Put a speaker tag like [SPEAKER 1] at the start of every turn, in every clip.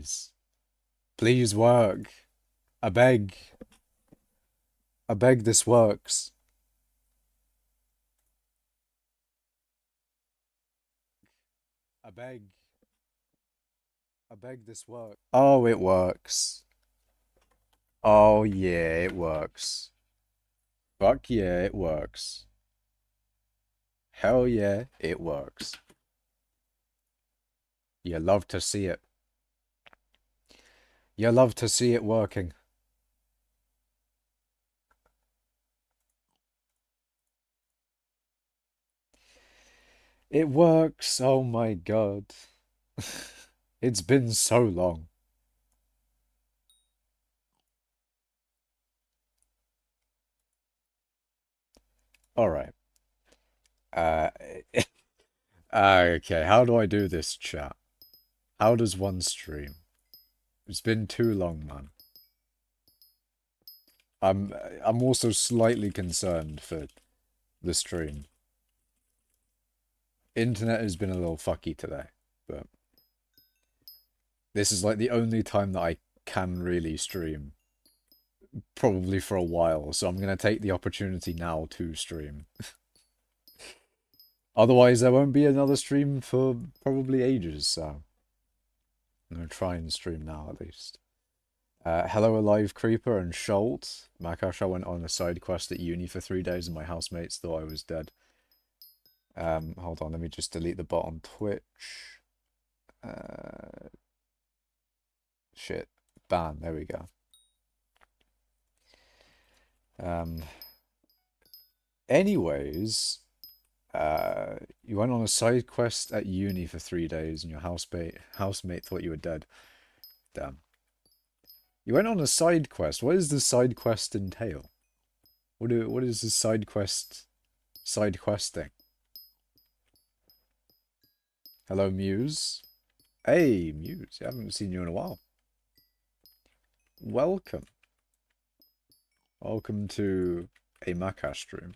[SPEAKER 1] Please. Please work. I beg. I beg this works. I beg. I beg this work. Oh, it works. Oh, yeah, it works. Fuck yeah, it works. Hell yeah, it works. You love to see it. You love to see it working. It works, oh my god. It's been so long. Alright. Uh, okay, how do I do this, chat? How does one stream? It's been too long, man. I'm also slightly concerned for the stream. Internet has been a little fucky today, but this is like the only time that I can really stream. Probably for a while, so I'm gonna take the opportunity now to stream. Otherwise, there won't be another stream for probably ages, so I'm gonna try and stream now at least. Hello Alive Creeper and Schultz. Makash, I went on a side quest at uni for 3 days and my housemates thought I was dead. Hold on, let me just delete the bot on Twitch. Shit. Ban, there we go. Anyways, you went on a side quest at uni for 3 days and your housemate thought you were dead. Damn. You went on a side quest. What does the side quest entail? What is the side questing? Hello, Muse. Hey, Muse. I haven't seen you in a while. Welcome. Welcome to a Makash stream.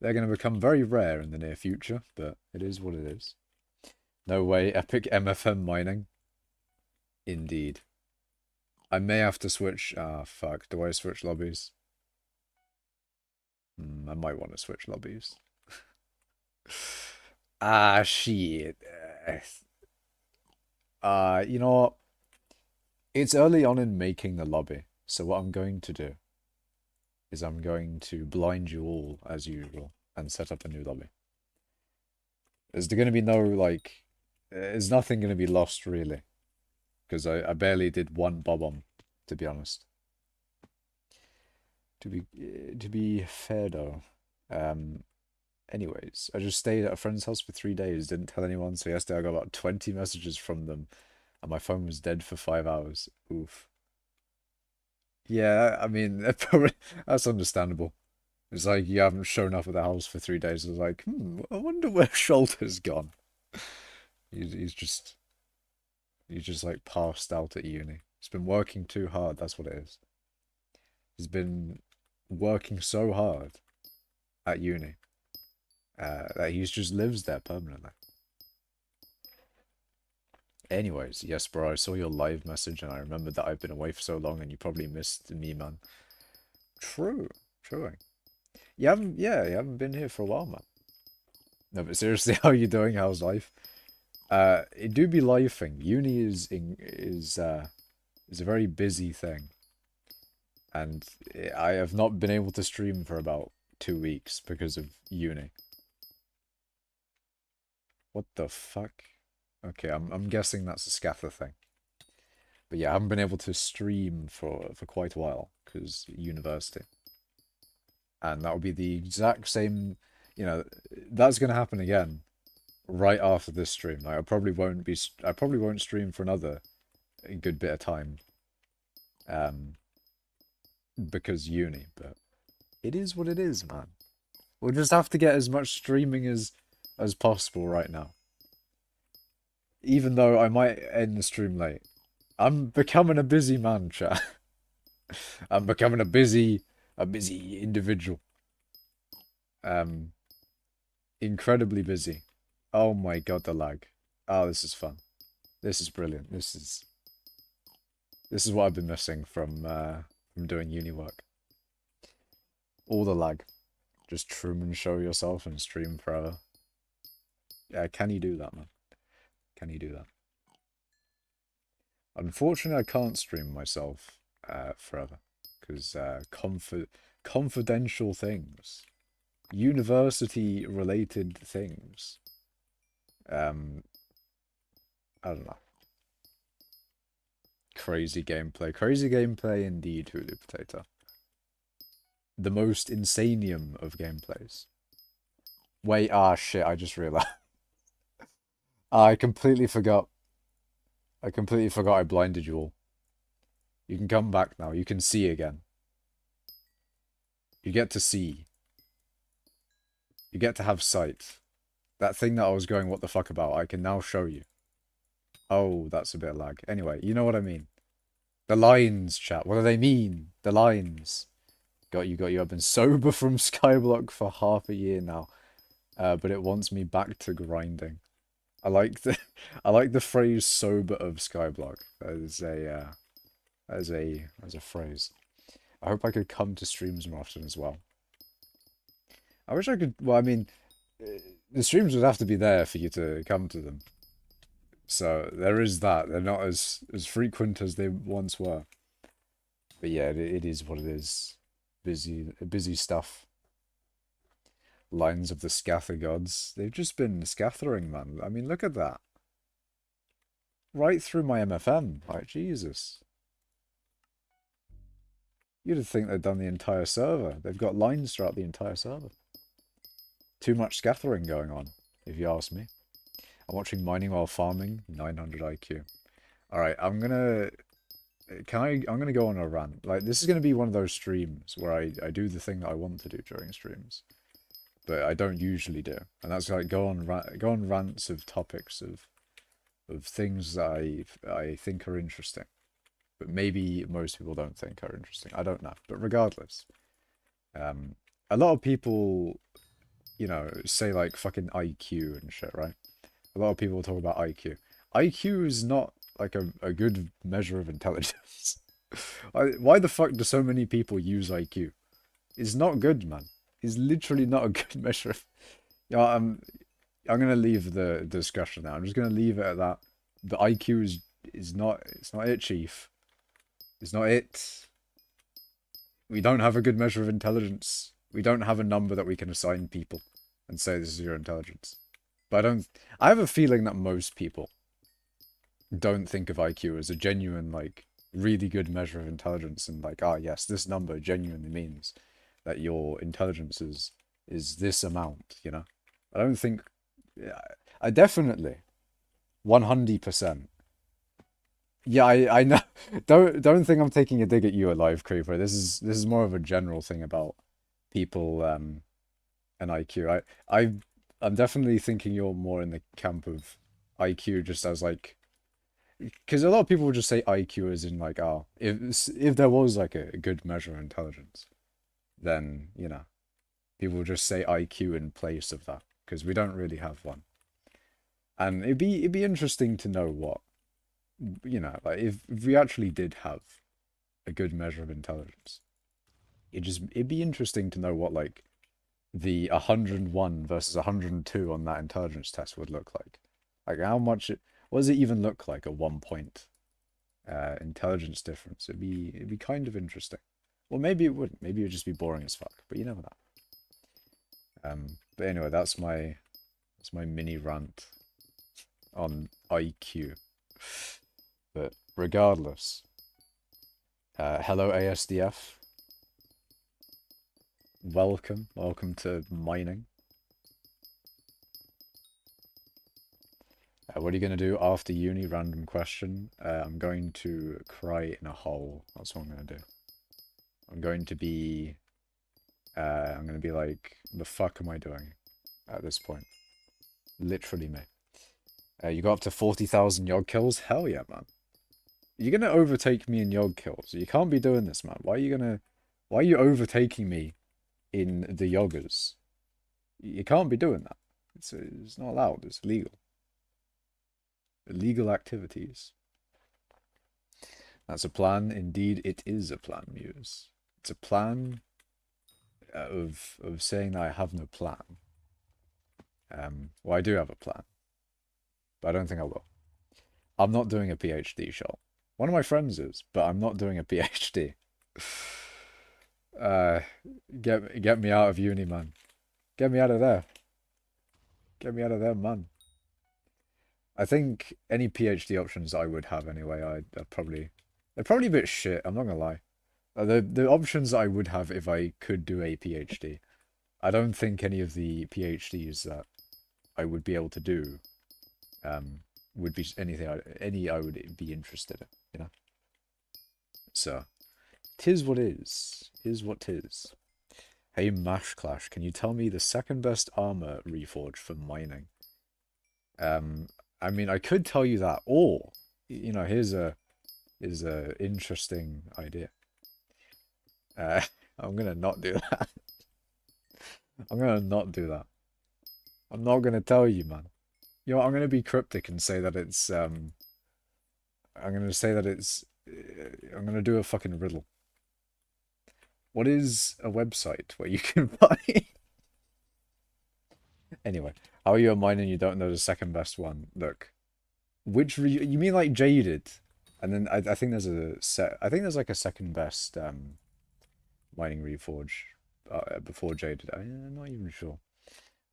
[SPEAKER 1] They're going to become very rare in the near future, but it is what it is. No way, epic MFM mining. Indeed. I may have to switch. Ah, fuck. Do I switch lobbies? I might want to switch lobbies. Ah, shit. You know what? It's early on in making the lobby, so what I'm going to do is I'm going to blind you all, as usual, and set up a new lobby. There's going to be no, like... There's nothing going to be lost, really. Because I barely did one bob-omb, to be honest. To be fair, though. Anyways, I just stayed at a friend's house for 3 days, didn't tell anyone, so yesterday I got about 20 messages from them, and my phone was dead for 5 hours. Oof. Yeah, I mean, that's understandable. It's like you haven't shown up at the house for 3 days. It's like, I wonder where Schulter's gone. He's just like passed out at uni. He's been working too hard, that's what it is. He's been working so hard at uni that he just lives there permanently. Anyways, yes, bro, I saw your live message and I remembered that I've been away for so long and you probably missed me, man. True. You haven't been here for a while, man. No, but seriously, how are you doing? How's life? It do be lifing. Uni is a very busy thing. And I have not been able to stream for about 2 weeks because of uni. What the fuck? Okay, I'm guessing that's a scaffer thing. But yeah, I haven't been able to stream for quite a while because university. And that will be the exact same, that's going to happen again right after this stream. Like, I probably won't stream for another good bit of time. Because uni, but it is what it is, man. We'll just have to get as much streaming as possible right now. Even though I might end the stream late. I'm becoming a busy man, chat. I'm becoming a busy individual. Incredibly busy. Oh my god, the lag. Oh, this is fun. This is brilliant. This is This is what I've been missing from doing uni work. All the lag. Just Truman show yourself and stream forever. Yeah, can you do that, man? Can you do that? Unfortunately, I can't stream myself forever because confidential things, university-related things. I don't know. Crazy gameplay indeed, Hulu Potato. The most insanium of gameplays. Wait, shit, I just realized. I completely forgot. I blinded you all. You can come back now. You can see again. You get to see. You get to have sight. That thing that I was going what the fuck about, I can now show you. Oh, that's a bit of lag. Anyway, you know what I mean. The lines, chat. What do they mean? The lines. Got you. I've been sober from Skyblock for half a year now. But it wants me back to grinding. I like the phrase sober of Skyblock as a phrase. I hope I could come to streams more often as well. I wish I could, well, I mean, the streams would have to be there for you to come to them. So there is that. They're not as frequent as they once were. But yeah, it is what it is. Busy stuff. Lines of the Scather gods. They've just been scattering, man. I mean, look at that. Right through my MFM. Like, Jesus. You'd think they'd done the entire server. They've got lines throughout the entire server. Too much scattering going on, if you ask me. I'm watching Mining While Farming, 900 IQ. Alright, I'm gonna go on a rant. Like, this is gonna be one of those streams where I do the thing that I want to do during streams. But I don't usually do. And that's like go on rants of topics of things that I think are interesting. But maybe most people don't think are interesting. I don't know. But regardless, a lot of people, you know, say like fucking IQ and shit, right? A lot of people talk about IQ. IQ is not like a good measure of intelligence. Why the fuck do so many people use IQ? It's not good, man. It's literally not a good measure of... You know, I'm gonna leave the discussion now. I'm just gonna leave it at that. The IQ is not... It's not it, Chief. It's not it. We don't have a good measure of intelligence. We don't have a number that we can assign people and say this is your intelligence. But I have a feeling that most people don't think of IQ as a genuine, like, really good measure of intelligence and like, yes, this number genuinely means that your intelligence is this amount, you know? I don't think... I definitely 100%. Yeah, I know. Don't think I'm taking a dig at you, Alive Creeper. This is more of a general thing about people and IQ. I'm definitely thinking you're more in the camp of IQ just as like, because a lot of people would just say IQ as in like, if there was like a good measure of intelligence, then, you know, people would just say IQ in place of that because we don't really have one. And it'd be interesting to know what, you know, like if we actually did have a good measure of intelligence, it'd be interesting to know what like the 101 versus 102 on that intelligence test would look like. Like how much what does it even look like, a 1 point intelligence difference? It'd be kind of interesting. Well, maybe it wouldn't. Maybe it would just be boring as fuck, but you never know. But anyway, that's my mini rant on IQ. But regardless, hello ASDF. Welcome to mining. What are you going to do after uni? Random question. I'm going to cry in a hole. That's what I'm going to do. I'm going to be like, the fuck am I doing at this point? Literally me. You got up to 40,000 yog kills? Hell yeah, man. You're going to overtake me in yog kills. You can't be doing this, man. Why are you overtaking me in the yoggers? You can't be doing that. It's not allowed. It's illegal. Illegal activities. That's a plan. Indeed, it is a plan, Muse. It's a plan of saying that I have no plan. Well, I do have a plan, but I don't think I will. I'm not doing a PhD, Shol. One of my friends is, but I'm not doing a PhD. Uh, get me out of uni, man. Get me out of there. Get me out of there, man. I think any PhD options I would have anyway, they're probably a bit shit. I'm not gonna lie. The options that I would have if I could do a PhD, I don't think any of the PhDs that I would be able to do, would be anything I would be interested in, you know. So, tis what is what tis. Hey Mash Clash, can you tell me the second best armor reforge for mining? I mean, I could tell you that, or you know, here's a interesting idea. I'm gonna not do that. I'm gonna not do that. I'm not gonna tell you, man. You know what, I'm gonna be cryptic and say that it's I'm gonna say that it's I'm gonna do a fucking riddle. What is a website where you can buy? Anyway, how are you a miner and you don't know the second best one? Look, you mean like Jaded, and then I think there's I think there's like a second best mining reforge before Jaded. I'm not even sure.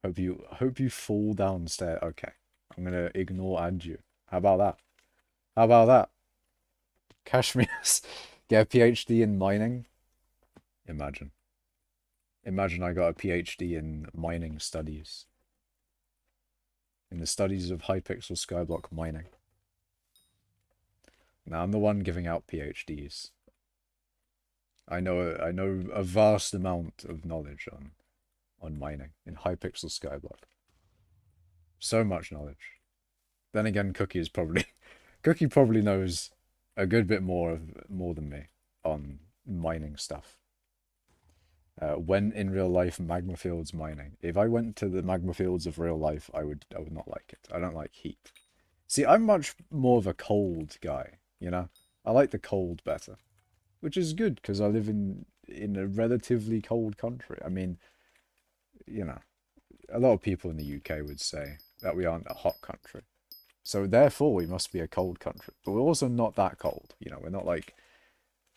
[SPEAKER 1] Hope you fall downstairs. Okay, I'm gonna ignore add you. How about that? How about that? Kashmir's get a PhD in mining. Imagine. Imagine I got a PhD in mining studies. In the studies of hypixel skyblock mining. Now I'm the one giving out PhDs. I know a vast amount of knowledge on mining in hypixel skyblock. So much knowledge. Then again, Cookie probably knows a good bit more than me on mining stuff. When in real life magma fields mining. If I went to the magma fields of real life, I would not like it. I don't like heat. See, I'm much more of a cold guy, you know? I like the cold better. Which is good because I live in a relatively cold country. I mean, you know, a lot of people in the UK would say that we aren't a hot country. So therefore we must be a cold country. But we're also not that cold, you know, we're not like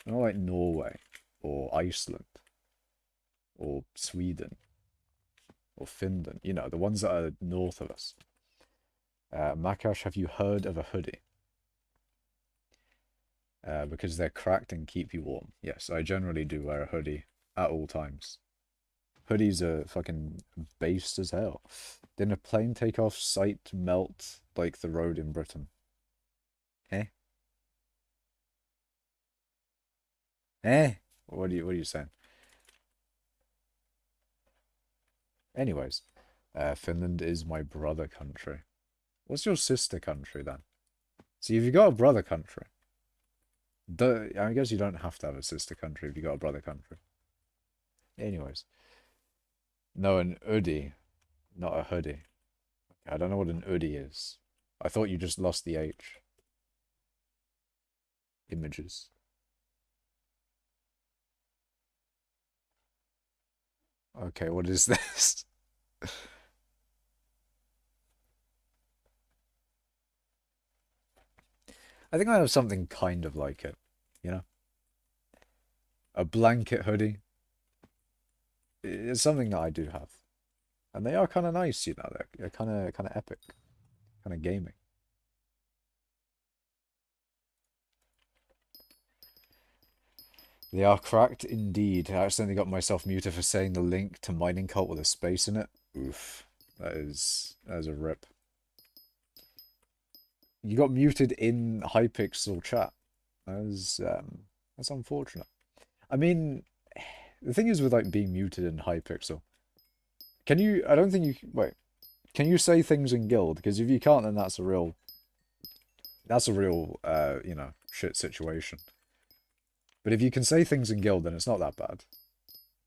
[SPEAKER 1] Norway or Iceland or Sweden or Finland, you know, the ones that are north of us. Makash, have you heard of a hoodie? Because they're cracked and keep you warm. Yes, I generally do wear a hoodie at all times. Hoodies are fucking based as hell. Didn't a plane take off sight melt like the road in Britain? Eh? Eh? What are you saying? Anyways, Finland is my brother country. What's your sister country then? See, if you got a brother country, I guess you don't have to have a sister country if you got a brother country. Anyways, no, an hoodie, not a hoodie. I don't know what an hoodie is. I thought you just lost the H. Images. Okay, what is this? I think I have something kind of like it, you know? A blanket hoodie. It's something that I do have. And they are kind of nice, you know, they're kind of epic, kind of gaming. They are cracked indeed. I accidentally got myself muted for saying the link to Mining Cult with a space in it. Oof. That is a rip. You got muted in Hypixel chat. That's unfortunate. I mean, the thing is with like being muted in Hypixel. Can you I don't think you wait. Can you say things in guild? Because if you can't, then that's a real you know, shit situation. But if you can say things in guild, then it's not that bad.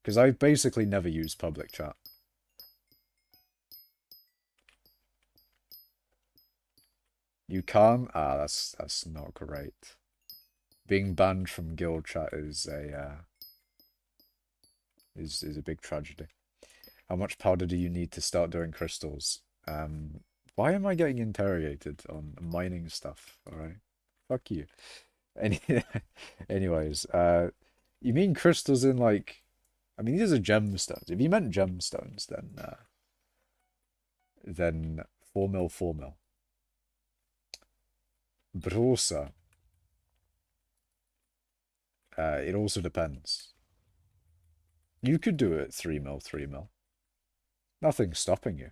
[SPEAKER 1] Because I've basically never used public chat. You can't? Ah, that's not great. Being banned from guild chat is a big tragedy. How much powder do you need to start doing crystals? Why am I getting interrogated on mining stuff? All right, fuck you. Any, anyways, you mean crystals in like? I mean, these are gemstones. If you meant gemstones, then 4 mil, 4 mil. But also, it also depends. You could do it 3 mil, 3 mil. Nothing's stopping you.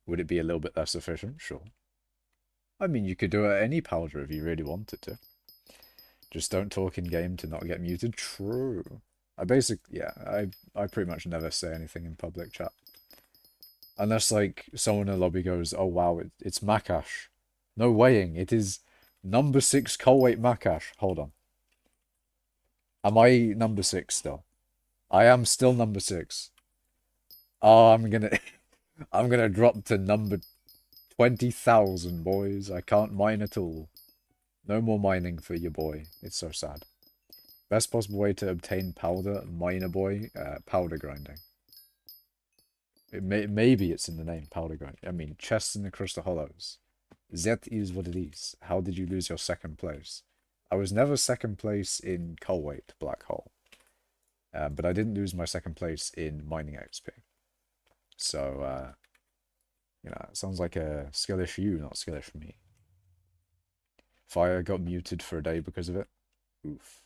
[SPEAKER 1] Would it be a little bit less efficient? Sure. I mean, you could do it at any powder if you really wanted to. Just don't talk in game to not get muted. True. I pretty much never say anything in public chat. Unless, like, someone in the lobby goes, oh wow, it's Makash. No weighing, it is number 6 Colweight Makash. Hold on. Am I number 6 still? I am still number 6. Oh, I'm gonna drop to number 20,000, boys. I can't mine at all. No more mining for your boy. It's so sad. Best possible way to obtain powder, miner boy, powder grinding. Maybe it's in the name, powder grinding. I mean, chests in the crystal hollows. That is what it is. How did you lose your 2nd place? I was never 2nd place in Colweight Black Hole. But I didn't lose my 2nd place in mining XP. So, you know, it sounds like a skill issue, not skill issue for me. Fire got muted for a day because of it. Oof.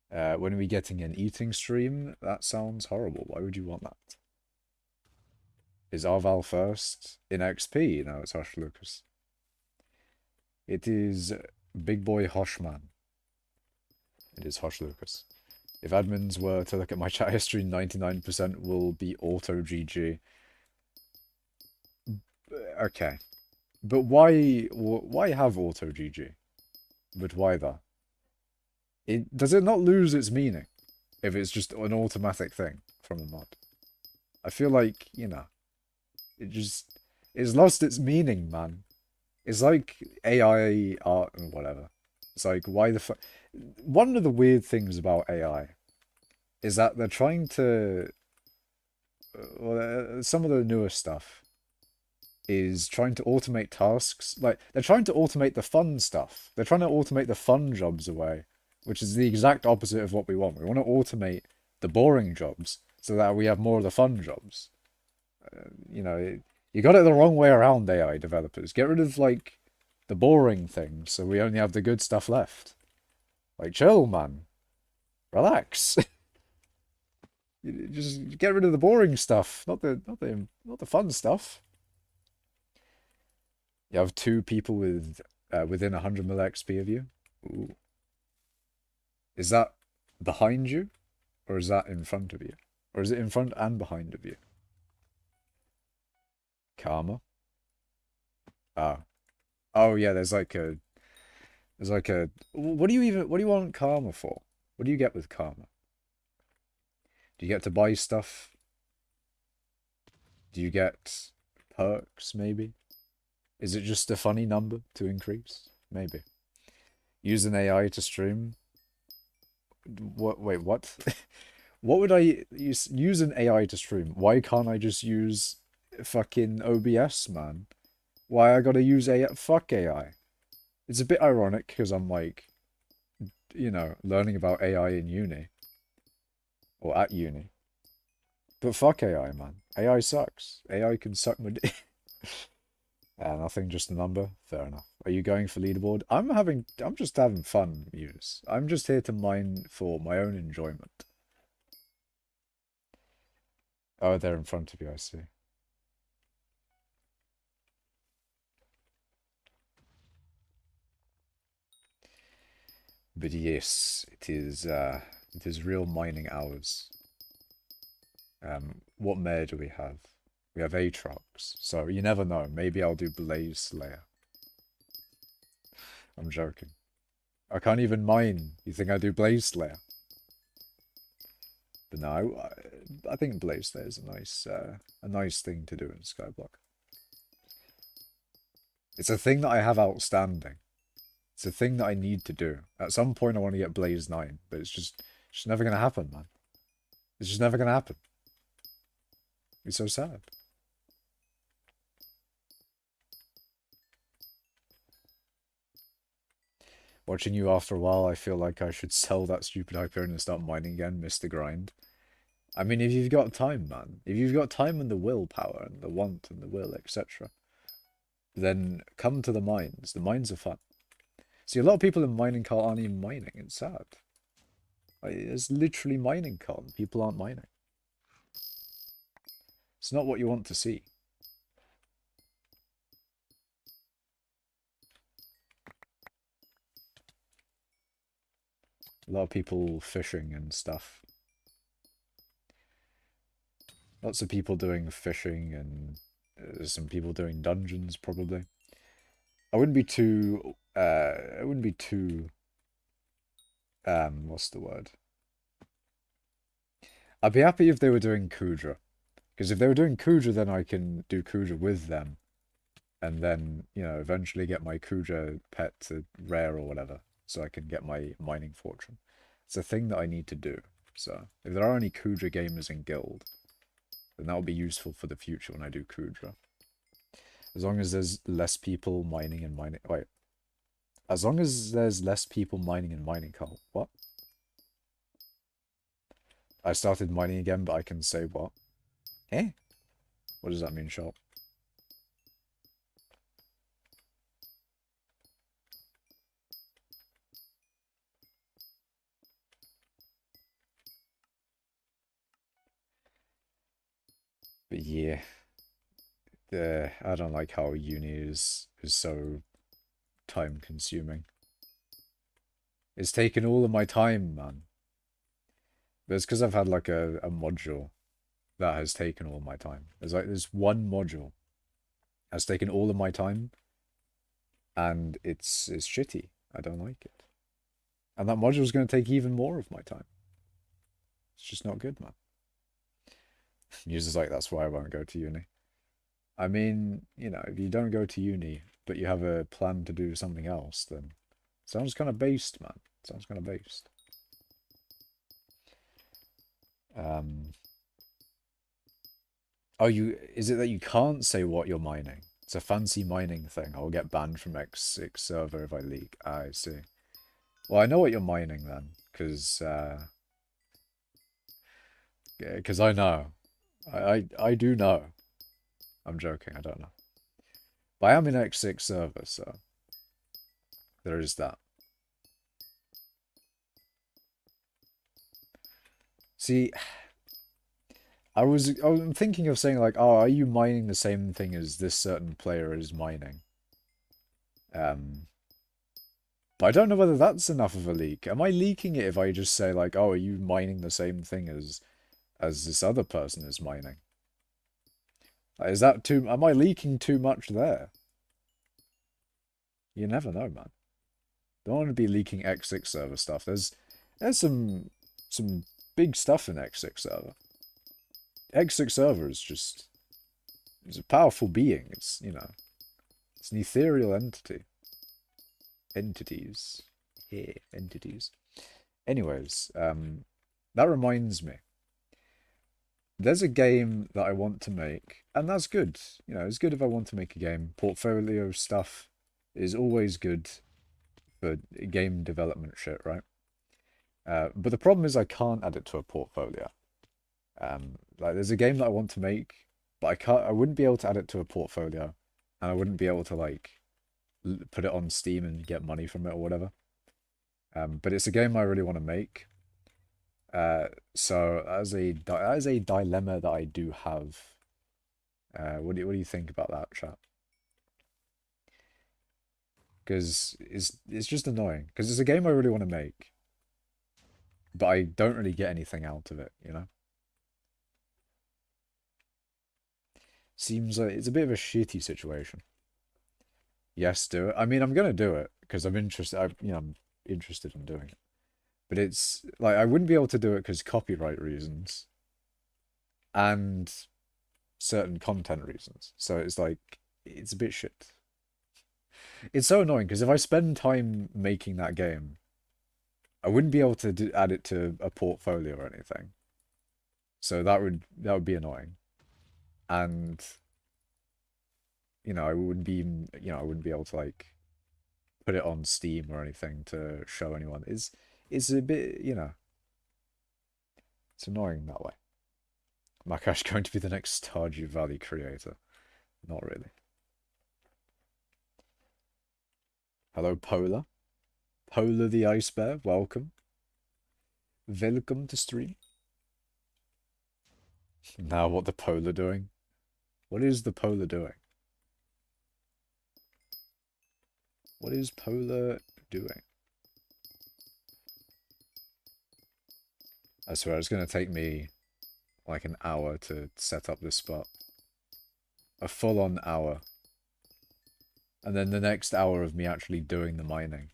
[SPEAKER 1] When are we getting an eating stream? That sounds horrible. Why would you want that? Is Arval first in XP? No, it's Hush Lucas. It is Big Boy Hoshman. It is Hush Lucas. If admins were to look at my chat history, 99% will be auto GG. Okay. But why have auto GG? But why that? Does it not lose its meaning if it's just an automatic thing from the mod? I feel like, you know, it's lost its meaning, man. It's like AI art and whatever. It's like, why the fuck? One of the weird things about AI is that they're trying to, some of the newer stuff is trying to automate tasks. Like, they're trying to automate the fun stuff. They're trying to automate the fun jobs away, which is the exact opposite of what we want. We want to automate the boring jobs so that we have more of the fun jobs. You know, you got it the wrong way around, AI developers. Get rid of, like, the boring things so we only have the good stuff left. Like, chill, man. Relax. Just get rid of the boring stuff, not the fun stuff. You have 2 people with within 100 mil XP of you. Ooh. Is that behind you, or is that in front of you, or is it in front and behind of you? Karma. Ah. Oh yeah. There's like a. What do you want karma for? What do you get with karma? Do you get to buy stuff? Do you get perks, maybe? Is it just a funny number to increase? Maybe. Use an AI to stream? What? Wait, what? What would I use an AI to stream? Why can't I just use fucking OBS, man? Why I gotta use AI? Fuck AI. It's a bit ironic because I'm like, you know, learning about AI in uni. Or at uni. But fuck AI, man. AI sucks. AI can suck my dick. Nothing, just a number. Fair enough. Are you going for leaderboard? I'm just having fun, Muse. I'm just here to mine for my own enjoyment. Oh, they're in front of you, I see. But yes, it is real mining hours. What mare do we have? We have Aatrox, so you never know. Maybe I'll do Blaze Slayer. I'm joking. I can't even mine. You think I do Blaze Slayer? But no, I think Blaze Slayer is a nice thing to do in Skyblock. It's a thing that I have outstanding. It's a thing that I need to do. At some point I want to get Blaze 9, but it's just never gonna happen, man. It's just never gonna happen. It's so sad. Watching you after a while, I feel like I should sell that stupid Hyperion and start mining again, miss the grind. I mean, if you've got time, man. If you've got time and the willpower and the want and the will, etc., then come to the mines. The mines are fun. See, a lot of people in mining cult aren't even mining. It's sad. Like, it's literally mining cult. People aren't mining. It's not what you want to see. A lot of people fishing and stuff. Lots of people doing fishing and some people doing dungeons probably. I wouldn't be too what's the word? I'd be happy if they were doing Kudra. Because if they were doing Kudra, then I can do Kudra with them. And then, you know, eventually get my Kudra pet to rare or whatever. So I can get my mining fortune. It's a thing that I need to do. So, if there are any Kudra gamers in guild, then that will be useful for the future when I do Kudra. As long as there's less people mining and mining... Wait. As long as there's less people mining and mining cult. What? I started mining again, but I can say what? Eh? What does that mean, Sharp? But yeah. I don't like how uni is so time consuming. It's taken all of my time, man. But it's because I've had like a module that has taken all my time. There's like this one module has taken all of my time, and it's shitty. I don't like it. And that module is going to take even more of my time. It's just not good, man. Users like, that's why I won't go to uni. I mean, you know, if you don't go to uni, but you have a plan to do something else, then sounds kind of based, man. Sounds kind of based. Oh, is it that you can't say what you're mining? It's a fancy mining thing. I'll get banned from X6 server if I leak. I see. Well, I know what you're mining then, because I know. I do know. I'm joking, I don't know. But I am in X6 server, so there is that. See, I'm thinking of saying like, oh, are you mining the same thing as this certain player is mining? But I don't know whether that's enough of a leak. Am I leaking it if I just say like, oh, are you mining the same thing as this other person is mining? Like, is that too? Am I leaking too much there? You never know, man. Don't want to be leaking X6 server stuff. There's some big stuff in X6 server. X6 server is just, it's a powerful being. It's, you know, it's an ethereal entity. Entities. Yeah, entities. Anyways, that reminds me. There's a game that I want to make, and that's good. You know, it's good if I want to make a game. Portfolio stuff is always good for game development shit, right? But the problem is I can't add it to a portfolio. Like there's a game that I want to make, but I wouldn't be able to add it to a portfolio, and I wouldn't be able to like put it on Steam and get money from it or whatever. But it's a game I really want to make. So as a dilemma that I do have. What do you think about that, chat? Because it's just annoying. Because it's a game I really want to make, but I don't really get anything out of it, you know? Seems like it's a bit of a shitty situation. Yes, do it. I mean, I'm gonna do it because I'm interested. I'm interested in doing it. But it's like I wouldn't be able to do it because copyright reasons and certain content reasons. So it's like it's a bit shit. It's so annoying because if I spend time making that game, I wouldn't be able to add it to a portfolio or anything. So that would be annoying. And I wouldn't be I wouldn't be able to like put it on Steam or anything to show anyone. It's a bit, it's annoying that way. Makash going to be the next Stardew Valley creator. Not really. Hello, Polar. Polar the Ice Bear, welcome. Welcome to stream. Now what the Polar doing? What is the Polar doing? What is Polar doing? I swear it's going to take me like an hour to set up this spot. A full-on hour. And then the next hour of me actually doing the mining.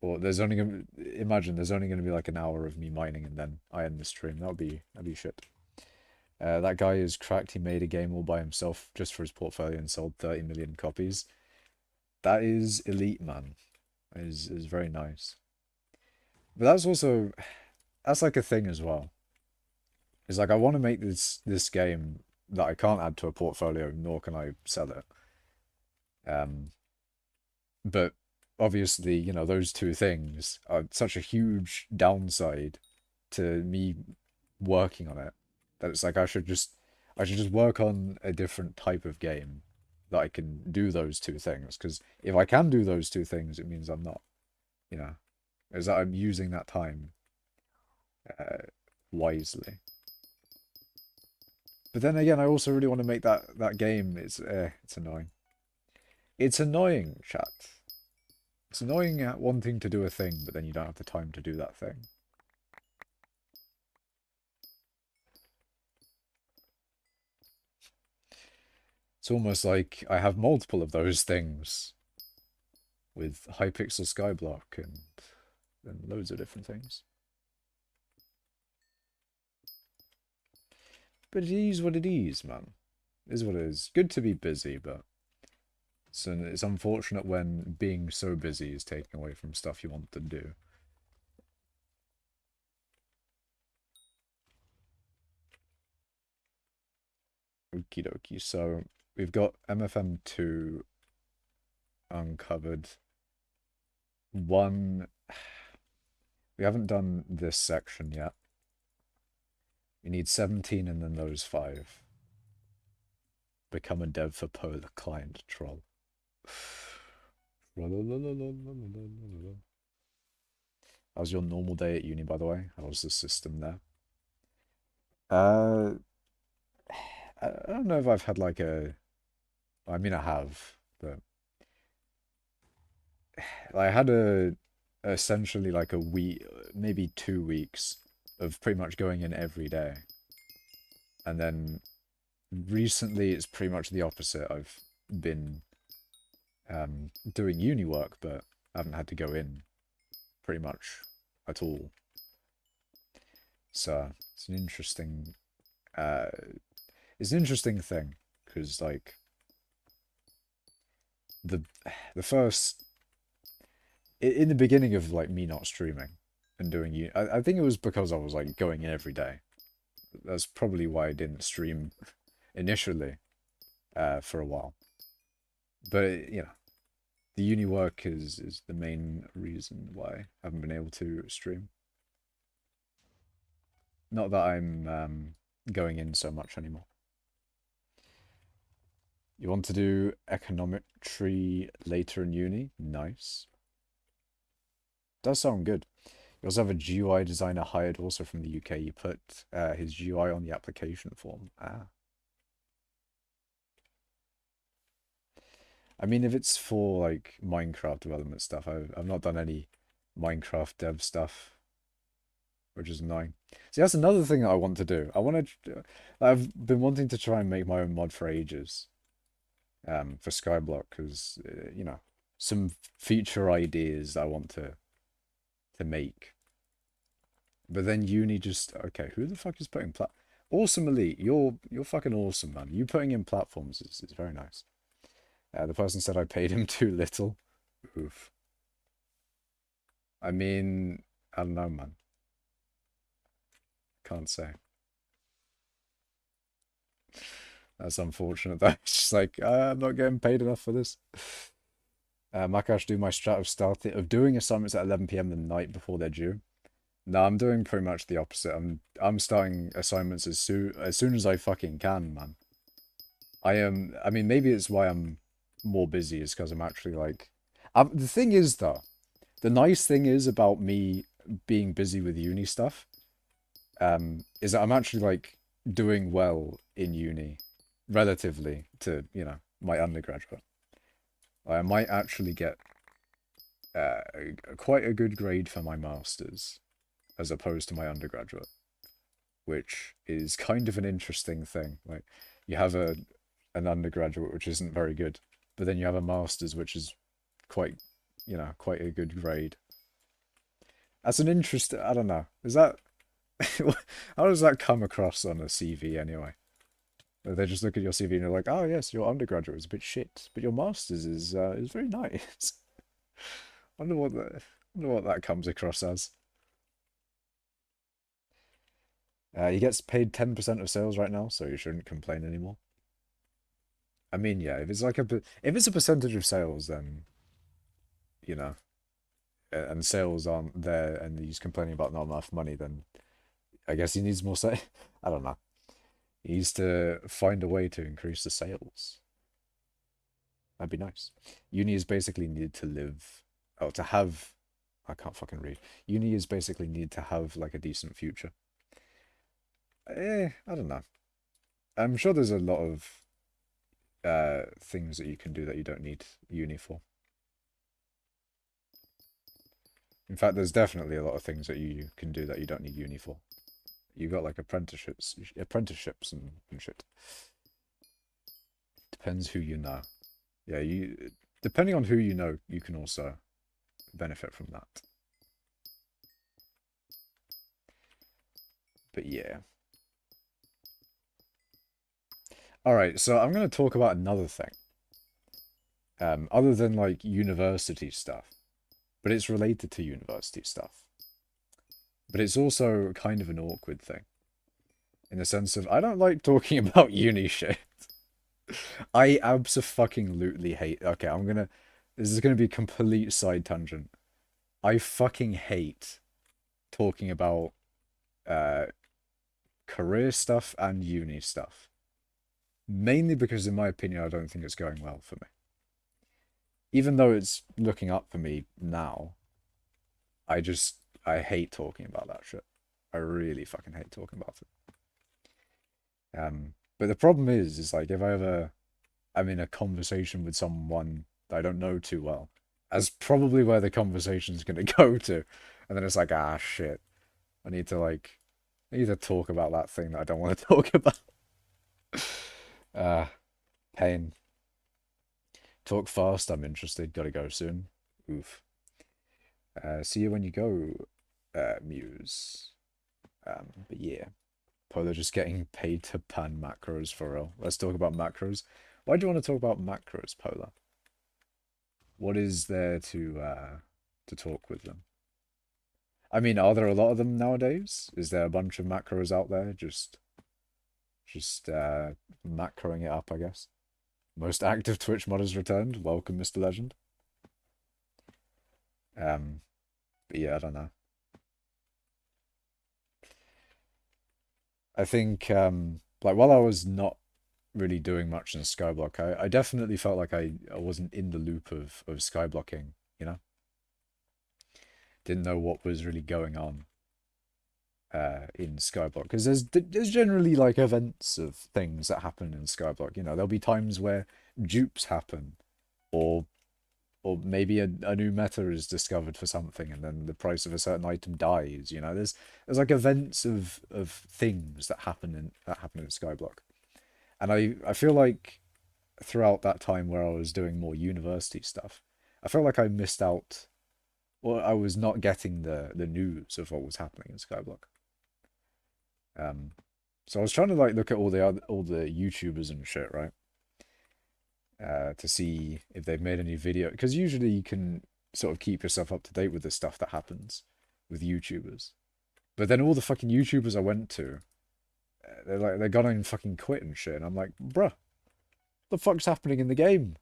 [SPEAKER 1] Or there's only gonna imagine there's only gonna be like an hour of me mining and then I end the stream. That'd be shit. That guy is cracked. He made a game all by himself just for his portfolio and sold 30 million copies. That is elite, man. It is very nice. But that's like a thing as well. It's like I want to make this game that I can't add to a portfolio, nor can I sell it. But obviously, those two things are such a huge downside to me working on it that it's like I should just work on a different type of game that I can do those two things. Because if I can do those two things, it means I'm not, is that I'm using that time wisely. But then again, I also really want to make that game. It's annoying. It's annoying, chat. It's annoying wanting to do a thing, but then you don't have the time to do that thing. It's almost like I have multiple of those things with hypixel Skyblock and loads of different things. But it is what it is, man. It is what it is. Good to be busy, but it's unfortunate when being so busy is taken away from stuff you want to do. Okie dokie. So we've got MFM2 uncovered. One. We haven't done this section yet. We need 17 and then those 5. Become a dev for Polar Client troll. How's your normal day at uni, by the way? How's the system there? I don't know if I've had like I mean, I have, but I had essentially like a week, maybe 2 weeks of pretty much going in every day. And then recently it's pretty much the opposite. I've been doing uni work, but I haven't had to go in pretty much at all. So it's an interesting thing because like the first in the beginning of like me not streaming and doing uni, I think it was because I was like going in every day. That's probably why I didn't stream initially for a while. But the uni work is the main reason why I haven't been able to stream. Not that I'm going in so much anymore. You want to do econometry later in uni? Nice. Does sound good. You also have a GUI designer hired also from the UK. You put his GUI on the application form. Ah. I mean, if it's for like Minecraft development stuff, I've not done any Minecraft dev stuff, which is annoying. See, that's another thing that I want to do. I've been wanting to try and make my own mod for ages, for Skyblock, because some feature ideas I want to make. But then uni just okay. Who the fuck is putting Awesome Elite? You're fucking awesome, man. You putting in platforms is very nice. The person said I paid him too little. Oof. I mean, I don't know, man. Can't say. That's unfortunate. That's just like, I'm not getting paid enough for this. Makash, do my strat of doing assignments at 11 p.m. the night before they're due. No, I'm doing pretty much the opposite. I'm starting assignments as soon as I fucking can, man. I mean, maybe it's why I'm more busy is because I'm actually like, the thing is though, the nice thing is about me being busy with uni stuff, is that I'm actually like doing well in uni, relatively to, my undergraduate. I might actually get quite a good grade for my masters as opposed to my undergraduate, which is kind of an interesting thing. Like, you have an undergraduate which isn't very good, but then you have a master's which is quite, quite a good grade. That's an interest. I don't know. Is that how does that come across on a CV anyway? They just look at your CV and you're like, oh yes, your undergraduate is a bit shit, but your master's is very nice. I wonder what that comes across as. He gets paid 10% of sales right now, so you shouldn't complain anymore. I mean, yeah, if it's like if it's a percentage of sales, then you know, and sales aren't there, and he's complaining about not enough money, then I guess he needs more say. I don't know. He needs to find a way to increase the sales. That'd be nice. Uni is basically needed to live, oh, to have. I can't fucking read. Uni is basically needed to have like a decent future. I don't know. I'm sure there's a lot of things that you can do that you don't need uni for. In fact, there's definitely a lot of things that you can do that you don't need uni for. You got like apprenticeships and shit. Depends who you know. Yeah, depending on who you know, you can also benefit from that. But yeah. Alright, so I'm going to talk about another thing. Other than like university stuff. But it's related to university stuff. But it's also kind of an awkward thing. In the sense of, I don't like talking about uni shit. I abso-fucking-lutely hate... Okay, this is gonna be a complete side tangent. I fucking hate talking about uh, career stuff and uni stuff. Mainly because, in my opinion, I don't think it's going well for me. Even though it's looking up for me now, I hate talking about that shit. I really fucking hate talking about it. But the problem is like if I'm in a conversation with someone that I don't know too well, that's probably where the conversation's gonna go to. And then it's like, ah shit. I need to talk about that thing that I don't want to talk about. Uh pain. Talk fast, I'm interested, gotta go soon. Oof. See you when you go, Muse. But yeah. Polo just getting paid to pan macros for real. Let's talk about macros. Why do you want to talk about macros, Polar? What is there to talk with them? I mean, are there a lot of them nowadays? Is there a bunch of macros out there just macroing it up, I guess? Most active Twitch mod has returned. Welcome, Mr. Legend. But yeah, I don't know. I think like while I was not really doing much in Skyblock, I definitely felt like I wasn't in the loop of Skyblocking, you know? Didn't know what was really going on in Skyblock because there's generally like events of things that happen in Skyblock. You know, there'll be times where dupes happen, or maybe a new meta is discovered for something, and then the price of a certain item dies. You know, there's like events of things that happen in Skyblock, and I feel like throughout that time where I was doing more university stuff, I felt like I missed out, or I was not getting the news of what was happening in Skyblock. So I was trying to like look at all the YouTubers and shit, right? to see if they've made any video, because usually you can sort of keep yourself up to date with the stuff that happens with YouTubers. But then all the fucking YouTubers I went to, they're gonna fucking quit and shit, and I'm like, bruh, the fuck's happening in the game?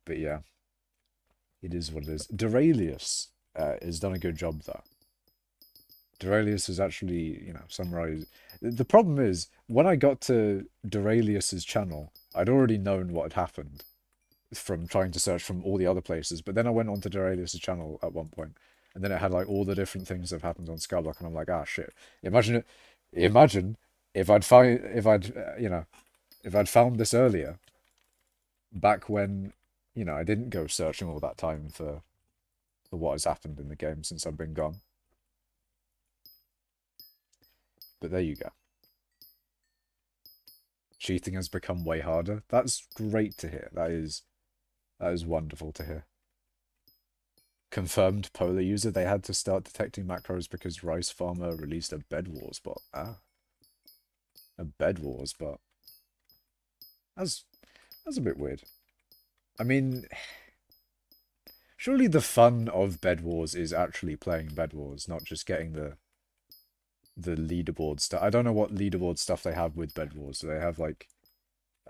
[SPEAKER 1] But yeah, it is what it is. Duralius has done a good job though. Duralius is actually, you know, summarized. The problem is, when I got to Duralius's channel, I'd already known what had happened from trying to search from all the other places. But then I went onto Duralius's channel at one point, and then it had like all the different things that have happened on Skyblock, and I'm like, ah, shit. Imagine if you know, if I'd found this earlier, back when, you know, I didn't go searching all that time for what has happened in the game since I've been gone. But there you go. Cheating has become way harder. That's great to hear. That is wonderful to hear. Confirmed Polar user. They had to start detecting macros because Rice Farmer released a Bed Wars bot. Ah. A Bed Wars bot. That's a bit weird. I mean, surely the fun of Bed Wars is actually playing Bed Wars, not just getting the leaderboard stuff. I don't know what leaderboard stuff they have with Bed Wars. Do they have like,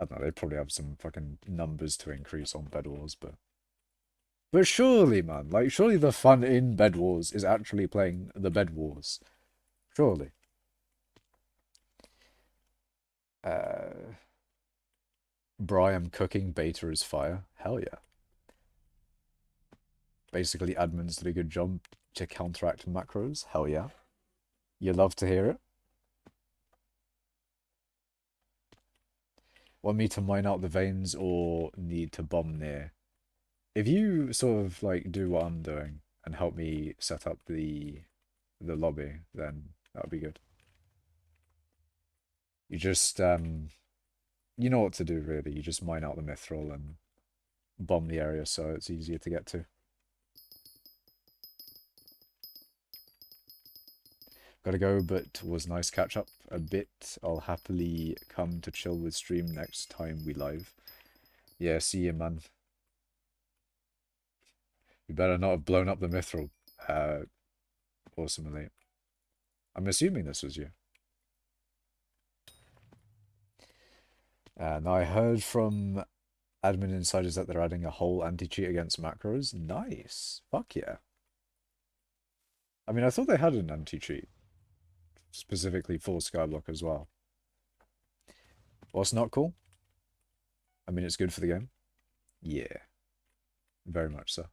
[SPEAKER 1] I don't know, they probably have some fucking numbers to increase on Bed Wars, but surely, man, like surely the fun in Bed Wars is actually playing the Bed Wars. Surely. Brian cooking beta is fire. Hell yeah. Basically, admins did a good job to counteract macros. Hell yeah. You love to hear it. Want me to mine out the veins or need to bomb near? If you sort of like do what I'm doing and help me set up the lobby, then that would be good. You just you know what to do really. You just mine out the mithril and bomb the area so it's easier to get to. Gotta go, but was nice catch up a bit. I'll happily come to chill with stream next time we live. Yeah, see you, man. You better not have blown up the mithril. Awesomely. I'm assuming this was you. Now I heard from admin insiders that they're adding a whole anti-cheat against macros. Nice. Fuck yeah. I mean, I thought they had an anti-cheat specifically for Skyblock as well. What's not cool? I mean, it's good for the game. Yeah. Very much so.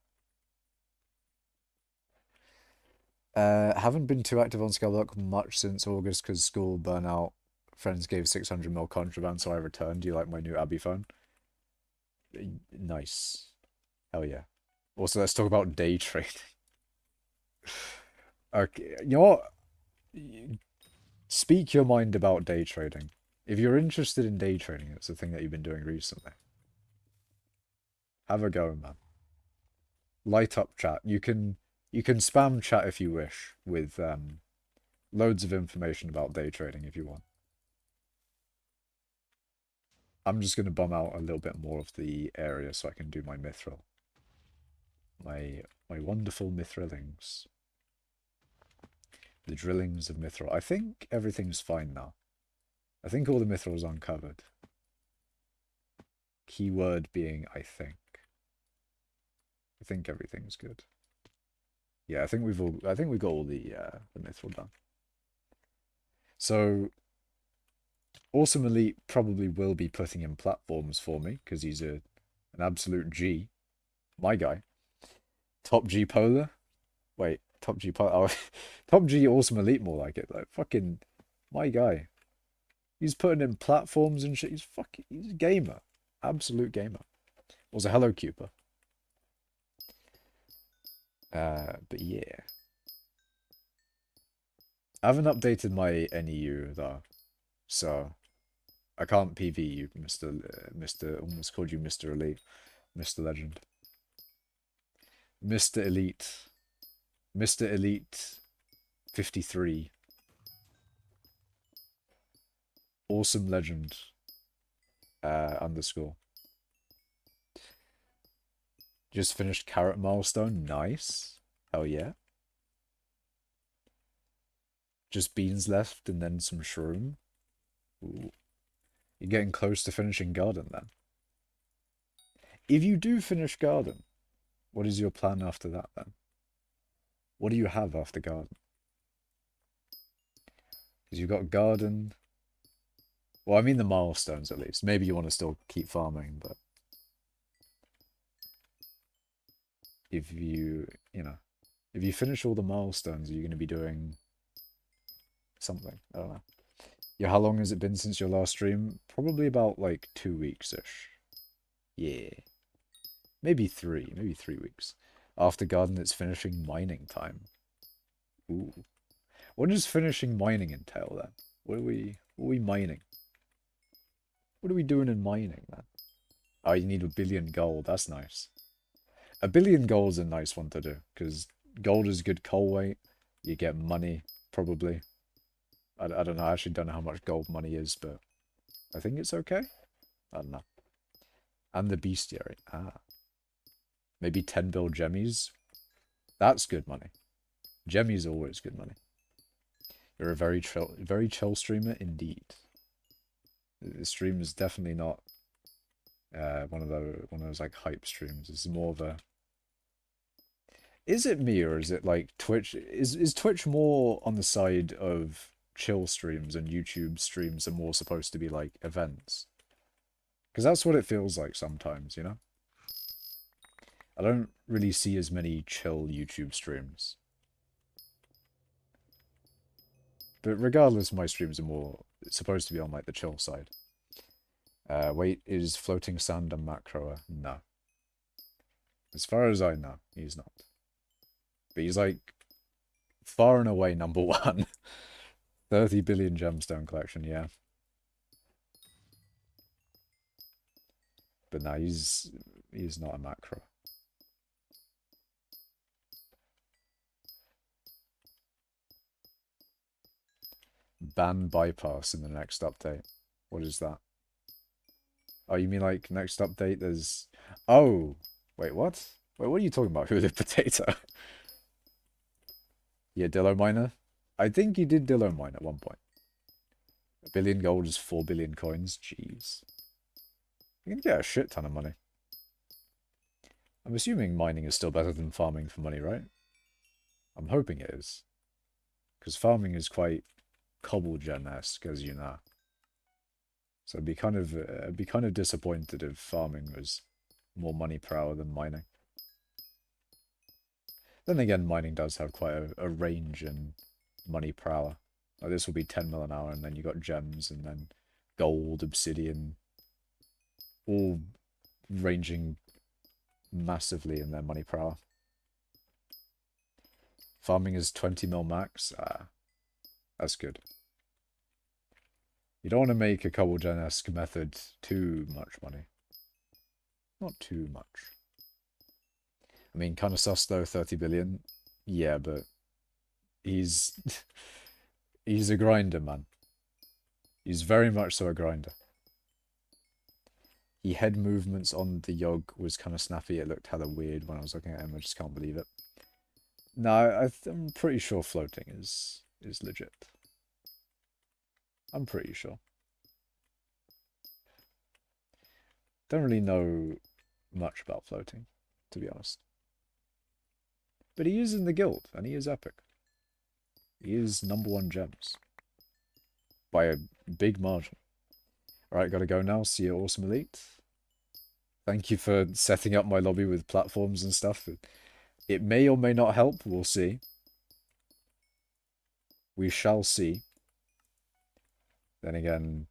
[SPEAKER 1] Haven't been too active on Skyblock much since August because school burnout. Friends gave 600 mil contraband, so I returned. Do you like my new Abbey phone? Nice. Hell yeah. Also, let's talk about day trading. Okay, you know what? Speak your mind about day trading. If you're interested in day trading, it's a thing that you've been doing recently. Have a go, man. Light up chat. You can spam chat if you wish with loads of information about day trading if you want. I'm just going to bum out a little bit more of the area so I can do my mithril. My wonderful mithrillings. The drillings of mithril. I think everything's fine now. I think all the mithril's uncovered. Keyword being I think. I think everything's good. Yeah, I think we've got all the mithril done. So Awesome Elite probably will be putting in platforms for me because he's an absolute G. My guy. Top G Polar. Wait, Top G Polar. Oh, Top G Awesome Elite more like it. Like fucking my guy. He's putting in platforms and shit. He's a gamer. Absolute gamer. Was a hello Cooper. But yeah. I haven't updated my NEU though. So I can't PV you, Mr. Almost called you Mr. Elite. Mr. Legend. Mr. Elite. Mr. Elite 53. Awesome Legend. underscore. Just finished carrot milestone. Nice. Hell yeah. Just beans left and then some shroom. Ooh. You're getting close to finishing garden then. If you do finish garden, what is your plan after that then? What do you have after garden? Because you've got garden. Well, I mean the milestones at least. Maybe you want to still keep farming, but if you know, if you finish all the milestones, are you going to be doing something? I don't know. Yeah, how long has it been since your last stream? Probably about like 2 weeks-ish. Yeah. Maybe 3 weeks. After garden, it's finishing mining time. Ooh. What does finishing mining entail then? What are we mining? What are we doing in mining, man? Oh, you need 1 billion gold. That's nice. 1 billion gold is a nice one to do, because gold is good coal weight. You get money, probably. I don't know. I actually don't know how much gold money is, but I think it's okay. I don't know. And the bestiary. Ah. Maybe 10 bill gemmies. That's good money. Gemmies are always good money. You're a very chill streamer indeed. The stream is definitely not one of those like hype streams. It's more of a. Is it me or is it like Twitch? Is Twitch more on the side of chill streams and YouTube streams are more supposed to be like events? Because that's what it feels like sometimes, you know? I don't really see as many chill YouTube streams. But regardless, my streams are more supposed to be on like the chill side. Wait, is floating sand a macro? No. As far as I know, he's not. But he's like far and away number one. 30 billion gemstone collection, yeah. But no, he's not a macro. Ban bypass in the next update. What is that? Oh, you mean like next update there's... Oh! Wait, what? Wait, what are you talking about? Who the potato? Yeah, Dillo Miner. I think he did Dillo Mine at one point. 1 billion gold is 4 billion coins. Jeez. You can get a shit ton of money. I'm assuming mining is still better than farming for money, right? I'm hoping it is. Because farming is quite cobble-gen-esque, as you know. So I'd be kind of disappointed if farming was more money per hour than mining. Then again, mining does have quite a range in money per hour. Like this will be 10 mil an hour, and then you got gems, and then gold, obsidian, all ranging massively in their money per hour. Farming is 20 mil max. Ah, that's good. You don't want to make a cobble-gen-esque method too much money. Not too much. I mean, kind of sus though, 30 billion. Yeah, but he's he's a grinder, man. He's very much so a grinder. He head movements on the Yogg was kind of snappy. It looked hella weird when I was looking at him. I just can't believe it. No, I'm pretty sure floating is legit. I'm pretty sure. Don't really know much about floating, to be honest. But he is in the guild, and he is epic. He is #1 gems. By a big margin. Alright, gotta go now. See you, awesome elite. Thank you for setting up my lobby with platforms and stuff. It may or may not help, we'll see. We shall see. Then again,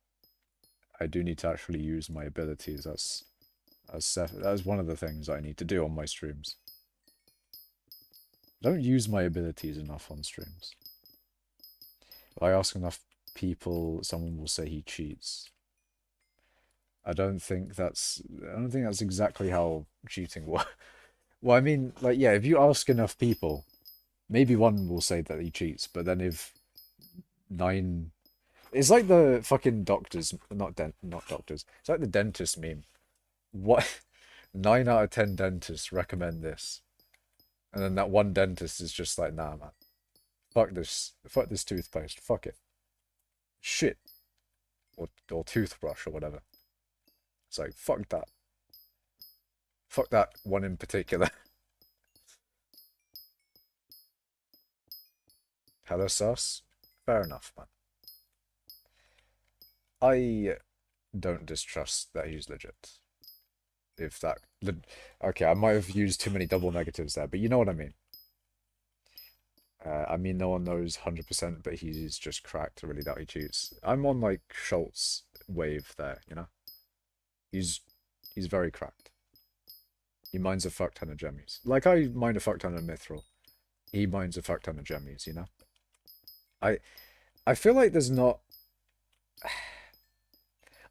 [SPEAKER 1] I do need to actually use my abilities. That's one of the things I need to do on my streams. I don't use my abilities enough on streams. If I ask enough people, someone will say he cheats. I don't think that's exactly how cheating works. Well, I mean, like, yeah, if you ask enough people, maybe one will say that he cheats, but then if 9 It's like the fucking doctors, not doctors. It's like the dentist meme. What? 9 out of 10 dentists recommend this, and then that one dentist is just like, nah, man, fuck this toothpaste, fuck it, shit, or toothbrush or whatever. It's like fuck that one in particular. Hello, sus. Fair enough, man. I don't distrust that he's legit. If that, okay, I might have used too many double negatives there, but you know what I mean. I mean, no one knows 100%, but he's just cracked to really that he cheats. I'm on like Schultz wave there, you know. He's he's very cracked. He mines a fuck ton of gemmies. Like I mine a fuck ton of mithril. He mines a fuck ton of gemmies, you know. I I feel like there's not.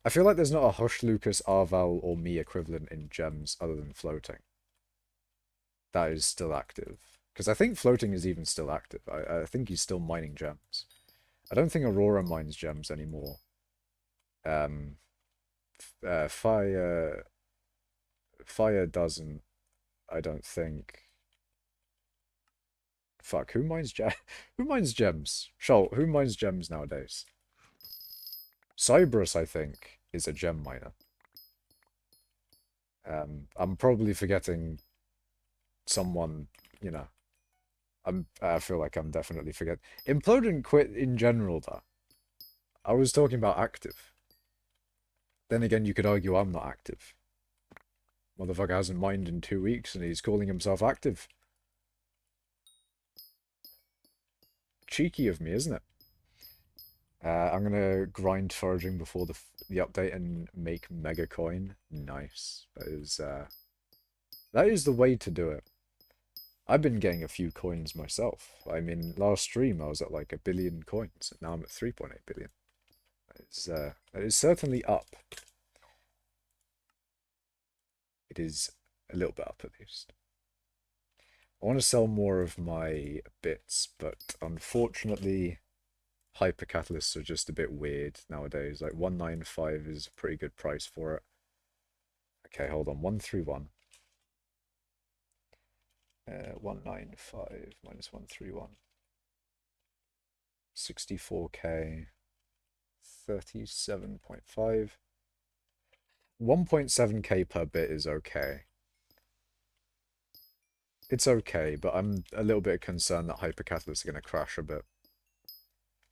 [SPEAKER 1] I feel like there's not a Hush Lucas, Arval, or me equivalent in gems other than floating. That is still active. Because I think floating is even still active. I think he's still mining gems. I don't think Aurora mines gems anymore. Fire doesn't. I don't think. Fuck, who mines who mines gems? Shoal, who mines gems nowadays? Cybrus, I think, is a gem miner. I'm probably forgetting someone, you know. I feel like I'm definitely forgetting. Implode and quit in general, though. I was talking about active. Then again, you could argue I'm not active. Motherfucker hasn't mined in 2 weeks and he's calling himself active. Cheeky of me, isn't it? I'm gonna grind foraging before the update and make mega coin. Nice. That is the way to do it. I've been getting a few coins myself. I mean, last stream I was at like 1 billion coins. Now I'm at 3.8 billion. That is certainly up. It is a little bit up at least. I want to sell more of my bits, but unfortunately, hypercatalysts are just a bit weird nowadays. Like 195 is a pretty good price for it. Okay, hold on. 131. 195 minus 131. 64k. 37.5. 1.7k per bit is okay. It's okay, but I'm a little bit concerned that hypercatalysts are going to crash a bit.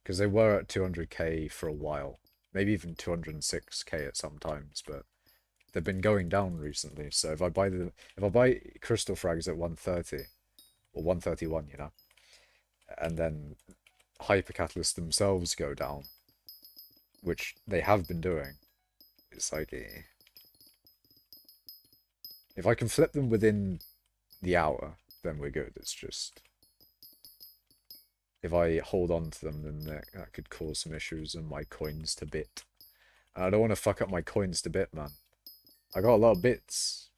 [SPEAKER 1] Because they were at 200k for a while. Maybe even 206k at some times, but they've been going down recently. So if I buy crystal frags at 130 or 131, you know, and then hypercatalysts themselves go down, which they have been doing, it's like if I can flip them within the hour, then we're good. It's just if I hold on to them, then that could cause some issues on my coins to bit. And I don't want to fuck up my coins to bit, man. I got a lot of bits.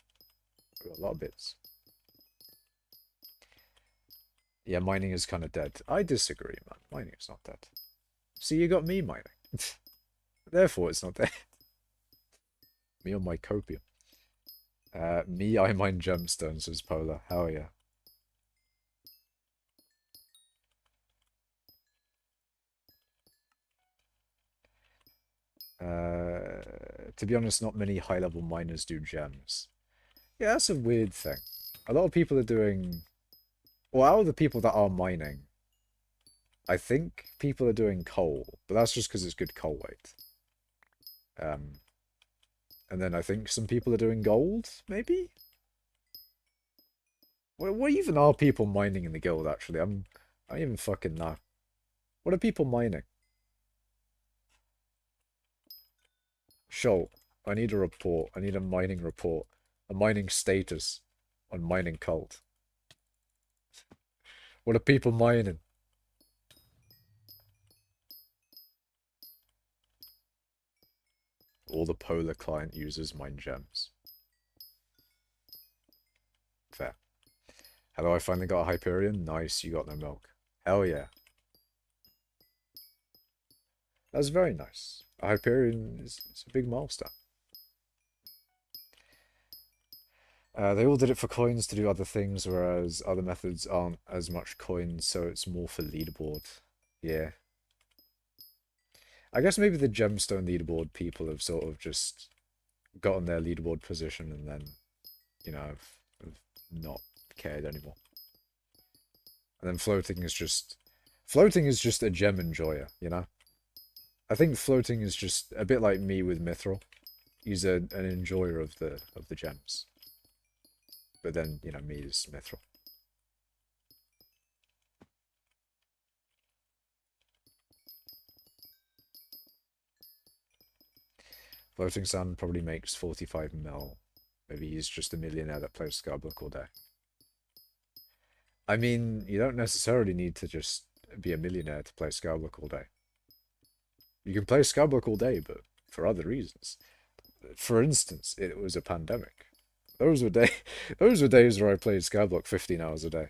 [SPEAKER 1] I got a lot of bits. Yeah, mining is kind of dead. I disagree, man. Mining is not dead. See, you got me mining. Therefore, it's not dead. Me on my copium. Me, I mine gemstones, says Polar. Hell yeah. To be honest, not many high-level miners do gems. Yeah, that's a weird thing. A lot of people are doing... Well, out of the people that are mining, I think people are doing coal, but that's just because it's good coal weight. And then I think some people are doing gold, maybe? What even are people mining in the guild, actually? I don't even fucking know. What are people mining? Show. I need a report. I need a mining report. A mining status on mining cult. What are people mining? All the Polar client users mine gems. Fair. Hello, I finally got a Hyperion. Nice, you got no milk. Hell yeah. That's very nice. Hyperion is a big milestone. They all did it for coins to do other things, whereas other methods aren't as much coins, so it's more for leaderboard. Yeah. I guess maybe the gemstone leaderboard people have sort of just gotten their leaderboard position and then, have not cared anymore. And then floating is just a gem enjoyer, you know? I think floating is just a bit like me with Mithril. He's an enjoyer of the gems. But then, me is Mithril. Floating Sand probably makes 45 mil. Maybe he's just a millionaire that plays Skyblock all day. I mean, you don't necessarily need to just be a millionaire to play Skyblock all day. You can play Skyblock all day, but for other reasons. For instance, it was a pandemic. Those were those were days where I played Skyblock 15 hours a day.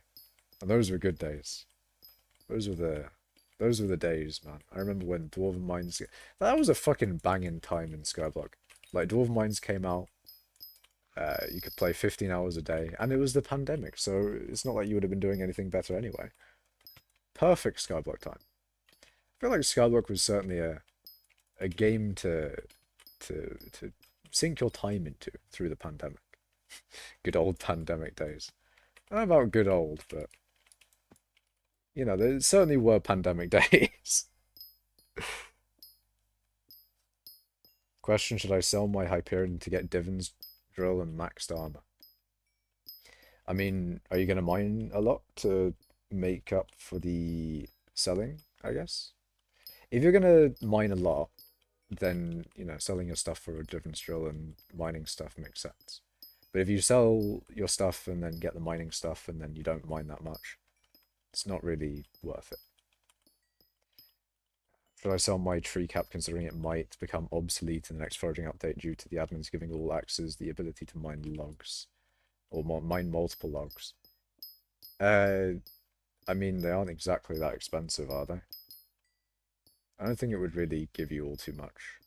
[SPEAKER 1] And those were good days. Those were the days, man. I remember when Dwarven Mines... That was a fucking banging time in Skyblock. Like, Dwarven Mines came out, you could play 15 hours a day, and it was the pandemic, so it's not like you would have been doing anything better anyway. Perfect Skyblock time. I feel like Skyblock was certainly a game to sink your time into through the pandemic. Good old pandemic days. I don't know about good old, but there certainly were pandemic days. Question, should I sell my Hyperion to get Divans drill and maxed armor? I mean, are you going to mine a lot to make up for the selling, I guess? If you're going to mine a lot, then, selling your stuff for a Divans drill and mining stuff makes sense. But if you sell your stuff and then get the mining stuff and then you don't mine that much, it's not really worth it. Should I sell my tree cap considering it might become obsolete in the next foraging update due to the admins giving all axes the ability to mine logs? Or mine multiple logs? I mean, they aren't exactly that expensive, are they? I don't think it would really give you all too much.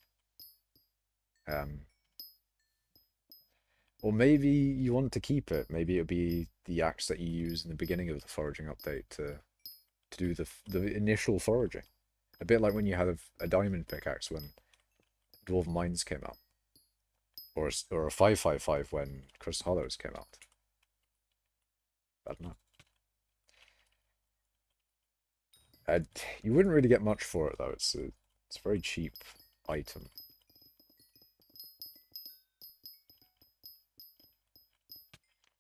[SPEAKER 1] Or maybe you want to keep it. Maybe it'll be the axe that you use in the beginning of the foraging update to do the initial foraging. A bit like when you had a diamond pickaxe when Dwarven Mines came out. Or a 555 when Crystal Hollows came out. I don't know. You wouldn't really get much for it though. It's a very cheap item.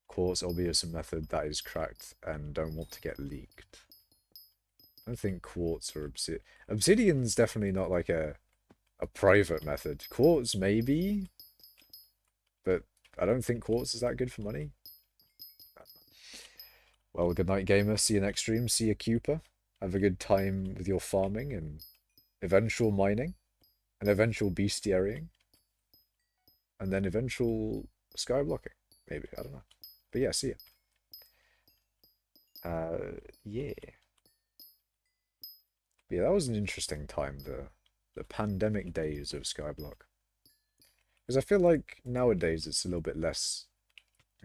[SPEAKER 1] Quartz obvious a method that is cracked and don't want to get leaked. I don't think quartz or obsidian. Obsidian's definitely not like a private method. Quartz maybe, but I don't think quartz is that good for money. Well, good night, gamer. See you next stream. See you, Cooper. Have a good time with your farming and eventual mining, and eventual bestiarying, and then eventual skyblocking. Maybe, I don't know. But yeah, see ya. Yeah. But yeah, that was an interesting time, the pandemic days of Skyblock. Because I feel like nowadays it's a little bit less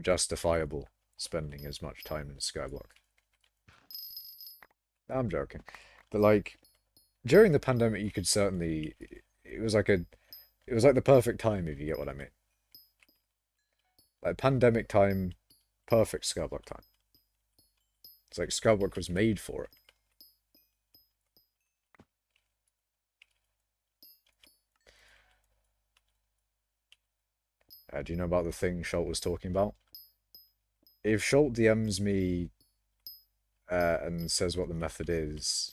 [SPEAKER 1] justifiable spending as much time in Skyblock. I'm joking. But like, during the pandemic you could certainly... It was like the perfect time, if you get what I mean. Like, pandemic time, perfect Skyblock time. It's like Skyblock was made for it. Do you know about the thing Schult was talking about? If Schult DMs me and says what the method is,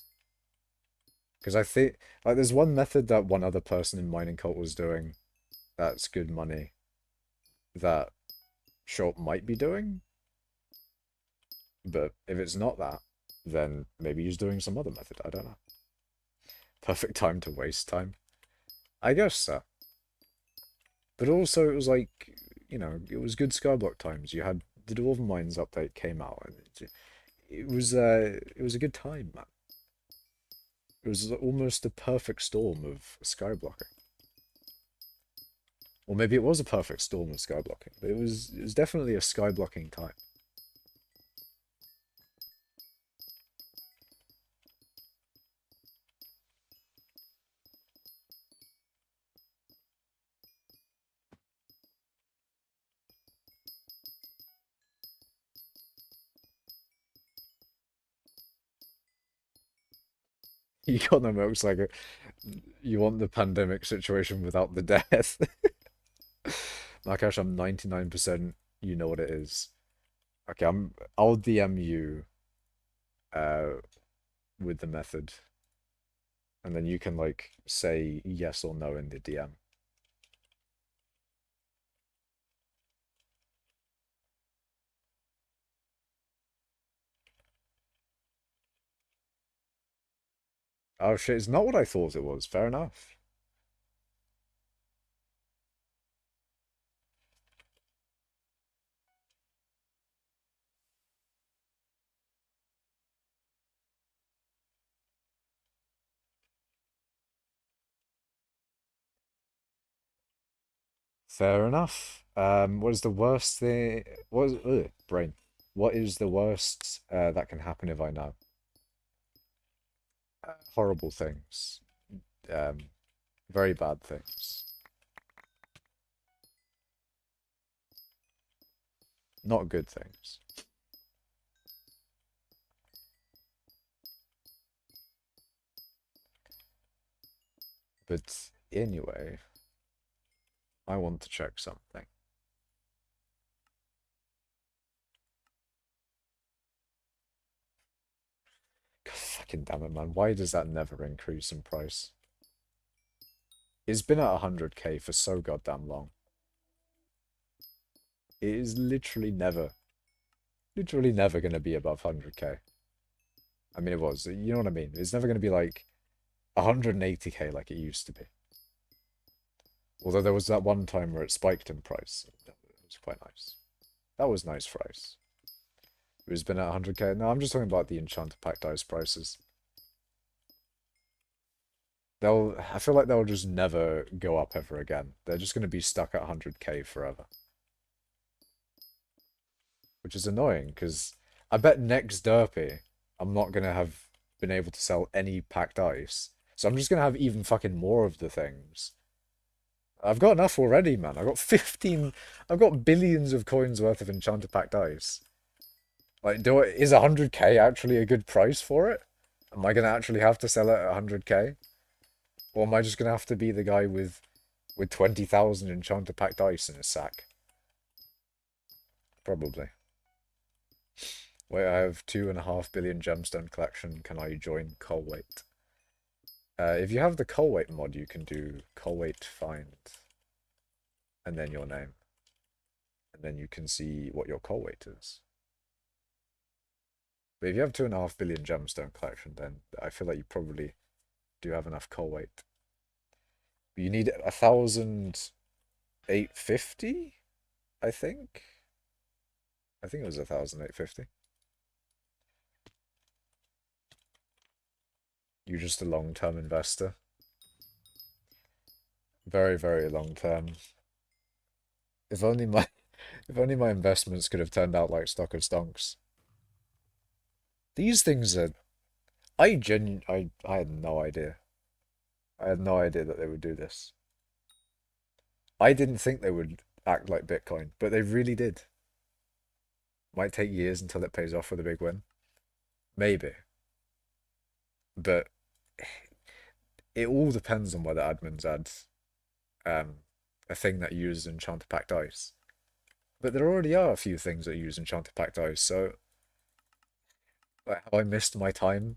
[SPEAKER 1] because I think like there's one method that one other person in Mining Cult was doing that's good money that Schult might be doing, but if it's not that, then maybe he's doing some other method. I don't know. Perfect time to waste time. I guess so. But also, it was like, it was good Skyblock times. You had the Dwarven Mines update came out, and it was a good time, man. It was almost a perfect storm of skyblocking. Or maybe it was a perfect storm of skyblocking, but it was definitely a skyblocking time. Economics like you want the pandemic situation without the death. Nakash, I'm 99% you know what it is. Okay, I'll DM you uh with the method, and then you can like say yes or no in the DM. Oh shit, it's not what I thought it was. Fair enough. Fair enough. What is the worst thing? What is brain? What is the worst that can happen if I know? Horrible things. Um, very bad things. Not good things. But anyway, I want to check something. God, fucking damn it, man. Why does that never increase in price? It's been at 100k for so goddamn long. It is literally never going to be above 100k. I mean, it was. You know what I mean? It's never going to be like 180k like it used to be. Although there was that one time where it spiked in price. That was quite nice. That was nice price. It's been at 100k. No, I'm just talking about the Enchanted Pack Dice prices. I feel like they'll just never go up ever again. They're just going to be stuck at 100k forever. Which is annoying, because I bet next Derpy, I'm not going to have been able to sell any packed ice. So I'm just going to have even fucking more of the things. I've got enough already, man. I've got billions of coins worth of enchanted packed ice. Like, is 100k actually a good price for it? Am I gonna actually have to sell it at 100k? Or am I just gonna have to be the guy with 20,000 enchanted packed ice in his sack? Probably. Wait, I have 2.5 billion gemstone collection. Can I join Colwait? If you have the Colwait mod, you can do Colwait find and then your name. And then you can see what your Colwait is. But if you have 2.5 billion gemstone collection, then I feel like you probably do have enough Colwait. But you need 1,850, I think. I think it was 1,850. You're just a long-term investor. Very, very long term. If only my if only my investments could have turned out like stock of stonks. These things are I had no idea. I had no idea that they would do this. I didn't think they would act like Bitcoin, but they really did. Might take years until it pays off with a big win. Maybe. But it all depends on whether admins add a thing that uses enchanted packed ice. But there already are a few things that use enchanted packed ice, so like, have I missed my time?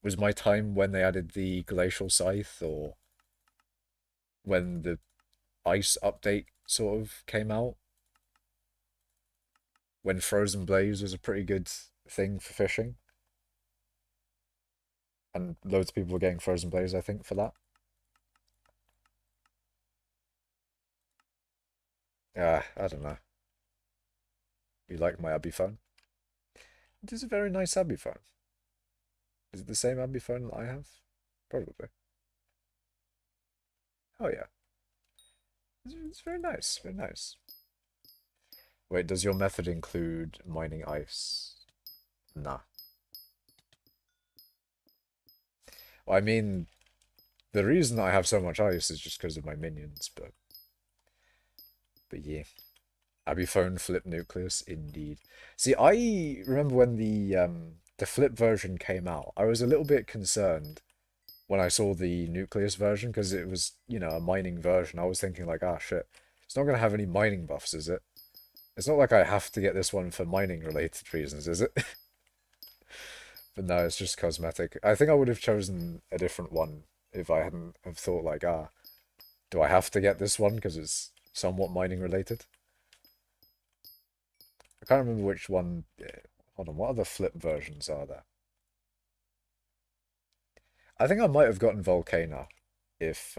[SPEAKER 1] Was my time when they added the glacial scythe, or when the ice update sort of came out? When Frozen Blaze was a pretty good thing for fishing? And loads of people were getting Frozen Blaze, I think, for that. Yeah, I don't know. You like my Abby phone? It is a very nice Abby phone. Is it the same Abby phone that I have? Probably. Oh yeah. It's very nice, very nice. Wait, does your method include mining ice? Nah. Well, I mean, the reason I have so much ice is just because of my minions, but yeah. Abbey phone flip nucleus, indeed. See, I remember when the flip version came out, I was a little bit concerned when I saw the nucleus version because it was, you know, a mining version. I was thinking like, ah shit, it's not gonna have any mining buffs, is it? It's not like I have to get this one for mining related reasons, is it? But no, it's just cosmetic. I think I would have chosen a different one if I hadn't have thought like, ah, do I have to get this one because it's somewhat mining related? I can't remember which one. Hold on, what other flip versions are there? I think I might have gotten Volcano if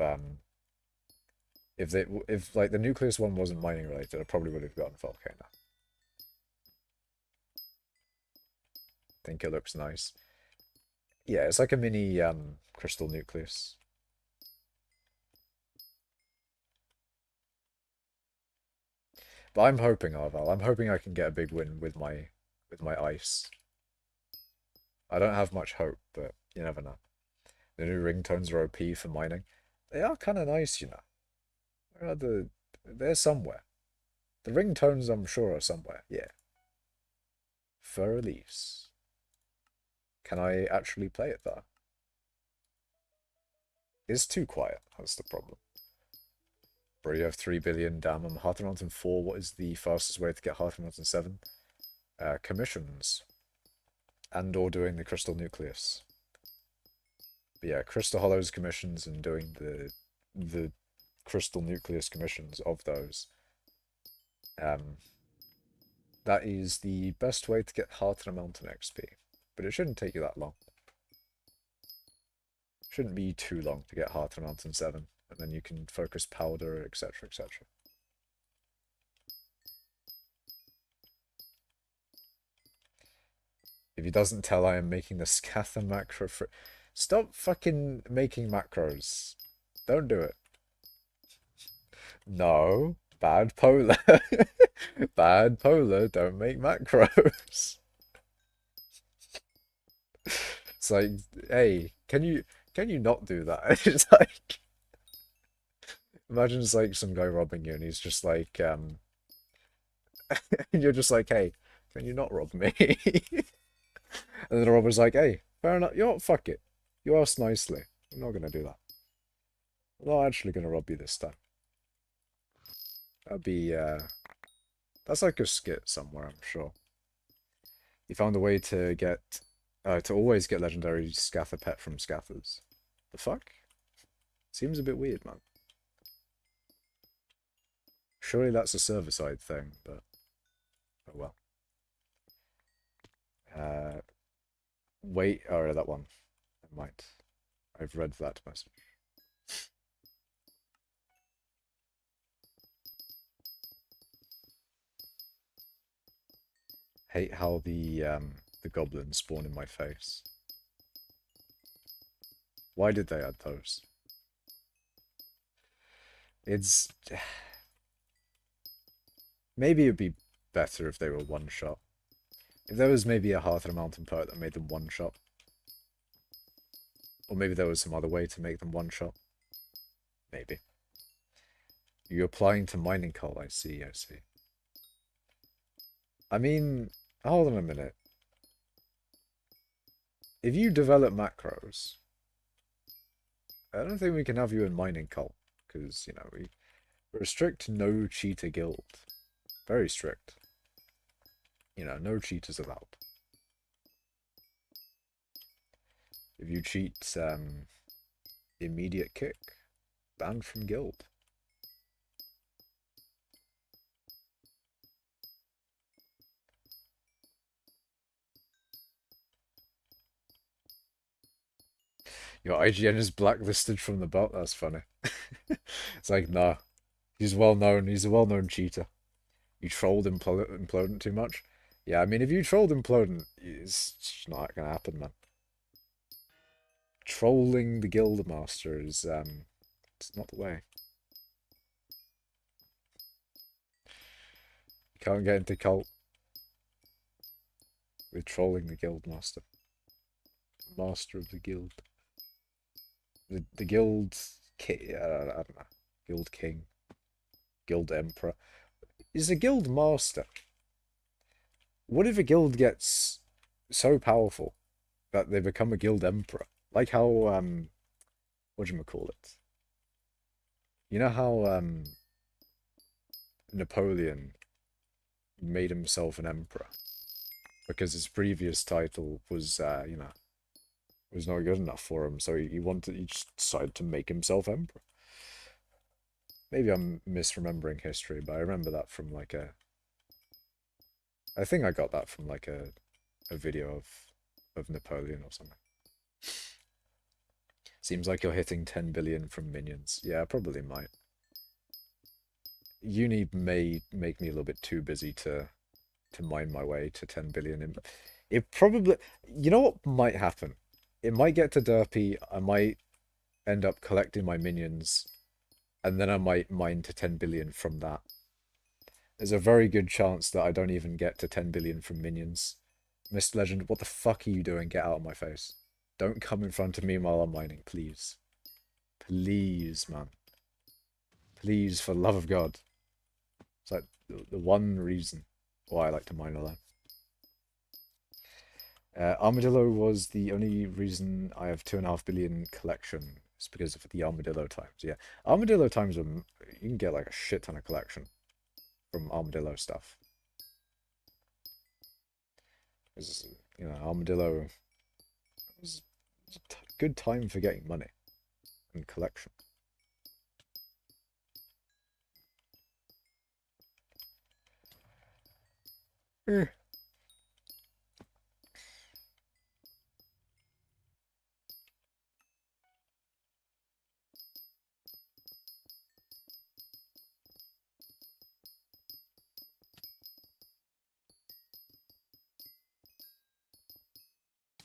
[SPEAKER 1] like the nucleus one wasn't mining related, I probably would have gotten Volcano. I think it looks nice. Yeah, it's like a mini crystal nucleus. But I'm hoping, Arval, I'm hoping I can get a big win with my ice. I don't have much hope, but you never know. The new ringtones are OP for mining. They are kind of nice, you know. They're somewhere. The ringtones, I'm sure, are somewhere. Yeah. For release. Can I actually play it though? It's too quiet. That's the problem. Bro, you have 3 billion. Damn, I'm Heart Mountain 4. What is the fastest way to get Heart Mountain 7? Commissions. And or doing the Crystal Nucleus. But yeah, Crystal Hollows commissions and doing the Crystal Nucleus commissions of those. That is the best way to get Heart on a Mountain XP. But it shouldn't take you that long. Shouldn't be too long to get Heart on Mountain 7. And then you can focus powder, etc, etc. If he doesn't tell I am making the Scatha macro for... Stop fucking making macros. Don't do it. No. Bad polar. Bad polar, don't make macros. It's like, hey, can you not do that? It's like, imagine it's like some guy robbing you and he's just like, and you're just like, hey, can you not rob me? And then the robber's like, hey, fair enough, you know what, fuck it. You asked nicely. I'm not gonna do that. I'm not actually gonna rob you this time. That'd be, that's like a skit somewhere, I'm sure. He found a way to get, to always get legendary Scatha pet from Scathers. The fuck? Seems a bit weird, man. Surely that's a server-side thing, but oh well. Wait, oh, that one. I might. I've read that message. Hate how the goblins spawn in my face. Why did they add those? It's... Maybe it'd be better if they were one-shot. If there was maybe a Heart of the Mountain poet that made them one-shot. Or maybe there was some other way to make them one-shot. Maybe. You're applying to mining coal, I see, I see. I mean, hold on a minute. If you develop macros, I don't think we can have you in mining coal. Because, you know, we're a strict no cheater guild. Very strict. You know, no cheaters allowed. If you cheat, immediate kick. Banned from guild. Your IGN is blacklisted from the bot? That's funny. It's like, nah. He's well known. He's a well-known cheater. You trolled Implodent too much? Yeah, I mean, if you trolled Implodent, it's not gonna happen, man. trolling the guild master is it's not the way. You can't get into cult with trolling the guild master. Master of the guild. The guild king, I don't know. Guild king. Guild emperor. Is a guild master. What if a guild gets so powerful that they become a guild emperor? Like how whatchamacallit? You know how Napoleon made himself an emperor because his previous title was was not good enough for him, so he just decided to make himself emperor. Maybe I'm misremembering history, but I remember that from like I think I got that from like a video of Napoleon or something. Seems like you're hitting 10 billion from minions. Yeah, I probably might. Uni may make me a little bit too busy to mine my way to 10 billion. It probably, you know what might happen? It might get to Derpy, I might end up collecting my minions, and then I might mine to 10 billion from that. There's a very good chance that I don't even get to 10 billion from minions. Mr. Legend, what the fuck are you doing? Get out of my face. Don't come in front of me while I'm mining, please. Please, man. Please, for the love of God. It's like the one reason why I like to mine alone. Armadillo was the only reason I have 2.5 billion collection. It's because of the armadillo times. Yeah, armadillo times are, you can get like a shit ton of collection from armadillo stuff. Because, you know, armadillo was a good time for getting money and collection.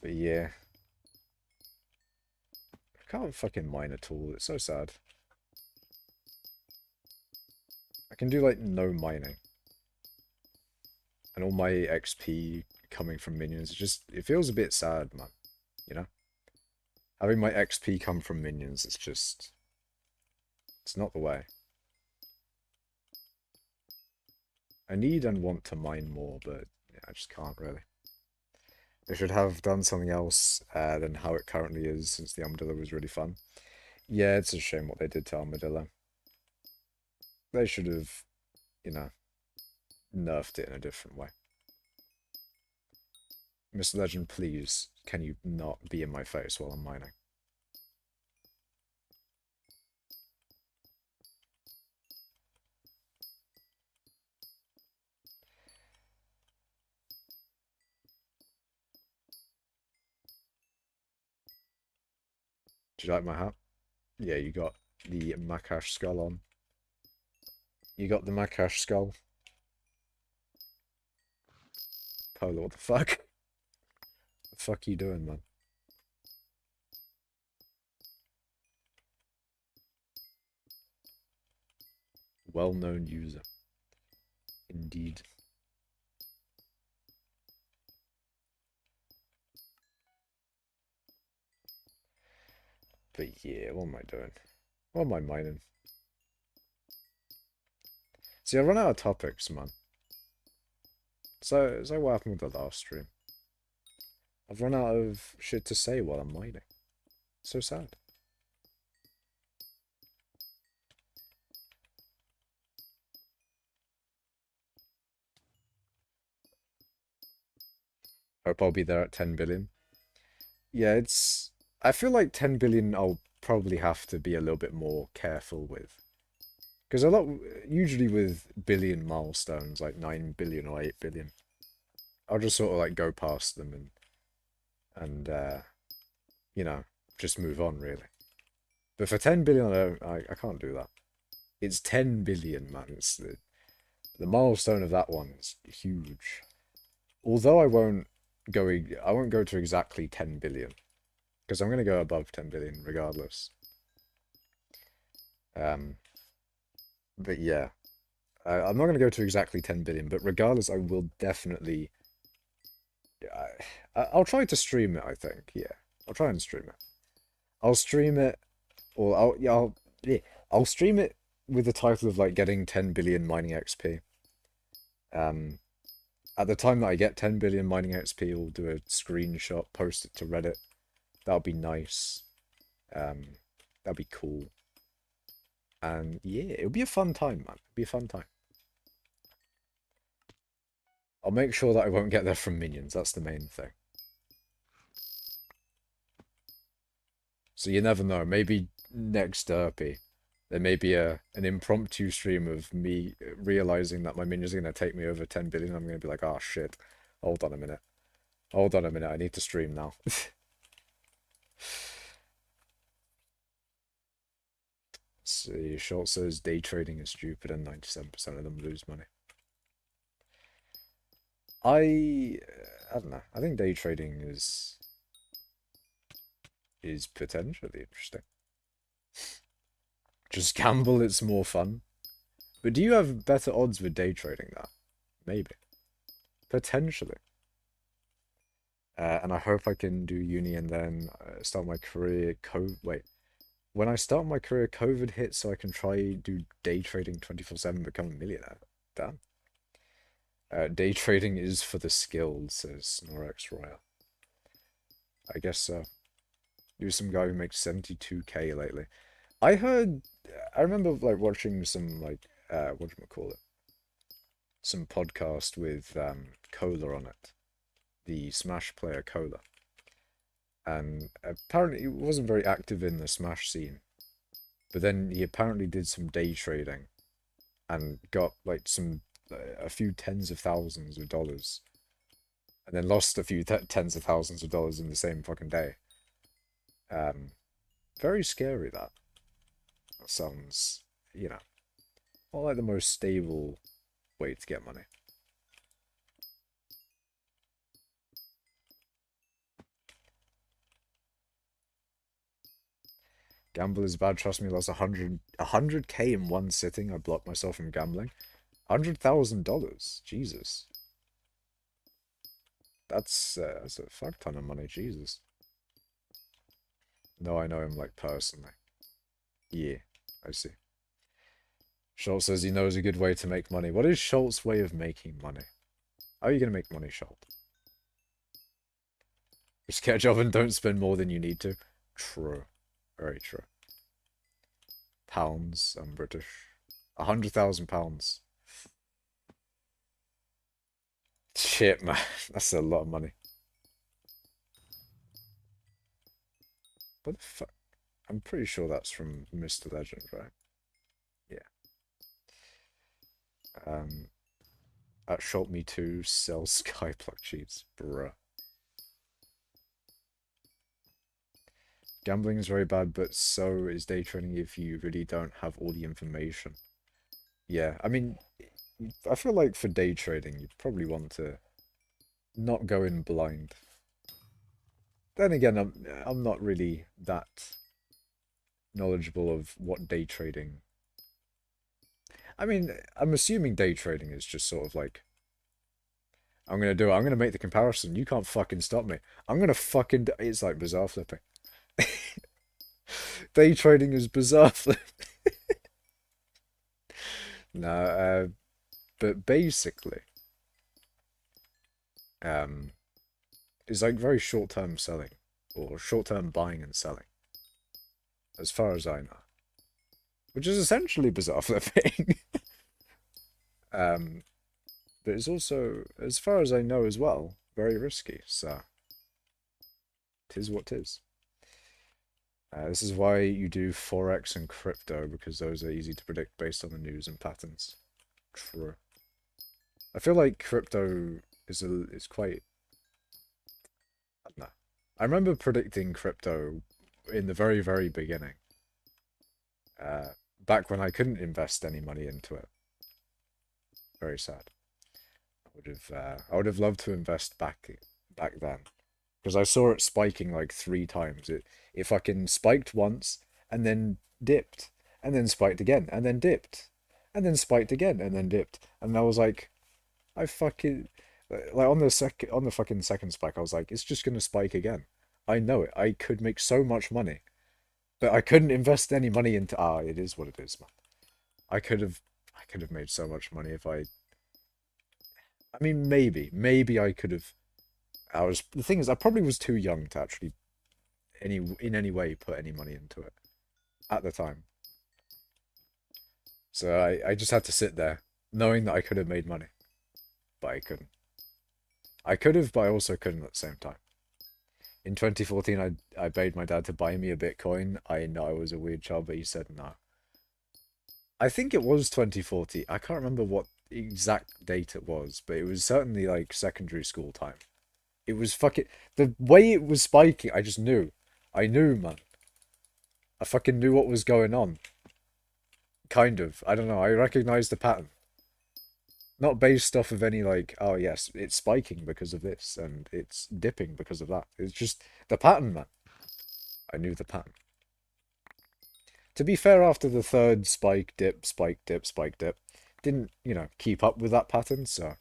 [SPEAKER 1] But yeah, I can't fucking mine at all. It's so sad. I can do like no mining, and all my XP coming from minions. It feels a bit sad, man. You know, having my XP come from minions, it's not the way. I need and want to mine more, but yeah, I just can't really. They should have done something else than how it currently is, since the Armadillo was really fun. Yeah, it's a shame what they did to Armadillo. They should have, you know, nerfed it in a different way. Mr. Legend, please, can you not be in my face while I'm mining? Do you like my hat? Yeah, you got the Makash skull on. You got the Makash skull. Polo, what the fuck? What the fuck are you doing, man? Well-known user. Indeed. But yeah, what am I doing? What am I mining? See, I run out of topics, man. So what happened with the last stream? I've run out of shit to say while I'm mining. So sad. Hope I'll be there at 10 billion. Yeah, it's... I feel like 10 billion I'll probably have to be a little bit more careful with. Because usually with billion milestones, like 9 billion or 8 billion, I'll just sort of like go past them and you know, just move on really. But for 10 billion, I can't do that. It's 10 billion, man. It's the milestone of that one is huge. Although I won't go to exactly 10 billion. Because I'm gonna go above 10 billion regardless. Um, but yeah, I'm not gonna go to exactly 10 billion, but regardless, I will definitely. I'll try to stream it. I think. Yeah, I'll try and stream it. I'll stream it, or yeah, I'll stream it with the title of like getting 10 billion mining XP. Um, at the time that I get 10 billion mining XP, we'll do a screenshot, post it to Reddit. That'll be nice. That'd be cool. And yeah, it'll be a fun time, man. It'll be a fun time. I'll make sure that I won't get there from minions. That's the main thing. So you never know. Maybe next derpy, there may be an impromptu stream of me realizing that my minions are going to take me over 10 billion. I'm going to be like, oh shit. Hold on a minute. Hold on a minute. I need to stream now. See, Schultz says day trading is stupid and 97% of them lose money. I don't know. I think day trading is potentially interesting. Just gamble, it's more fun. But do you have better odds with day trading that? Maybe. Potentially. And I hope I can do uni and then start my career. Wait. When I start my career, COVID hits, so I can try do day trading 24/7, become a millionaire. Damn. Day trading is for the skilled, says Snorex Royal. I guess so. You're some guy who makes 72k lately. I remember like watching some like whatchamacallit, some podcast with Cola on it, the Smash player Cola, and apparently he wasn't very active in the Smash scene, but then he apparently did some day trading, and got like a few tens of thousands of dollars, and then lost a few tens of thousands of dollars in the same fucking day. Very scary that. That sounds, you know, not like the most stable way to get money. Gamble is bad, trust me, I lost 100k in one sitting. I blocked myself from gambling. $100,000. Jesus. That's a fuck ton of money, Jesus. No, I know him like personally. Yeah, I see. Schultz says he knows a good way to make money. What is Schultz's way of making money? How are you going to make money, Schultz? Just get a job and don't spend more than you need to. True. Very true. Pounds. I'm British. £100,000. Shit, man. That's a lot of money. What the fuck? I'm pretty sure that's from Mr. Legend, right? Yeah. At Shop Me Too sells Skyblock cheats. Bruh. Gambling is very bad, but so is day trading if you really don't have all the information. Yeah, I mean, I feel like for day trading, you'd probably want to not go in blind. Then again, I'm not really that knowledgeable of what day trading. I mean, I'm assuming day trading is just sort of like, I'm gonna do it. I'm gonna make the comparison. You can't fucking stop me. I'm gonna fucking. It's like bizarre flipping. Day trading is bizarre flipping. No, but basically, it's like very short-term selling or short-term buying and selling, as far as I know, which is essentially bizarre flipping. But it's also, as far as I know as well, very risky. So, tis what tis. This is why you do Forex and crypto, because those are easy to predict based on the news and patterns. True. I feel like crypto is quite. I don't know. I remember predicting crypto in the very, very beginning. Back when I couldn't invest any money into it. Very sad. I would have loved to invest back then. Because I saw it spiking like 3 times. It fucking spiked once and then dipped, and then spiked again, and then dipped, and then spiked again, and then dipped. And I was like, I fucking like on the fucking second spike, I was like, it's just gonna spike again. I know it. I could make so much money, but I couldn't invest any money into. Ah, it is what it is, man. I could have made so much money if I. I mean, maybe I could have. The thing is, I probably was too young to actually in any way put any money into it at the time. So I just had to sit there, knowing that I could have made money, but I couldn't. I could have, but I also couldn't at the same time. In 2014, I begged my dad to buy me a Bitcoin. I know I was a weird child, but he said no. I think it was 2014. I can't remember what exact date it was, but it was certainly like secondary school time. It was fucking the way it was spiking. I just knew. I knew, man. I fucking knew what was going on. Kind of. I don't know. I recognized the pattern. Not based off of any like, oh yes, it's spiking because of this and it's dipping because of that. It's just the pattern, man. I knew the pattern. To be fair, after the third spike, dip, spike, dip, spike, dip, didn't, keep up with that pattern, so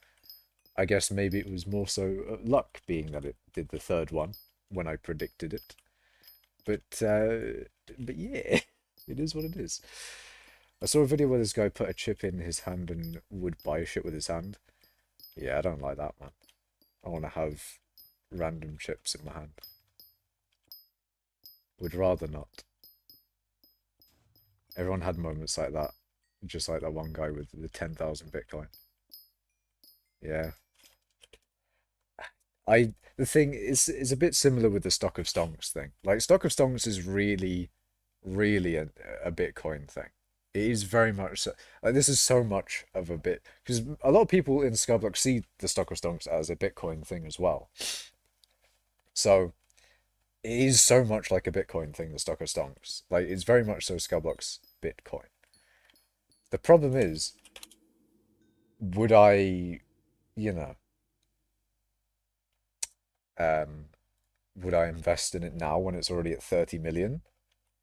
[SPEAKER 1] I guess maybe it was more so luck being that it did the third one when I predicted it. But yeah, it is what it is. I saw a video where this guy put a chip in his hand and would buy shit with his hand. Yeah, I don't like that, man. I want to have random chips in my hand. Would rather not. Everyone had moments like that. Just like that one guy with the 10,000 Bitcoin. Yeah. The thing is a bit similar with the stock of stonks thing. Like stock of stonks is really, really a Bitcoin thing. It is very much so, like this is so much of a bit because a lot of people in Skyblock see the stock of stonks as a Bitcoin thing as well. So it is so much like a Bitcoin thing, the stock of stonks. Like it's very much so Skyblock's Bitcoin. The problem is, would I, you know, um, would I invest in it now when it's already at 30 million?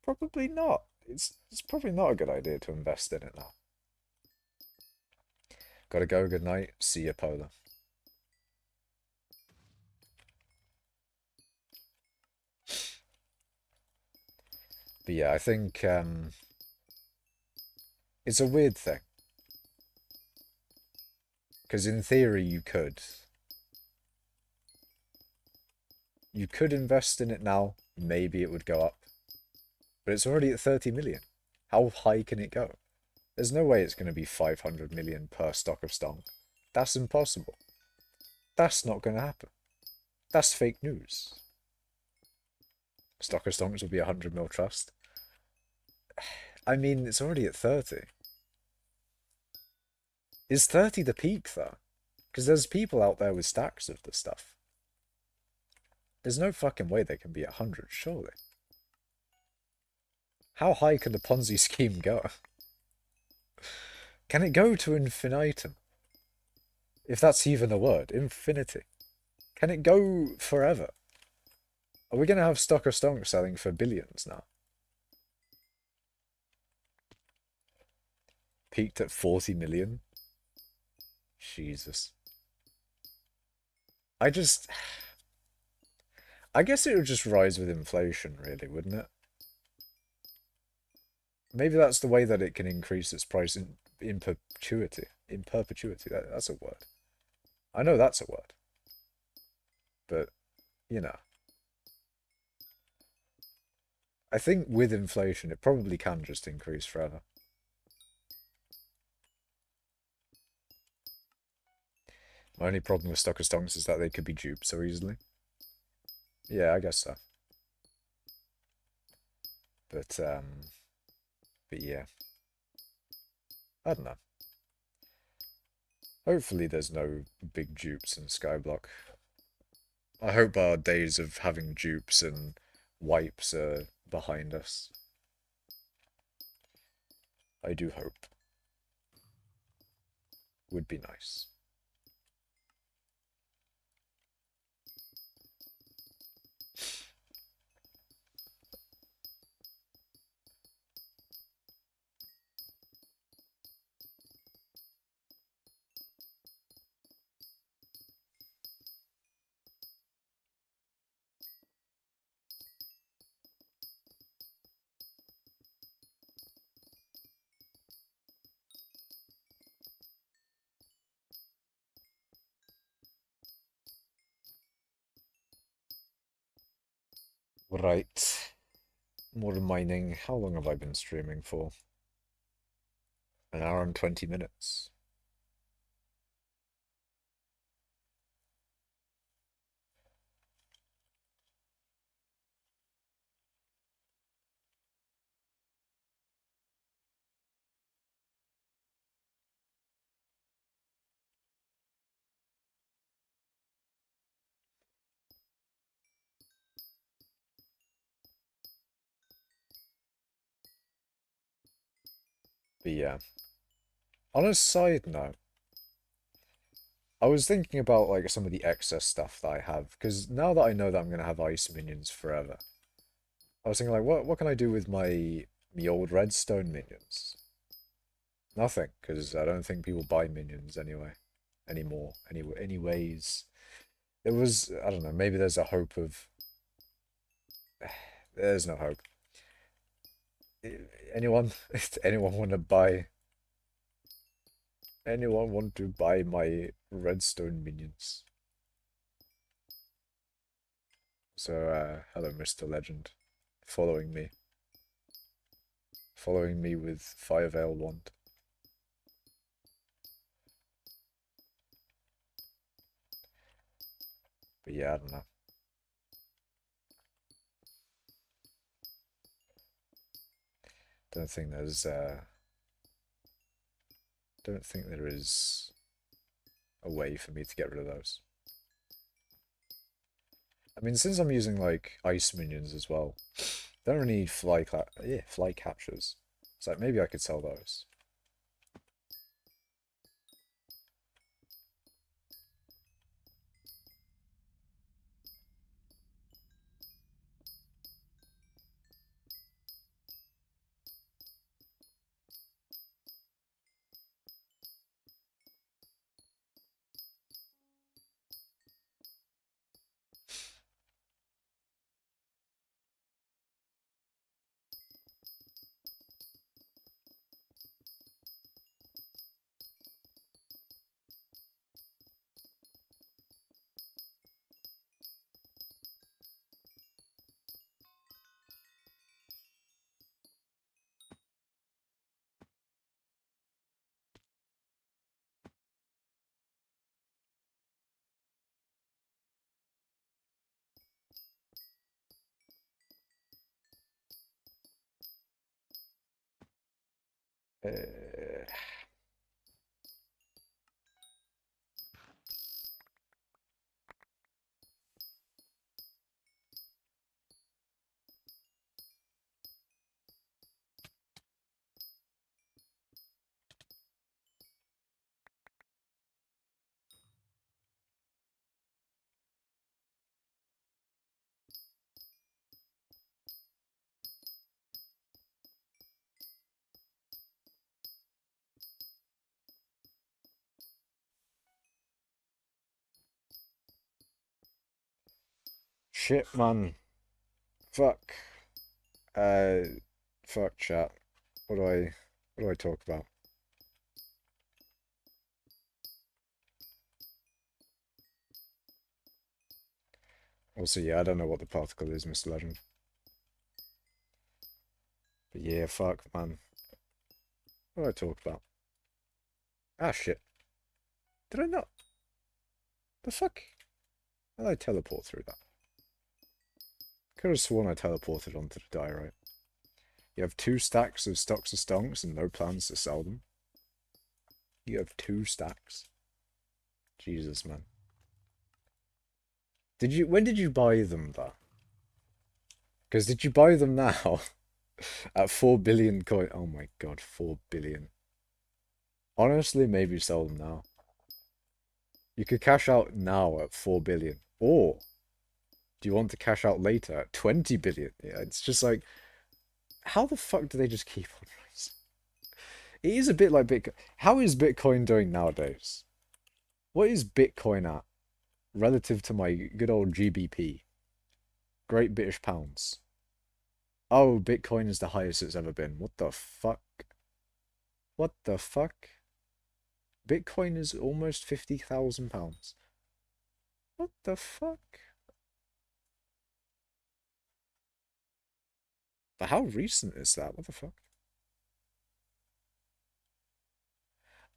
[SPEAKER 1] Probably not. It's probably not a good idea to invest in it now. Gotta go, good night. See you, Polar. But yeah, I think it's a weird thing. Because in theory you could. You could invest in it now, maybe it would go up. But it's already at 30 million. How high can it go? There's no way it's going to be 500 million per stock of stonk. That's impossible. That's not going to happen. That's fake news. Stock of stonks will be 100 mil trust. I mean, it's already at 30. Is 30 the peak, though? Because there's people out there with stacks of the stuff. There's no fucking way they can be 100, surely. How high can the Ponzi scheme go? Can it go to infinitum? If that's even a word, infinity. Can it go forever? Are we going to have stock of stonk selling for billions now? Peaked at 40 million? Jesus. I guess it would just rise with inflation, really, wouldn't it? Maybe that's the way that it can increase its price in perpetuity. In perpetuity, that's a word. I know that's a word. But, you know. I think with inflation, it probably can just increase forever. My only problem with stock of stonks is that they could be duped so easily. Yeah, I guess so. But yeah. I don't know. Hopefully there's no big dupes in Skyblock. I hope our days of having dupes and wipes are behind us. I do hope. Would be nice. Right. More mining. How long have I been streaming for? An hour and 20 minutes. But yeah. On a side note, I was thinking about like some of the excess stuff that I have, because now that I know that I'm gonna have ice minions forever, I was thinking like what can I do with my old redstone minions? Nothing, because I don't think people buy minions anyway anymore. Anyways. There was, I don't know, maybe there's a hope of there's no hope. Anyone anyone want to buy anyone want to buy my redstone minions? So hello Mr. Legend. Following me. Following me with Fire Veil Wand. But yeah, I don't know. Don't think there's don't think there is a way for me to get rid of those. I mean, since I'm using like ice minions as well, don't really need fly captures. So maybe I could sell those. Uh, Shit, man. Fuck. Uh, fuck chat. What do I talk about? Also, yeah, I don't know what the particle is, Mr. Legend. But yeah, fuck, man. What do I talk about? Ah, shit. Did I not? The fuck? How did I teleport through that? Could have sworn I teleported onto the diorite. You have 2 stacks of stocks of stonks and no plans to sell them. You have 2 stacks. Jesus, man. When did you buy them, though? Because did you buy them now? At 4 billion coin. Oh my god, 4 billion. Honestly, maybe sell them now. You could cash out now at 4 billion. Or do you want to cash out later at 20 billion? Yeah, it's just like, how the fuck do they just keep on rising? It is a bit like Bitcoin. How is Bitcoin doing nowadays? What is Bitcoin at relative to my good old GBP? Great British Pounds. Oh, Bitcoin is the highest it's ever been. What the fuck? What the fuck? Bitcoin is almost £50,000. What the fuck? But how recent is that? What the fuck?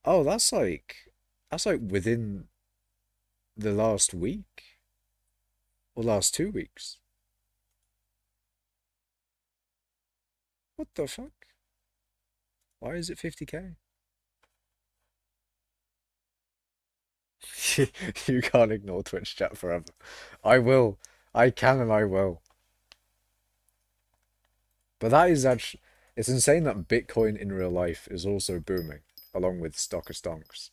[SPEAKER 1] Oh, that's like within the last week or last 2 weeks. What the fuck? Why is it 50K? You can't ignore Twitch chat forever. I will. I can and I will. But that is actually, it's insane that Bitcoin in real life is also booming, along with Stocker Stonks.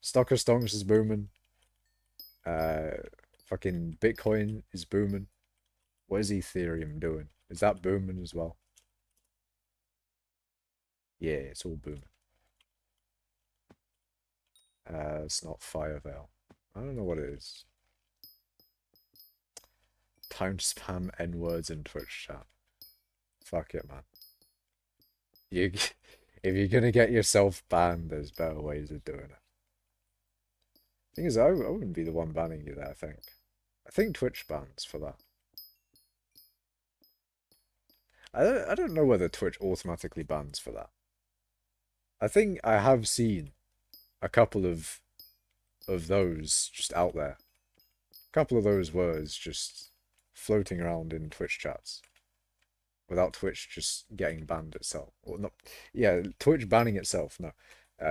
[SPEAKER 1] Stocker Stonks is booming. Uh, Fucking Bitcoin is booming. What is Ethereum doing? Is that booming as well? Yeah, it's all booming. It's not Firevale. I don't know what it is. Time to spam N words in Twitch chat. Fuck it, man. You, if you're gonna get yourself banned, there's better ways of doing it. Thing is, I wouldn't be the one banning you there. I think Twitch bans for that. I don't know whether Twitch automatically bans for that. I think I have seen a couple of those just out there. A couple of those words just floating around in Twitch chats without Twitch just getting banned itself. Or not, yeah, Twitch banning itself, no.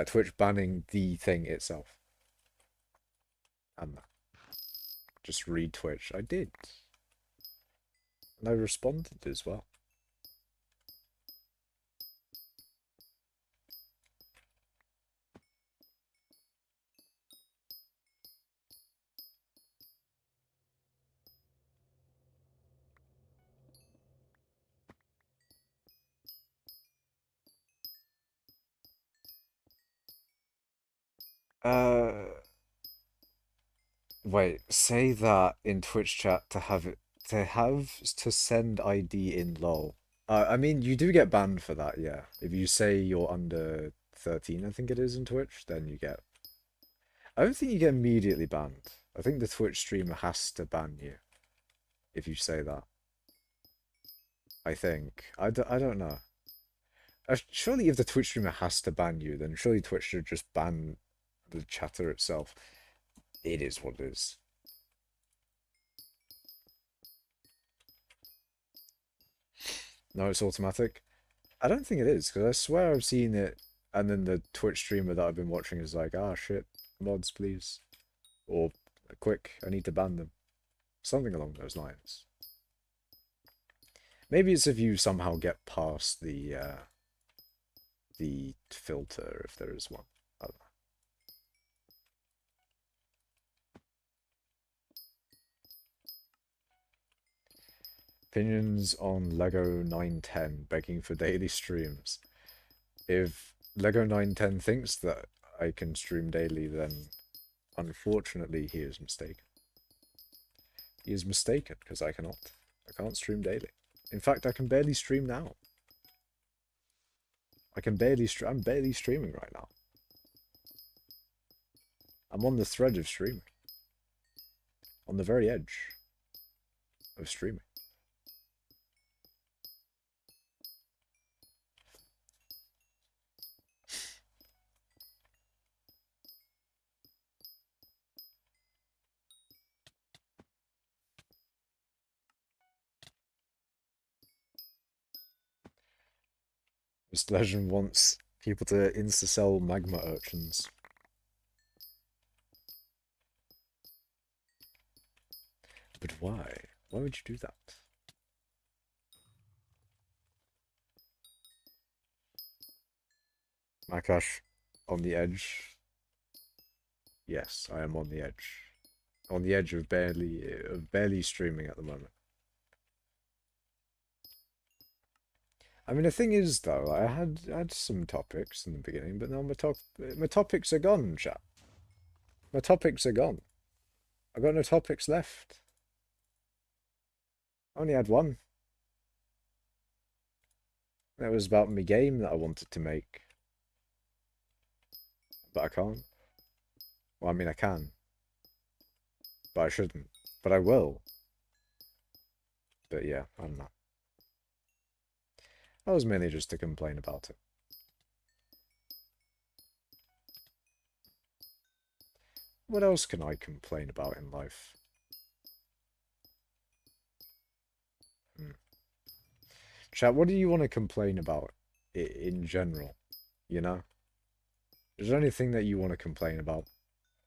[SPEAKER 1] Twitch banning the thing itself. And just read Twitch. I did. And I responded as well. Uh, Wait, say that in Twitch chat to send ID in LOL. I mean, you do get banned for that, yeah. If you say you're under 13, I think it is in Twitch, then you get. I don't think you get immediately banned. I think the Twitch streamer has to ban you if you say that. I think. I don't know. Surely if the Twitch streamer has to ban you, then surely Twitch should just ban the chatter itself. It is what it is. No, it's automatic. I don't think it is, because I swear I've seen it, and then the Twitch streamer that I've been watching is like, ah, shit, mods, please. Or, quick, I need to ban them. Something along those lines. Maybe it's if you somehow get past the filter, if there is one. I don't know. Opinions on Lego 910 begging for daily streams. If Lego 910 thinks that I can stream daily, then unfortunately he is mistaken. He is mistaken, because I cannot. I can't stream daily. In fact, I can barely stream now. I'm barely streaming right now. I'm on the thread of streaming. On the very edge of streaming. Mr. Legend wants people to insta-sell magma urchins. But why? Why would you do that? Makash, on the edge. Yes, I am on the edge. On the edge of barely streaming at the moment. I mean, the thing is, though, I had some topics in the beginning, but now my topics are gone, chat. My topics are gone. I've got no topics left. I only had one. That was about my game that I wanted to make. But I can't. Well, I mean, I can. But I shouldn't. But I will. But yeah, I don't know. That was mainly just to complain about it. What else can I complain about in life? Hmm. Chat, what do you want to complain about in general? You know? Is there anything that you want to complain about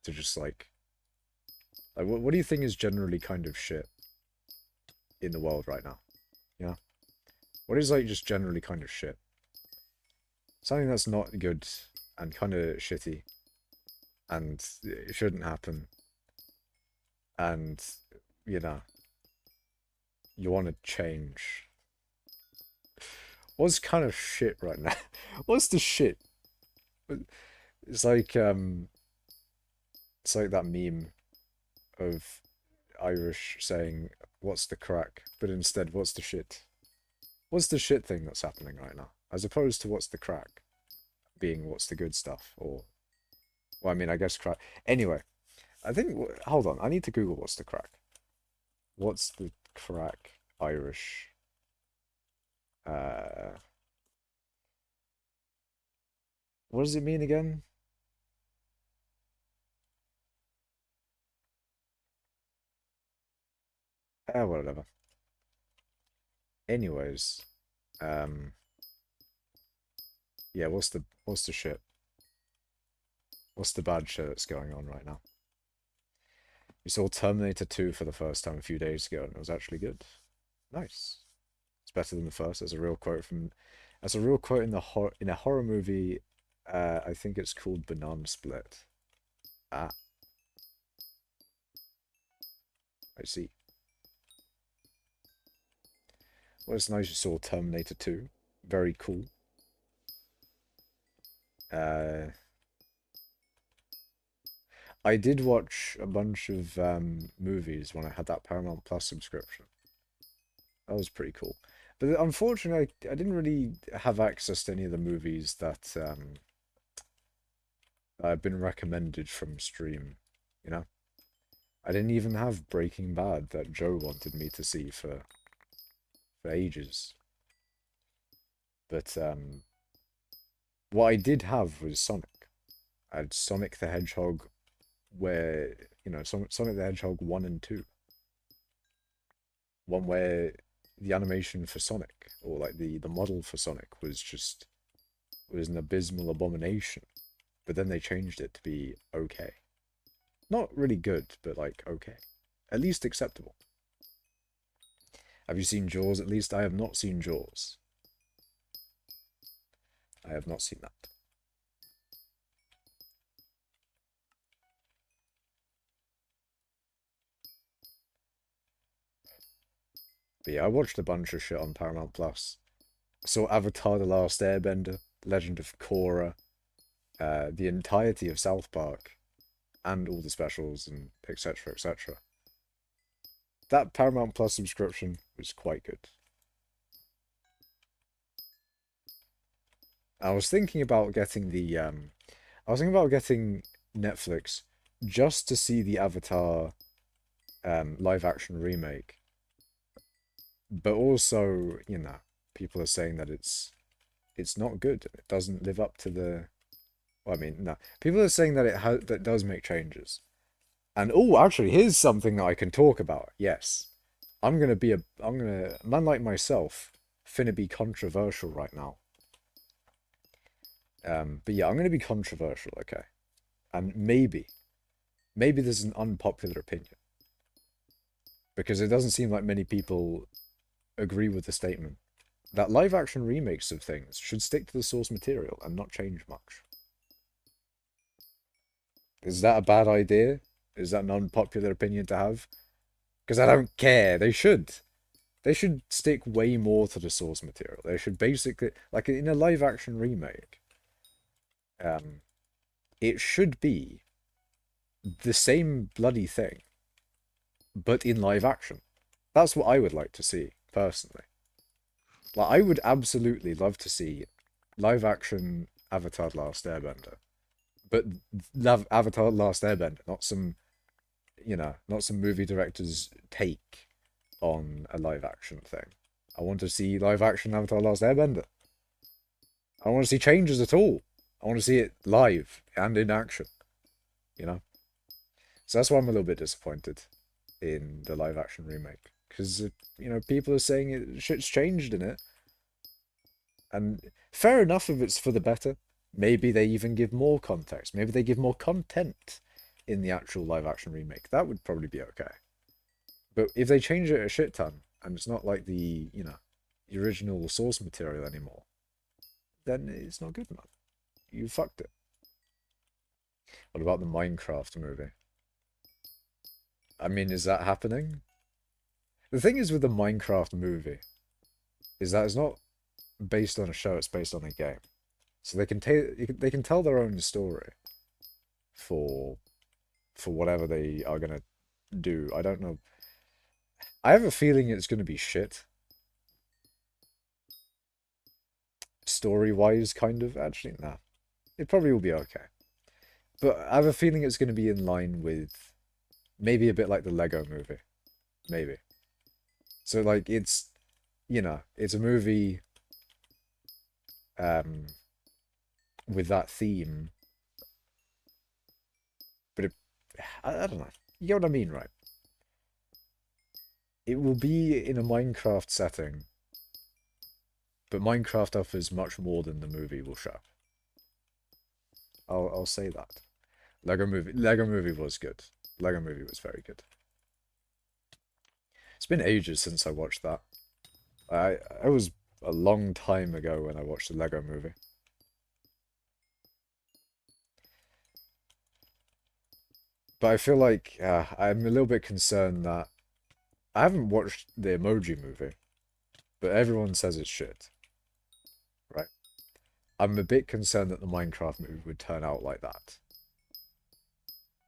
[SPEAKER 1] to just like what do you think is generally kind of shit in the world right now? Yeah. What is like just generally kind of shit? Something that's not good and kind of shitty and it shouldn't happen and you know you want to change. What's kind of shit right now? What's the shit? It's like um it's like that meme of Irish saying what's the crack, but instead what's the shit? What's the shit thing that's happening right now? As opposed to what's the crack being what's the good stuff or well I mean I guess crack. Anyway, I think hold on, I need to Google what's the crack. What's the crack Irish uh what does it mean again? Whatever. Anyways, um yeah, what's the shit? What's the bad shit that's going on right now? We saw Terminator 2 for the first time a few days ago and it was actually good. Nice. It's better than the first. That's a real quote in in a horror movie. I think it's called Banana Split. Ah, I see. Well, it's nice you saw Terminator 2. Very cool. Uh, I did watch a bunch of movies when I had that Paramount Plus subscription. That was pretty cool. But unfortunately, I didn't really have access to any of the movies that have been recommended from stream, you know? I didn't even have Breaking Bad that Joe wanted me to see for ages. But what I did have was Sonic. I had Sonic the Hedgehog where, you know, Sonic the Hedgehog 1 and 2. One where the animation for Sonic, or like the model for Sonic was an abysmal abomination. But then they changed it to be okay. Not really good, but like okay. At least acceptable. Have you seen Jaws? At least I have not seen Jaws. I have not seen that. But yeah, I watched a bunch of shit on Paramount Plus. I saw Avatar: The Last Airbender, Legend of Korra, the entirety of South Park, and all the specials and etc. etc. That Paramount Plus subscription was quite good. I was thinking about getting Netflix just to see the Avatar live action remake. But also, you know, people are saying that it's not good. It doesn't live up to the well, I mean, no. People are saying that that does make changes. And oh, actually, here's something that I can talk about. Yes. Man like myself, finna be controversial right now. But yeah, I'm gonna be controversial, okay? And maybe this is an unpopular opinion. Because it doesn't seem like many people agree with the statement that live action remakes of things should stick to the source material and not change much. Is that a bad idea? Is that an unpopular opinion to have? Because I don't care. They should. They should stick way more to the source material. They should basically, like in a live action remake, um, it should be the same bloody thing, but in live action. That's what I would like to see, personally. Like, I would absolutely love to see live action Avatar: The Last Airbender. But Avatar: The Last Airbender, not some, you know, not some movie director's take on a live action thing. I want to see live action Avatar: Last Airbender. I don't want to see changes at all. I want to see it live and in action, you know? So that's why I'm a little bit disappointed in the live action remake. Because, you know, people are saying shit's changed in it. And fair enough if it's for the better. Maybe they even give more context. Maybe they give more content in the actual live action remake. That would probably be okay. But if they change it a shit ton, and it's not like the, you know, the original source material anymore, then it's not good, man. You fucked it. What about the Minecraft movie? I mean, is that happening? The thing is with the Minecraft movie is that it's not based on a show, it's based on a game. So they can tell their own story for whatever they are gonna do. I don't know. I have a feeling it's gonna be shit. Story-wise, kind of. Actually, nah. It probably will be okay. But I have a feeling it's gonna be in line with maybe a bit like the Lego movie. Maybe. So like it's, you know, it's a movie with that theme, but I don't know. You get what I mean, right? It will be in a Minecraft setting, but Minecraft offers much more than the movie will show. I'll say that. Lego movie was good. Lego movie was very good. It's been ages since I watched that. I was a long time ago when I watched the Lego movie. But I feel like I'm a little bit concerned that I haven't watched the Emoji movie, but everyone says it's shit, right? I'm a bit concerned that the Minecraft movie would turn out like that.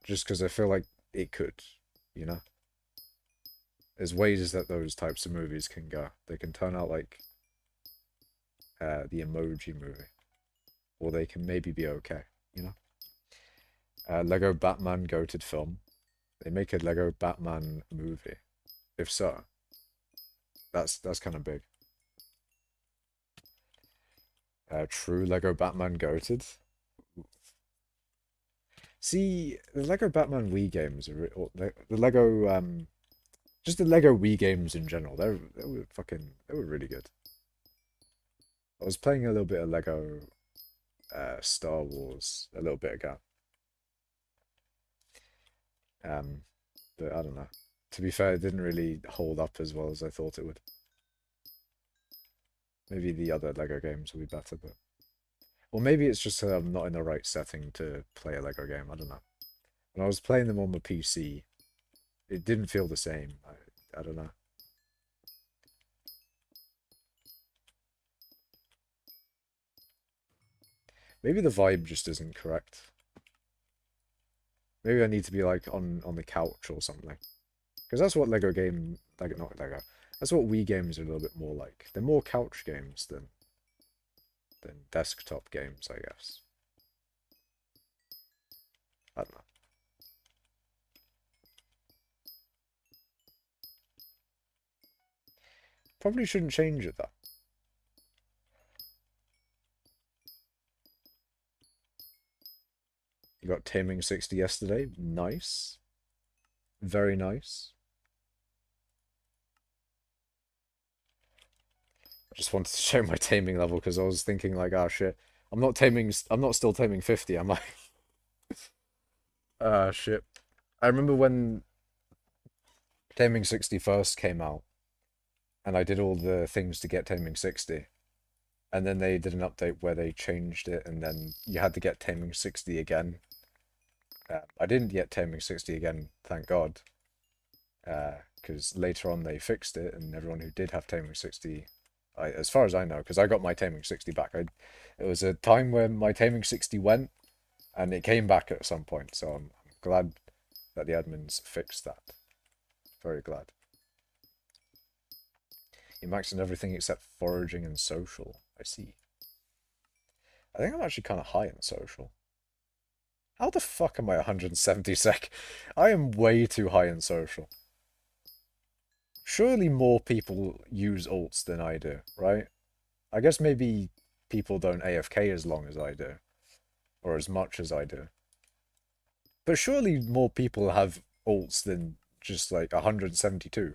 [SPEAKER 1] Just because I feel like it could, you know? There's ways that those types of movies can go. They can turn out like the Emoji movie. Or they can maybe be okay, you know? Lego Batman goated film. They make a Lego Batman movie. If so, that's kind of big. True Lego Batman goated. See, the Lego Batman Wii games are or the Lego just the Lego Wii games in general. They were really good. I was playing a little bit of Lego Star Wars a little bit ago. But I don't know. To be fair, it didn't really hold up as well as I thought it would. Maybe the other Lego games will be better, but... Or maybe it's just I'm not in the right setting to play a Lego game, I don't know. When I was playing them on the PC, it didn't feel the same. I don't know. Maybe the vibe just isn't correct. Maybe I need to be like on the couch or something. Because that's what Lego game, like not Lego. That's what Wii games are a little bit more like. They're more couch games than desktop games, I guess. I don't know. Probably shouldn't change it though. You got Taming 60 yesterday. Nice. Very nice. I just wanted to show my taming level because I was thinking like, oh shit. I'm not still taming 50, am I? Shit. I remember when Taming 60 first came out, and I did all the things to get Taming 60. And then they did an update where they changed it, and then you had to get Taming 60 again. I didn't get Taming 60 again, thank God. Because later on they fixed it, and everyone who did have Taming 60, as far as I know, because I got my Taming 60 back. It was a time when my Taming 60 went, and it came back at some point, so I'm glad that the admins fixed that. Very glad. You maxed on everything except foraging and social. I see. I think I'm actually kind of high in social. How the fuck am I 170 sec? I am way too high in social. surely more people use alts than I do, right? I guess maybe people don't AFK as long as I do, or as much as I do. But surely more people have alts than just like 172.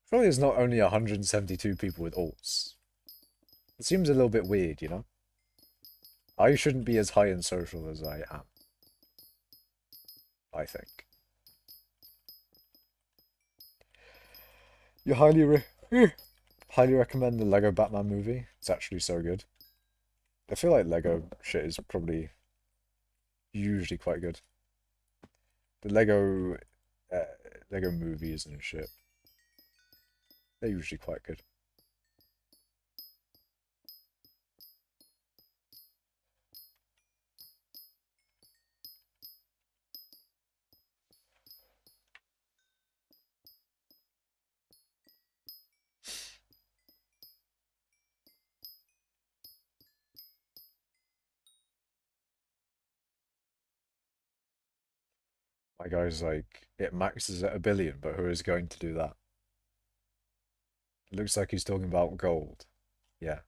[SPEAKER 1] Surely there's not only 172 people with alts. It seems a little bit weird, you know? I shouldn't be as high in social as I am, I think. You highly recommend the Lego Batman movie. It's actually so good. I feel like Lego shit is probably usually quite good. The uh, Lego movies and shit, they're usually quite good. My guy's like, it maxes at 1 billion, but who is going to do that? It looks like he's talking about gold. Yeah.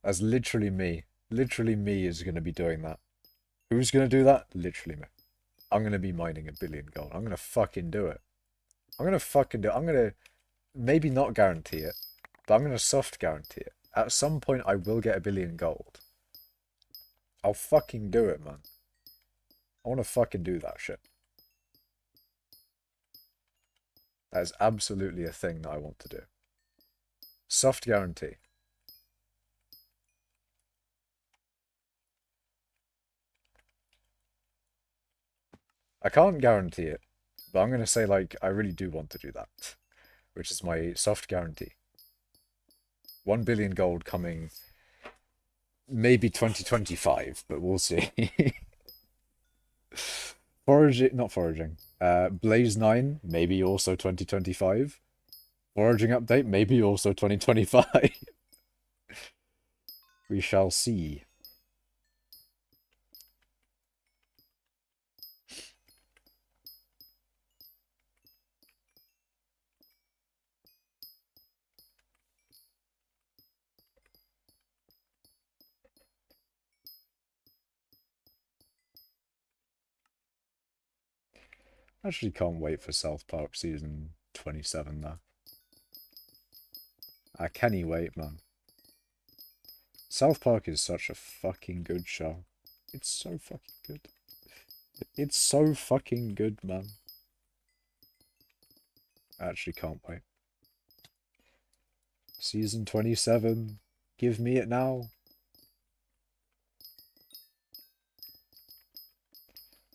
[SPEAKER 1] That's literally me. Literally me is going to be doing that. Who's going to do that? Literally me. I'm going to be mining 1 billion gold. I'm going to fucking do it. I'm going to fucking do it. I'm going to maybe not guarantee it, but I'm going to soft guarantee it. At some point, I will get 1 billion gold. I'll fucking do it, man. I want to fucking do that shit. That is absolutely a thing that I want to do. Soft guarantee. I can't guarantee it, but I'm going to say, like, I really do want to do that, which is my soft guarantee. 1 billion gold coming maybe 2025, but we'll see. Foraging, not foraging. Blaze 9, maybe also 2025. Foraging update, maybe also 2025. We shall see. Actually can't wait for South Park season 27 though. I can't wait, man. South Park is such a fucking good show. It's so fucking good. It's so fucking good, man. I actually can't wait. Season 27. Give me it now.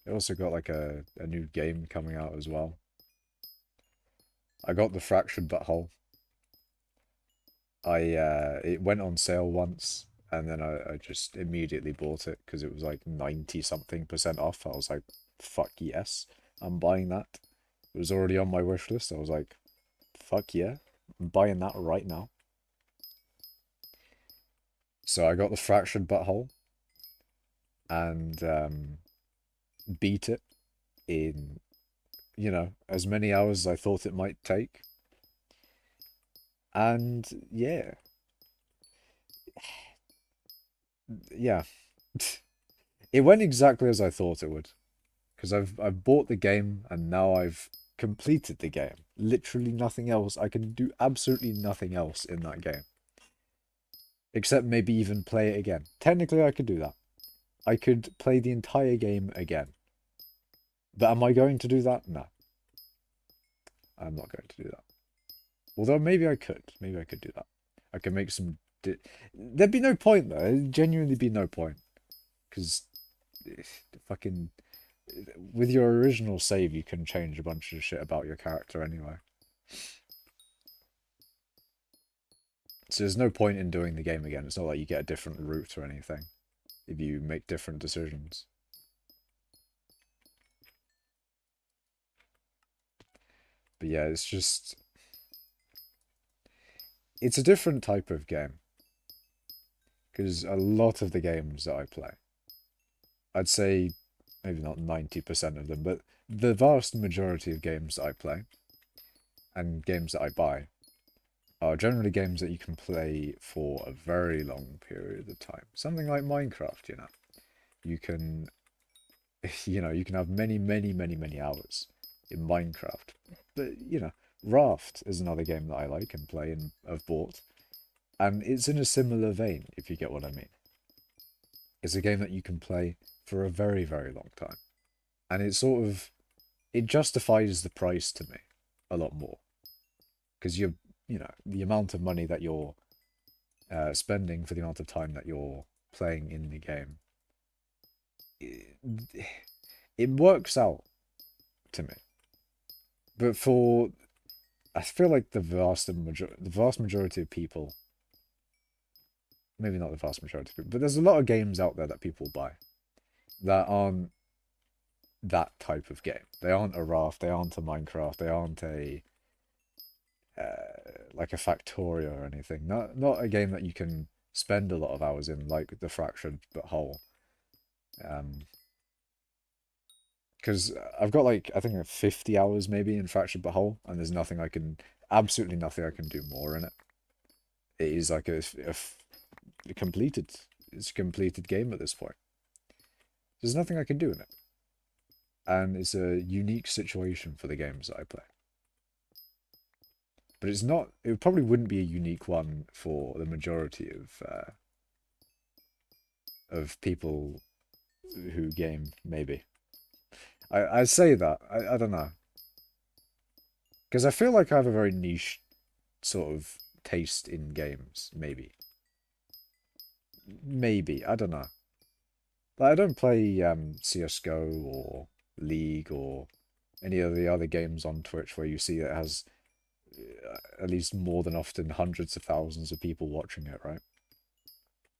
[SPEAKER 1] They also got like a new game coming out as well. I got the Fractured Butthole. It went on sale once and then I just immediately bought it because it was like 90 something% off. I was like, fuck yes, I'm buying that. It was already on my wish list. I was like, fuck yeah, I'm buying that right now. So I got the Fractured Butthole and beat it in, you know, as many hours as I thought it might take. And yeah, yeah, it went exactly as I thought it would. Because I've bought the game and now I've completed the game. Literally nothing else. I can do absolutely nothing else in that game. Except maybe even play it again. Technically I could do that. I could play the entire game again. But am I going to do that? No. I'm not going to do that. Although maybe I could. Maybe I could do that. I could make some... There'd be no point though. There'd genuinely be no point. Because... fucking... With your original save, you can change a bunch of shit about your character anyway. So there's no point in doing the game again. It's not like you get a different route or anything if you make different decisions. But yeah, it's just... It's a different type of game. Because a lot of the games that I play, I'd say maybe not 90% of them, but the vast majority of games that I play and games that I buy are generally games that you can play for a very long period of time. Something like Minecraft, you know. You can, you can have many, many, many, many hours in Minecraft. But, Raft is another game that I like and play and have bought. And it's in a similar vein, if you get what I mean. It's a game that you can play for a very, very long time. And it justifies the price to me a lot more. Because the amount of money that you're spending for the amount of time that you're playing in the game, it works out to me. But I feel like the vast majority of people, maybe not the vast majority of people, but there's a lot of games out there that people buy that aren't that type of game. They aren't a Raft, they aren't a Minecraft, they aren't a like a Factorio or anything. Not a game that you can spend a lot of hours in, like the Fractured but Whole. Because I've got like I think 50 hours maybe in Fractured but Whole, and there's absolutely nothing I can do more in it. It is like a completed, it's a completed game at this point. There's nothing I can do in it, and it's a unique situation for the games that I play. But it's not. It probably wouldn't be a unique one for the majority of people who game. Maybe I say that I don't know, because I feel like I have a very niche sort of taste in games. Maybe I don't know. Like, I don't play CS:GO or League or any of the other games on Twitch where you see it has at least more than often hundreds of thousands of people watching it, right?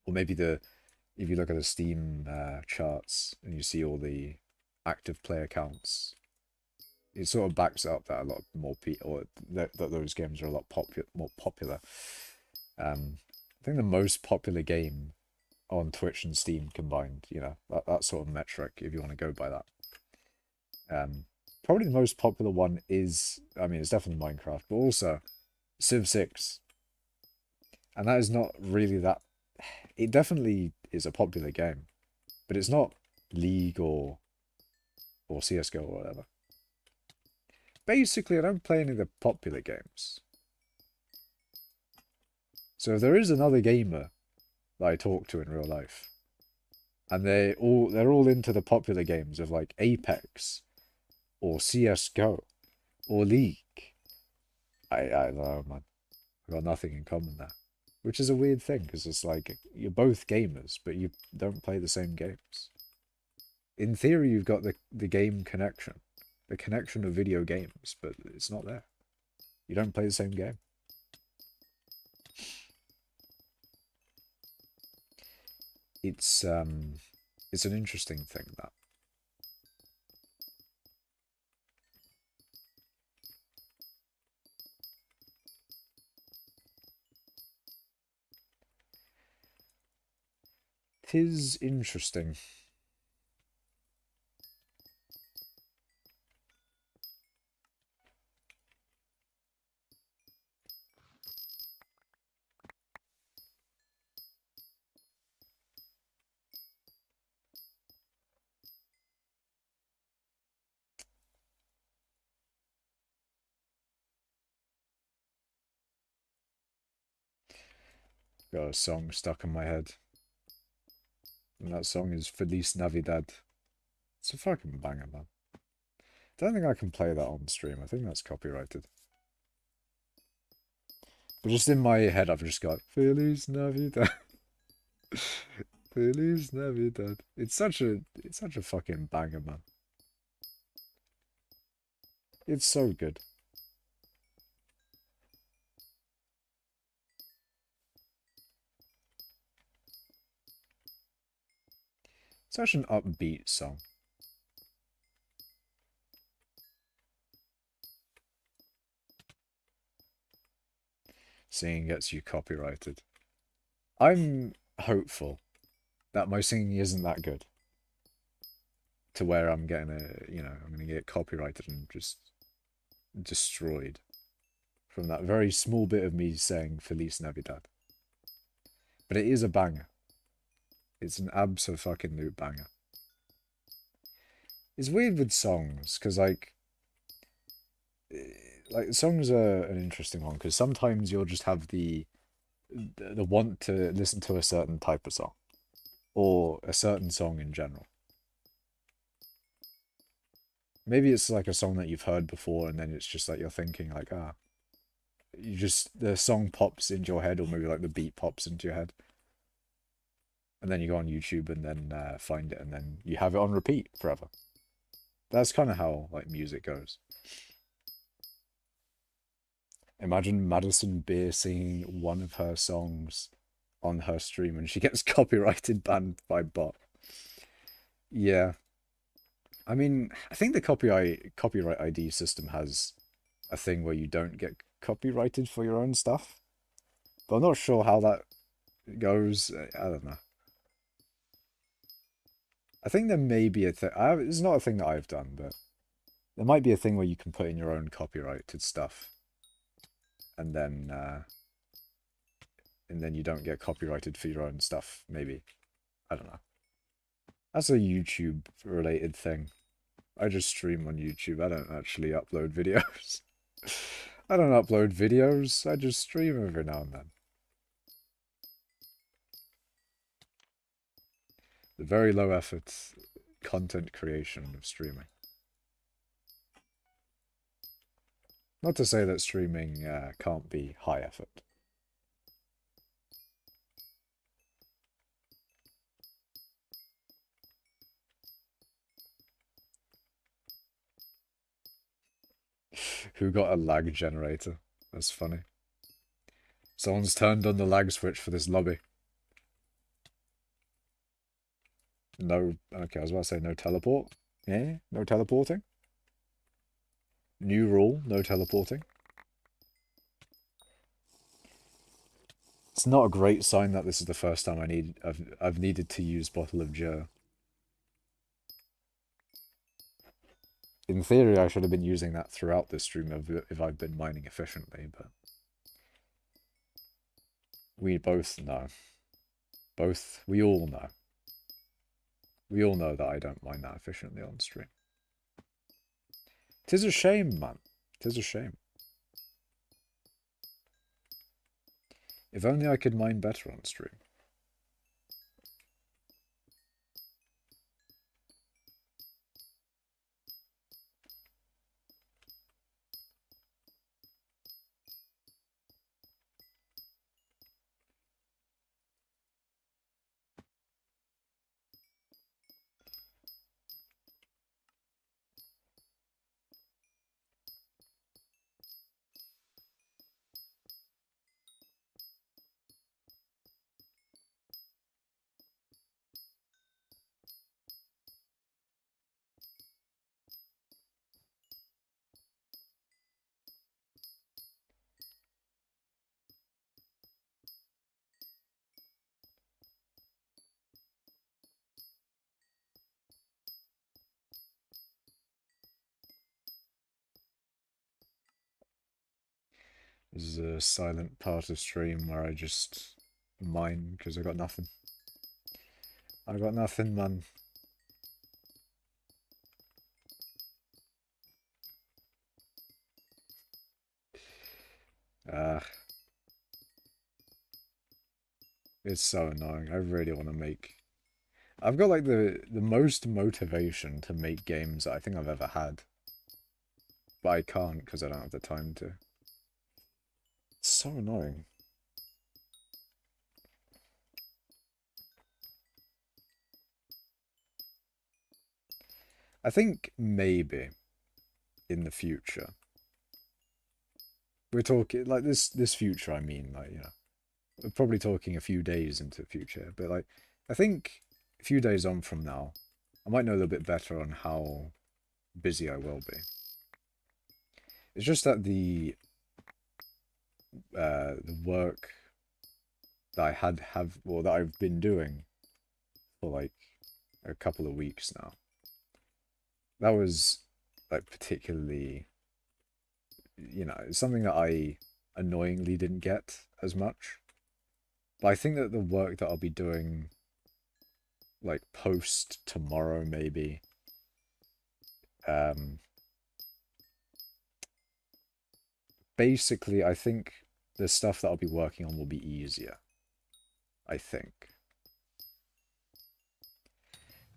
[SPEAKER 1] Or maybe if you look at the Steam charts and you see all the active player counts, it sort of backs up that a lot more people, or that those games are a lot more popular. I think the most popular game on Twitch and Steam combined, that sort of metric, if you want to go by that. Probably the most popular one is, I mean, it's definitely Minecraft, but also Civ 6. And that is not really that... It definitely is a popular game, but it's not League or CS:GO or whatever. Basically, I don't play any of the popular games. So if there is another gamer that I talk to in real life, and they're all into the popular games of like Apex or CS:GO or League, I don't know, man. I've got nothing in common there. Which is a weird thing, because it's like, you're both gamers, but you don't play the same games. In theory, you've got the game connection. The connection of video games, but it's not there. You don't play the same game. It's an interesting thing, that. Tis interesting. Got a song stuck in my head. And that song is Feliz Navidad. It's a fucking banger, man. Don't think I can play that on stream. I think that's copyrighted. But just in my head, I've just got Feliz Navidad. Feliz Navidad. It's such a fucking banger, man. It's so good. It's such an upbeat song. Singing gets you copyrighted. I'm hopeful that my singing isn't that good. to where I'm getting I'm gonna get copyrighted and just destroyed from that very small bit of me saying Feliz Navidad. But it is a banger. It's an abso-fucking-loot banger. It's weird with songs, because, songs are an interesting one, because sometimes you'll just have the want to listen to a certain type of song, or a certain song in general. Maybe it's like a song that you've heard before, and then it's just like you're thinking, like, the song pops into your head, or maybe like the beat pops into your head. And then you go on YouTube and then find it, and then you have it on repeat forever. That's kind of how like music goes. Imagine Madison Beer singing one of her songs on her stream and she gets copyrighted banned by bot. Yeah. I mean, I think the copyright ID system has a thing where you don't get copyrighted for your own stuff. But I'm not sure how that goes. I don't know. I think there may be a thing. It's not a thing that I've done, but there might be a thing where you can put in your own copyrighted stuff, and then you don't get copyrighted for your own stuff. Maybe, I don't know. That's a YouTube related thing. I just stream on YouTube. I don't actually upload videos. I don't upload videos. I just stream every now and then. The very low effort content creation of streaming. Not to say that streaming can't be high effort. Who got a lag generator? That's funny. Someone's turned on the lag switch for this lobby. No, okay, I was about to say no teleport. Yeah, no teleporting. New rule, no teleporting. It's not a great sign that this is the first time I've needed to use Bottle of Joe. In theory, I should have been using that throughout this stream if I'd been mining efficiently, but we both know. We all know. We all know that I don't mine that efficiently on stream. 'Tis a shame, man. 'Tis a shame. If only I could mine better on stream. This is a silent part of stream where I just mine because I got nothing. I got nothing, man. It's so annoying. I really want to make... I've got like the most motivation to make games that I think I've ever had. But I can't because I don't have the time to. It's so annoying. I think maybe in the future. We're talking like this future, I mean, like, we're probably talking a few days into the future, but like I think a few days on from now, I might know a little bit better on how busy I will be. It's just that the work that that I've been doing for like a couple of weeks now That was like particularly, something that I annoyingly didn't get as much. But I think that the work that I'll be doing, like post tomorrow maybe, um, basically I think the stuff that I'll be working on will be easier. I think.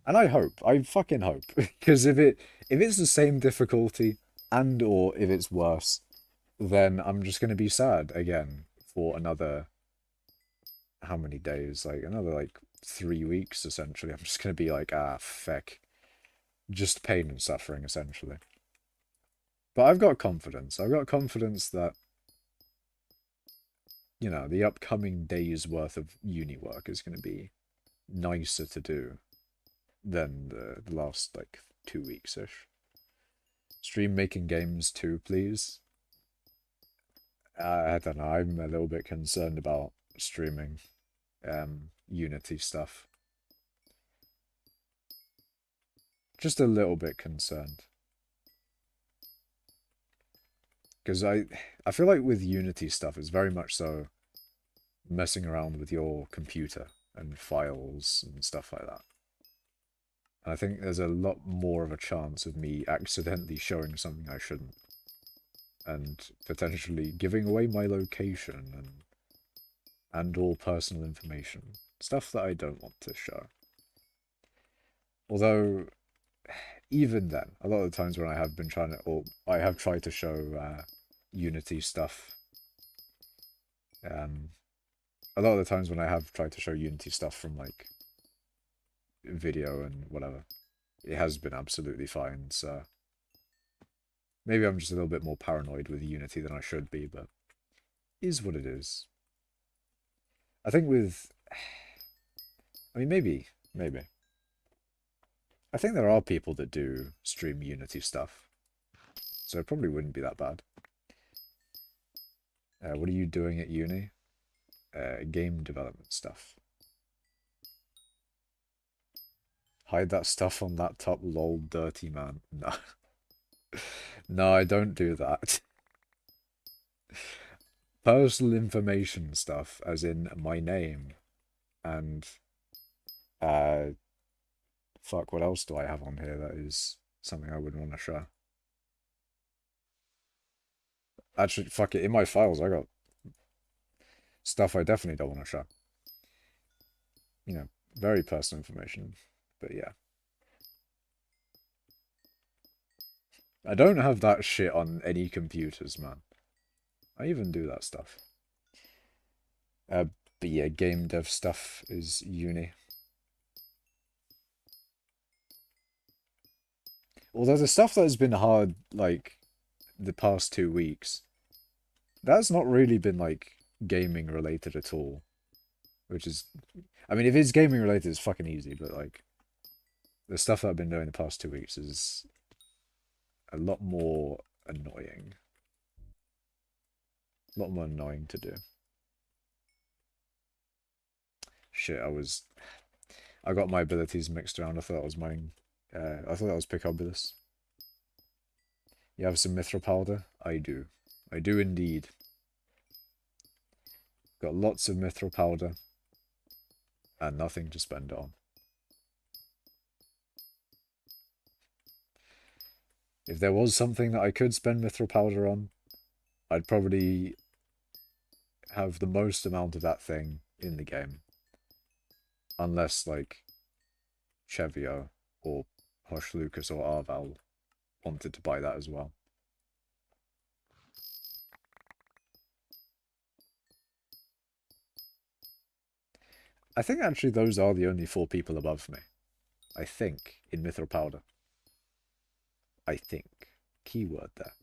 [SPEAKER 1] And I fucking hope, because if it's the same difficulty and or if it's worse, then I'm just gonna be sad again for another how many days? Like another like 3 weeks essentially. I'm just gonna be like, ah, feck, just pain and suffering essentially. But I've got confidence. I've got confidence that the upcoming days worth of uni work is gonna be nicer to do than the last like 2 weeks ish. Stream making games too, please. I don't know. I'm a little bit concerned about streaming Unity stuff. Just a little bit concerned. Because I feel like with Unity stuff, it's very much so messing around with your computer and files and stuff like that. And I think there's a lot more of a chance of me accidentally showing something I shouldn't. And potentially giving away my location and all personal information. Stuff that I don't want to show. Although, even then, a lot of the times when I have been trying to, or I have tried to show Unity stuff, a lot of the times when I have tried to show Unity stuff from like video and whatever, it has been absolutely fine. So maybe I'm just a little bit more paranoid with Unity than I should be, but is what it is. I think I mean, maybe. I think there are people that do stream Unity stuff, so it probably wouldn't be that bad. What are you doing at uni? Game development stuff. Hide that stuff on laptop, lol, dirty man. No. No, I don't do that. Personal information stuff, as in my name, and fuck, what else do I have on here that is something I wouldn't want to share? Actually, fuck it, in my files I got stuff I definitely don't want to share. Very personal information, but yeah. I don't have that shit on any computers, man. I even do that stuff. But yeah, game dev stuff is uni. Although the stuff that has been hard, like, the past 2 weeks, that's not really been, like, gaming related at all. Which is, I mean, if it's gaming related, it's fucking easy, but, like, the stuff that I've been doing the past 2 weeks is a lot more annoying. A lot more annoying to do. Shit, I got my abilities mixed around. I thought I was mining. I thought that was Picobulus. You have some mithril powder? I do. I do indeed. Got lots of mithril powder. And nothing to spend it on. If there was something that I could spend mithril powder on, I'd probably have the most amount of that thing in the game. Unless, like, Chevio or Hush Lucas or Arval wanted to buy that as well. I think actually those are the only 4 people above me. I think, in mithril powder. I think. Keyword there.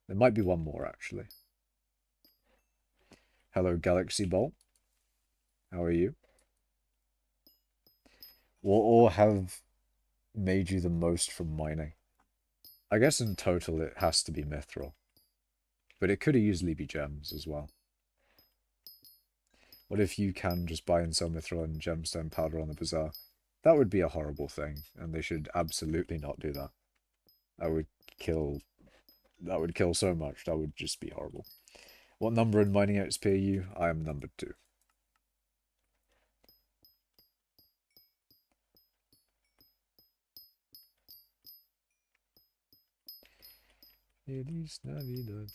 [SPEAKER 1] There might be one more, actually. Hello, Galaxy Bolt. How are you? What all have made you the most from mining? I guess in total it has to be mithril. But it could easily be gems as well. What if you can just buy and sell mithril and gemstone powder on the bazaar? That would be a horrible thing, and they should absolutely not do that. That would kill. That would kill so much. That would just be horrible. What number in mining XP are you? I am number 2. Feliz Navidad.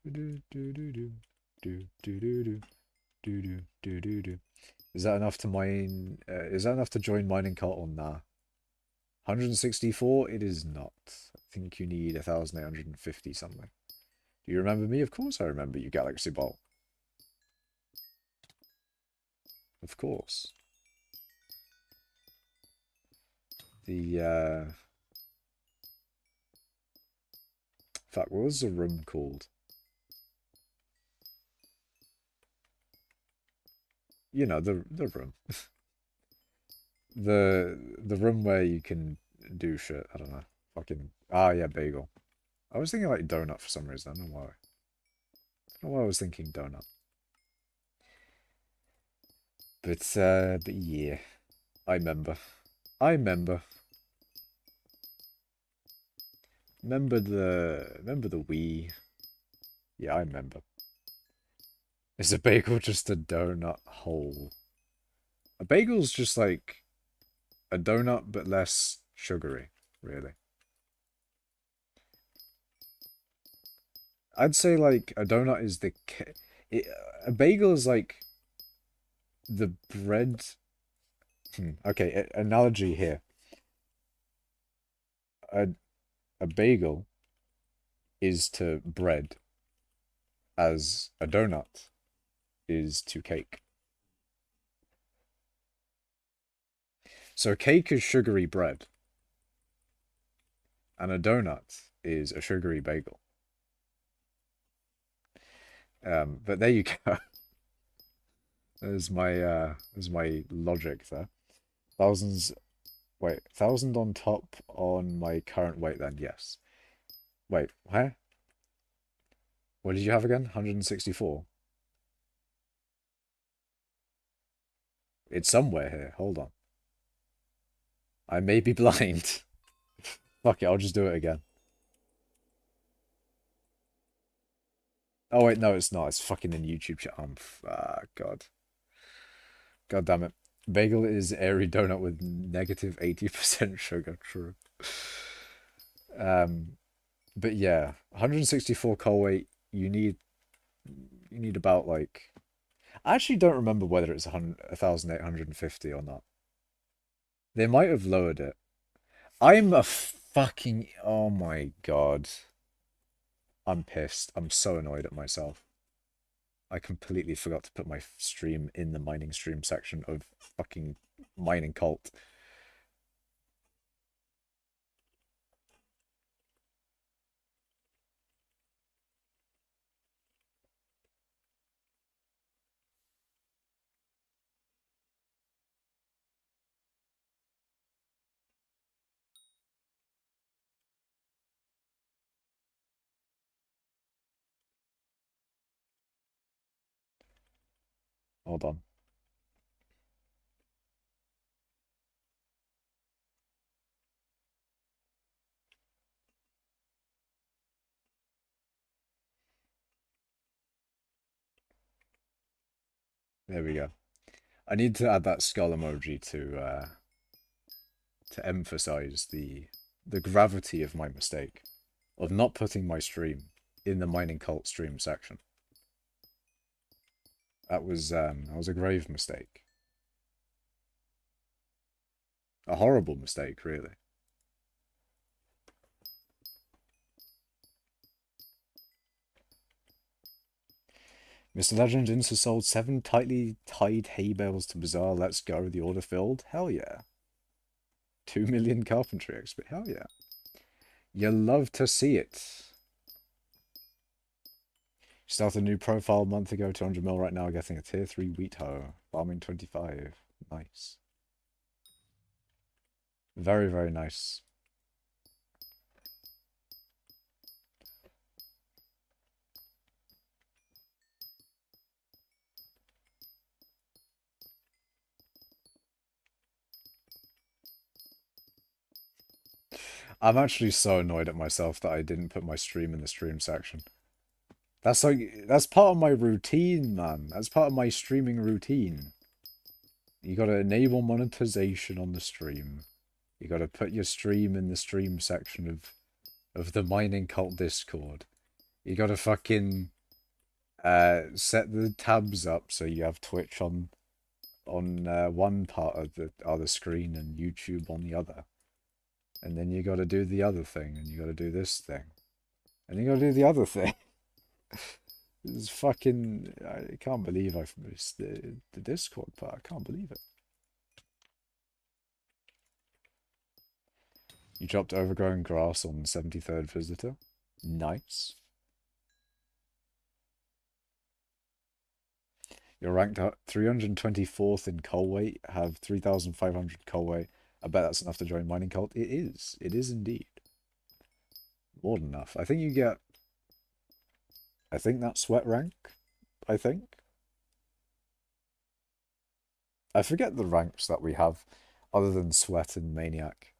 [SPEAKER 1] Do do do do do do do do do do do do do. Is that enough to mine? Is that enough to join mining cult or nah? 164? It is not. I think you need 1,850 something. Do you remember me? Of course I remember you, Galaxy Bolt. Of course. The fuck, what was the room called? You know, the room. the room where you can do shit. I don't know. Fucking yeah, bagel. I was thinking like donut for some reason. I don't know why. I don't know why I was thinking donut. But yeah. I remember. I remember. Remember the Wii. Yeah, I remember. Is a bagel just a donut hole? A bagel's just like a donut but less sugary, really. I'd say like a donut is a bagel is like the bread. Okay, analogy here. A a bagel is to bread as a donut is to cake. So cake is sugary bread, and a donut is a sugary bagel. But there you go. There's my logic there. Thousands. Wait, 1,000 on top on my current weight then, yes. Wait, where? What did you have again? 164? It's somewhere here. Hold on. I may be blind. Fuck it, I'll just do it again. Oh wait, no, it's not. It's fucking in YouTube chat. God. God damn it. Bagel is airy donut with negative 80% sugar. True. But yeah, 164 cal weight. You need about like. I actually don't remember whether it's 1,850 or not. They might have lowered it. I'm a fucking. Oh my god. I'm pissed. I'm so annoyed at myself. I completely forgot to put my stream in the mining stream section of fucking mining cult. Hold on. There we go. I need to add that skull emoji to emphasize the gravity of my mistake of not putting my stream in the mining cult stream section. That was a grave mistake. A horrible mistake, really. Mr. Legend Insta sold 7 tightly tied hay bales to Bazaar. Let's go. The order filled. Hell yeah. 2 million carpentry XP. Hell yeah. You love to see it. Started a new profile a month ago, 200 mil right now, getting a tier 3 wheat hoe. Farming 25. Nice. Very, very nice. I'm actually so annoyed at myself that I didn't put my stream in the stream section. That's part of my routine, man. That's part of my streaming routine. You gotta enable monetization on the stream. You gotta put your stream in the stream section of the Mining Cult Discord. You gotta fucking set the tabs up so you have Twitch on one part of the other screen and YouTube on the other. And then you gotta do the other thing, and you gotta do this thing. And you gotta do the other thing. It's fucking... I can't believe I've missed the Discord part. I can't believe it. You dropped overgrown grass on 73rd visitor. Nice. You're ranked up 324th in coal weight, have 3,500 coal weight. I bet that's enough to join Mining Cult. It is. It is indeed. More than enough. I think you get... I think that's sweat rank. I think. I forget the ranks that we have other than sweat and maniac.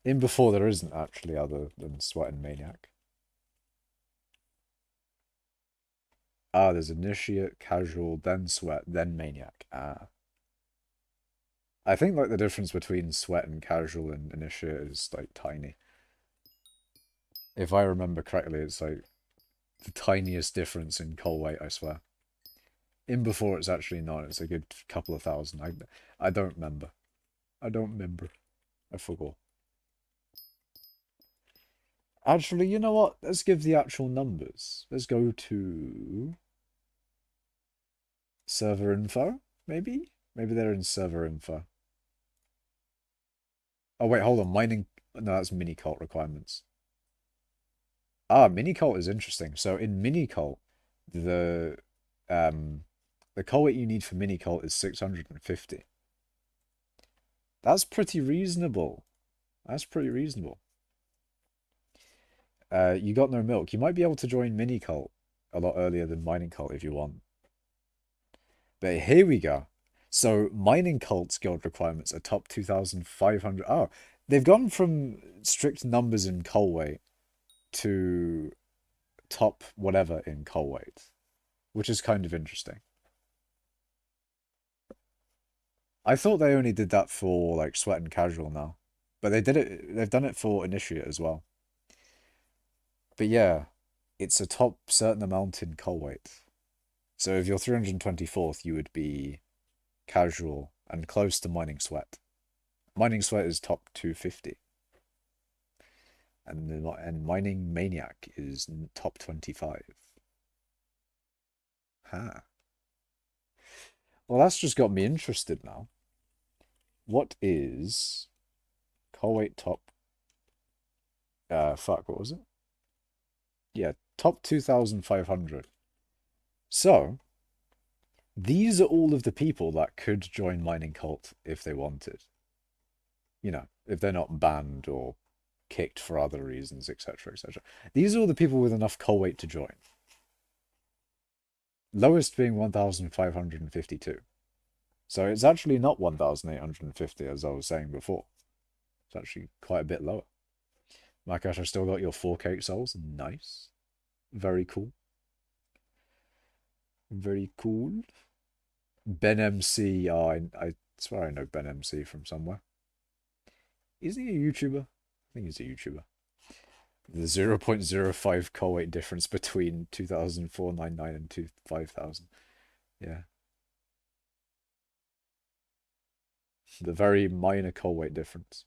[SPEAKER 1] In before there isn't actually other than sweat and maniac. Ah, there's initiate, casual, then sweat, then maniac. Ah. I think like the difference between sweat and casual and initiate is like tiny. If I remember correctly, it's like the tiniest difference in coal weight, I swear. In before it's actually not, it's a good couple of thousand. I don't remember. I don't remember. I forgot. Actually, you know what? Let's give the actual numbers. Let's go to server info, maybe? Maybe they're in server info. Oh, wait, hold on. Mining... No, that's mini cult requirements. Ah, mini cult is interesting. So in mini cult, um the coal weight you need for mini cult is 650. That's pretty reasonable. That's pretty reasonable. You got no milk. You might be able to join mini cult a lot earlier than mining cult if you want. But here we go. So mining cult's guild requirements are top 2,500. Oh, they've gone from strict numbers in coal weight to top whatever in coal weight, which is kind of interesting. I thought they only did that for like sweat and casual now, but they've done it for initiate as well. But yeah, it's a top certain amount in coal weight. So if you're 324th, you would be casual and close to mining sweat. Mining sweat is top 250. And mining maniac is top 25. Ha. Well, that's just got me interested now. What is coal weight top? Fuck, what was it? Yeah, top 2,500. So, these are all of the people that could join Mining Cult if they wanted. You know, if they're not banned or kicked for other reasons, etc., etc. These are all the people with enough coal weight to join. Lowest being 1,552. So it's actually not 1,850 as I was saying before. It's actually quite a bit lower. Makash, I still got your 4 cake souls. Nice. Very cool. Very cool. Ben MC, I swear I know Ben MC from somewhere. Is he a YouTuber? I think he's a YouTuber. The 0.05 coal weight difference between 2,499 and 5,000. Yeah. The very minor coal weight difference.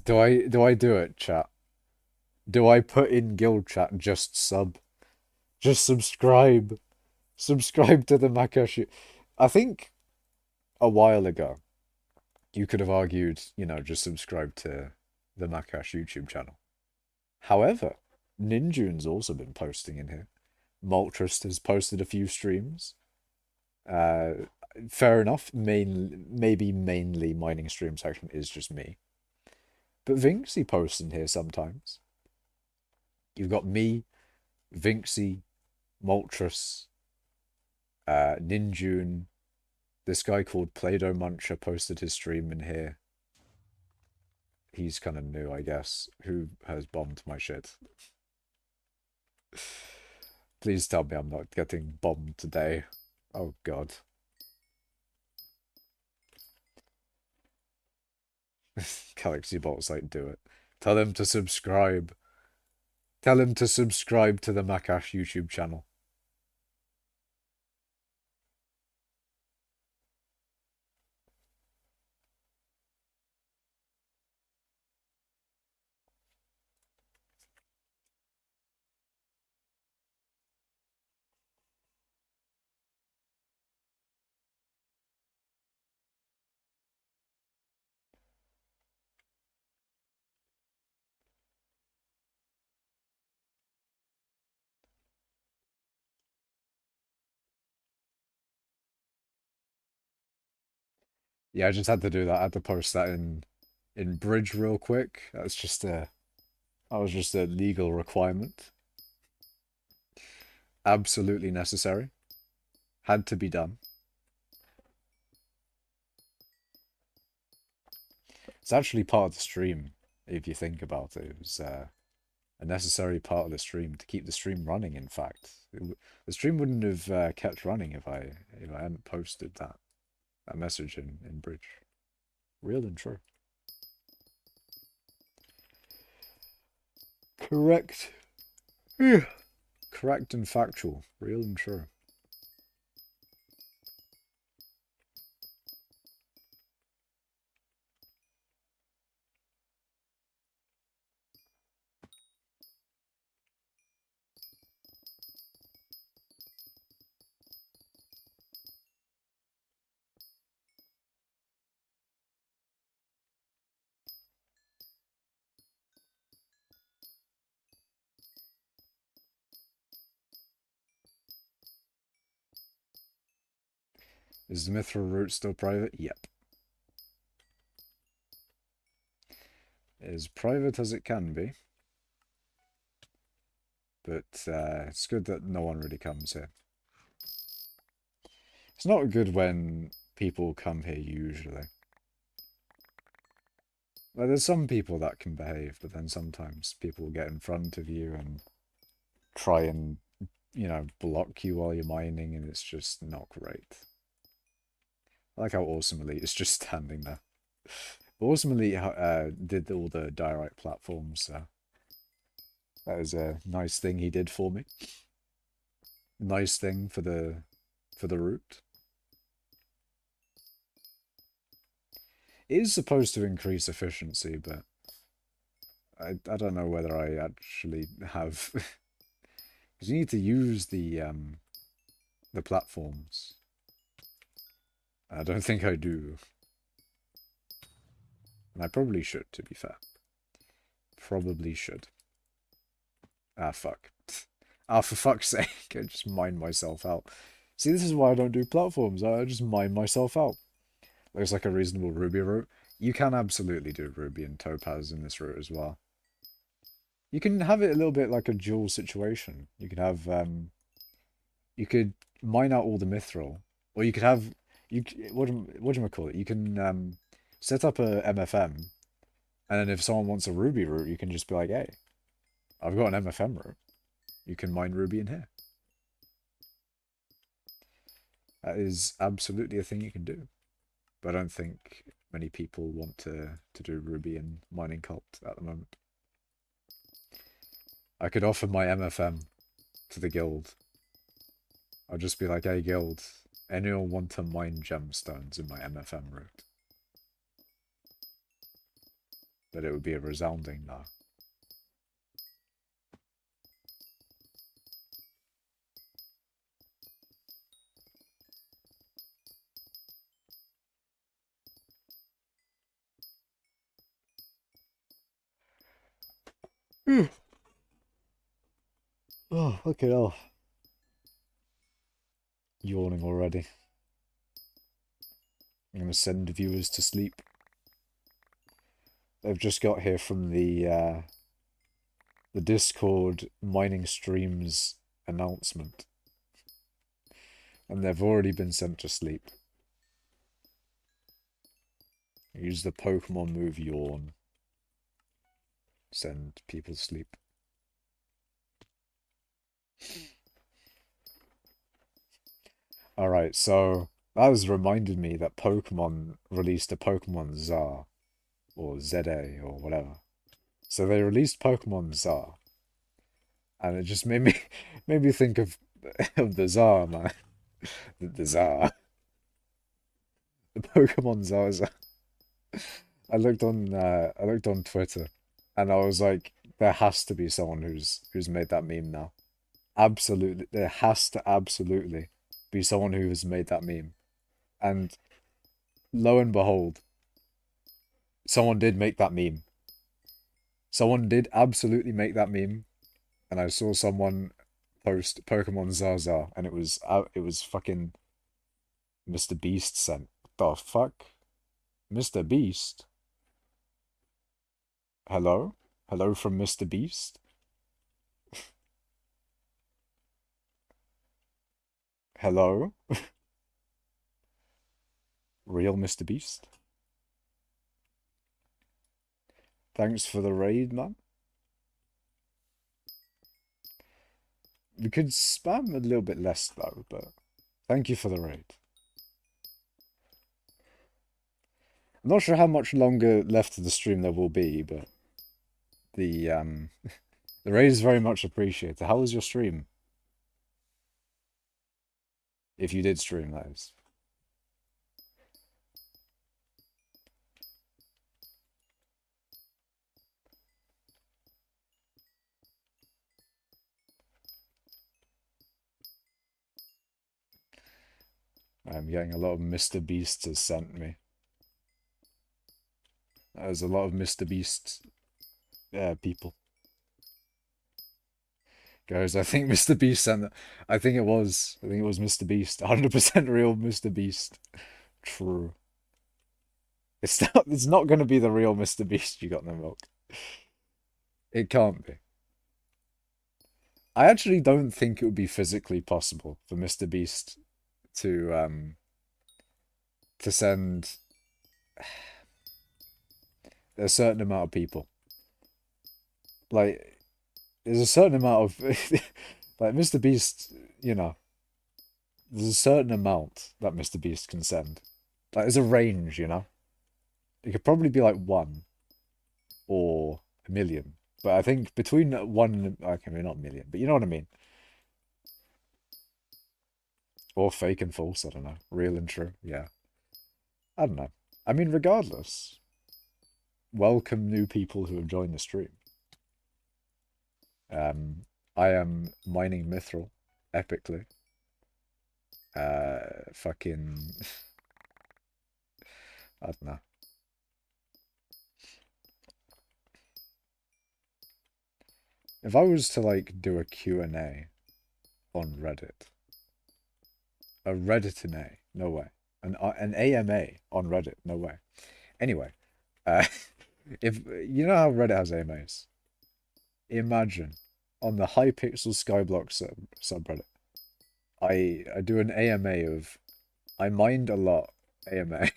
[SPEAKER 1] Do I do it, chat? Do I put in guild chat just sub? Just subscribe. Subscribe to the Makash. I think a while ago you could have argued, you know, just subscribe to the Makash YouTube channel. However, Ninjun's also been posting in here. Maltrust has posted a few streams. Fair enough. Maybe mainly mining stream section is just me. But Vinxie posts in here sometimes. You've got me, Vinxie, Moltres, Ninjun. This guy called Play-Doh Muncher posted his stream in here. He's kind of new, I guess. Who has bombed my shit? Please tell me I'm not getting bombed today. Oh god. Galaxy Bolt's like, do it. Tell him to subscribe. Tell him to subscribe to the Makash YouTube channel. Yeah, I just had to do that. I had to post that in Bridge real quick. That was just a legal requirement. Absolutely necessary. Had to be done. It's actually part of the stream, if you think about it. It was a necessary part of the stream to keep the stream running, in fact. The stream wouldn't have kept running if I hadn't posted that message in Bridge. Real and true. Correct. Correct and factual. Real and true. Is the Mithril route still private? Yep. As private as it can be. But it's good that no one really comes here. It's not good when people come here usually. Like, there's some people that can behave, but then sometimes people get in front of you and try and, you know, block you while you're mining, and it's just not great. I like how Awesome Elite is just standing there. Awesome Elite did all the diorite platforms, so that was a nice thing he did for me. Nice thing for the route. It is supposed to increase efficiency, but I don't know whether I actually have because you need to use the platforms. I don't think I do. And I probably should, to be fair. Probably should. Ah, fuck. Ah, for fuck's sake, I just mine myself out. See, this is why I don't do platforms. I just mine myself out. Looks like a reasonable Ruby route. You can absolutely do Ruby and Topaz in this route as well. You can have it a little bit like a dual situation. You could have, you could mine out all the mithril, or you could have, what do I call it? You can set up a MFM, and then if someone wants a Ruby route, you can just be like, hey, I've got an MFM route. You can mine Ruby in here. That is absolutely a thing you can do. But I don't think many people want to do Ruby and mining cult at the moment. I could offer my MFM to the guild. I'll just be like, hey guild, anyone want to mine gemstones in my MFM route? But it would be a resounding no. Oh, okay, oh. Yawning already. I'm gonna send viewers to sleep. I've just got here from the Discord mining streams announcement, and they've already been sent to sleep. Use the Pokemon move yawn. Send people to sleep. Alright, so that has reminded me that Pokemon released a Pokemon ZA, or ZA, or whatever. So they released Pokemon ZA, and it just made me think of the ZA, man. The ZA. The Pokemon ZA. I looked on Twitter, and I was like, there has to be someone who's made that meme now. Absolutely, there has to absolutely be someone who has made that meme. And lo and behold, someone did make that meme. Someone did absolutely make that meme, and I saw someone post Pokemon Zaza, and it was fucking MrBeast sent. What the fuck? MrBeast? Hello? Hello from MrBeast? Hello? Real MrBeast? Thanks for the raid, man. We could spam a little bit less, though, but thank you for the raid. I'm not sure how much longer left of the stream there will be, but the the raid is very much appreciated. How was your stream? If you did stream, that is. I'm getting a lot of MrBeast has sent me. There's a lot of MrBeast people. Goes, I think MrBeast sent that. I think it was MrBeast. 100% real MrBeast. True. It's not going to be the real MrBeast you got in the milk. It can't be. I actually don't think it would be physically possible for MrBeast to send a certain amount of people. Like, there's a certain amount of like MrBeast, you know, there's a certain amount that MrBeast can send. Like, there's a range, you know. It could probably be like 1 or a million. But I think between 1 and, okay, maybe not a million, but you know what I mean. Or fake and false, I don't know. Real and true, yeah. I don't know. I mean, regardless, welcome new people who have joined the stream. I am mining Mithril, epically. Fucking... I don't know. If I was to, like, do a Q&A on Reddit, a Reddit-a, no way. An AMA on Reddit, no way. Anyway, if you know how Reddit has AMAs, imagine on the hypixel Skyblock subreddit, I do an AMA of I mined a lot AMA.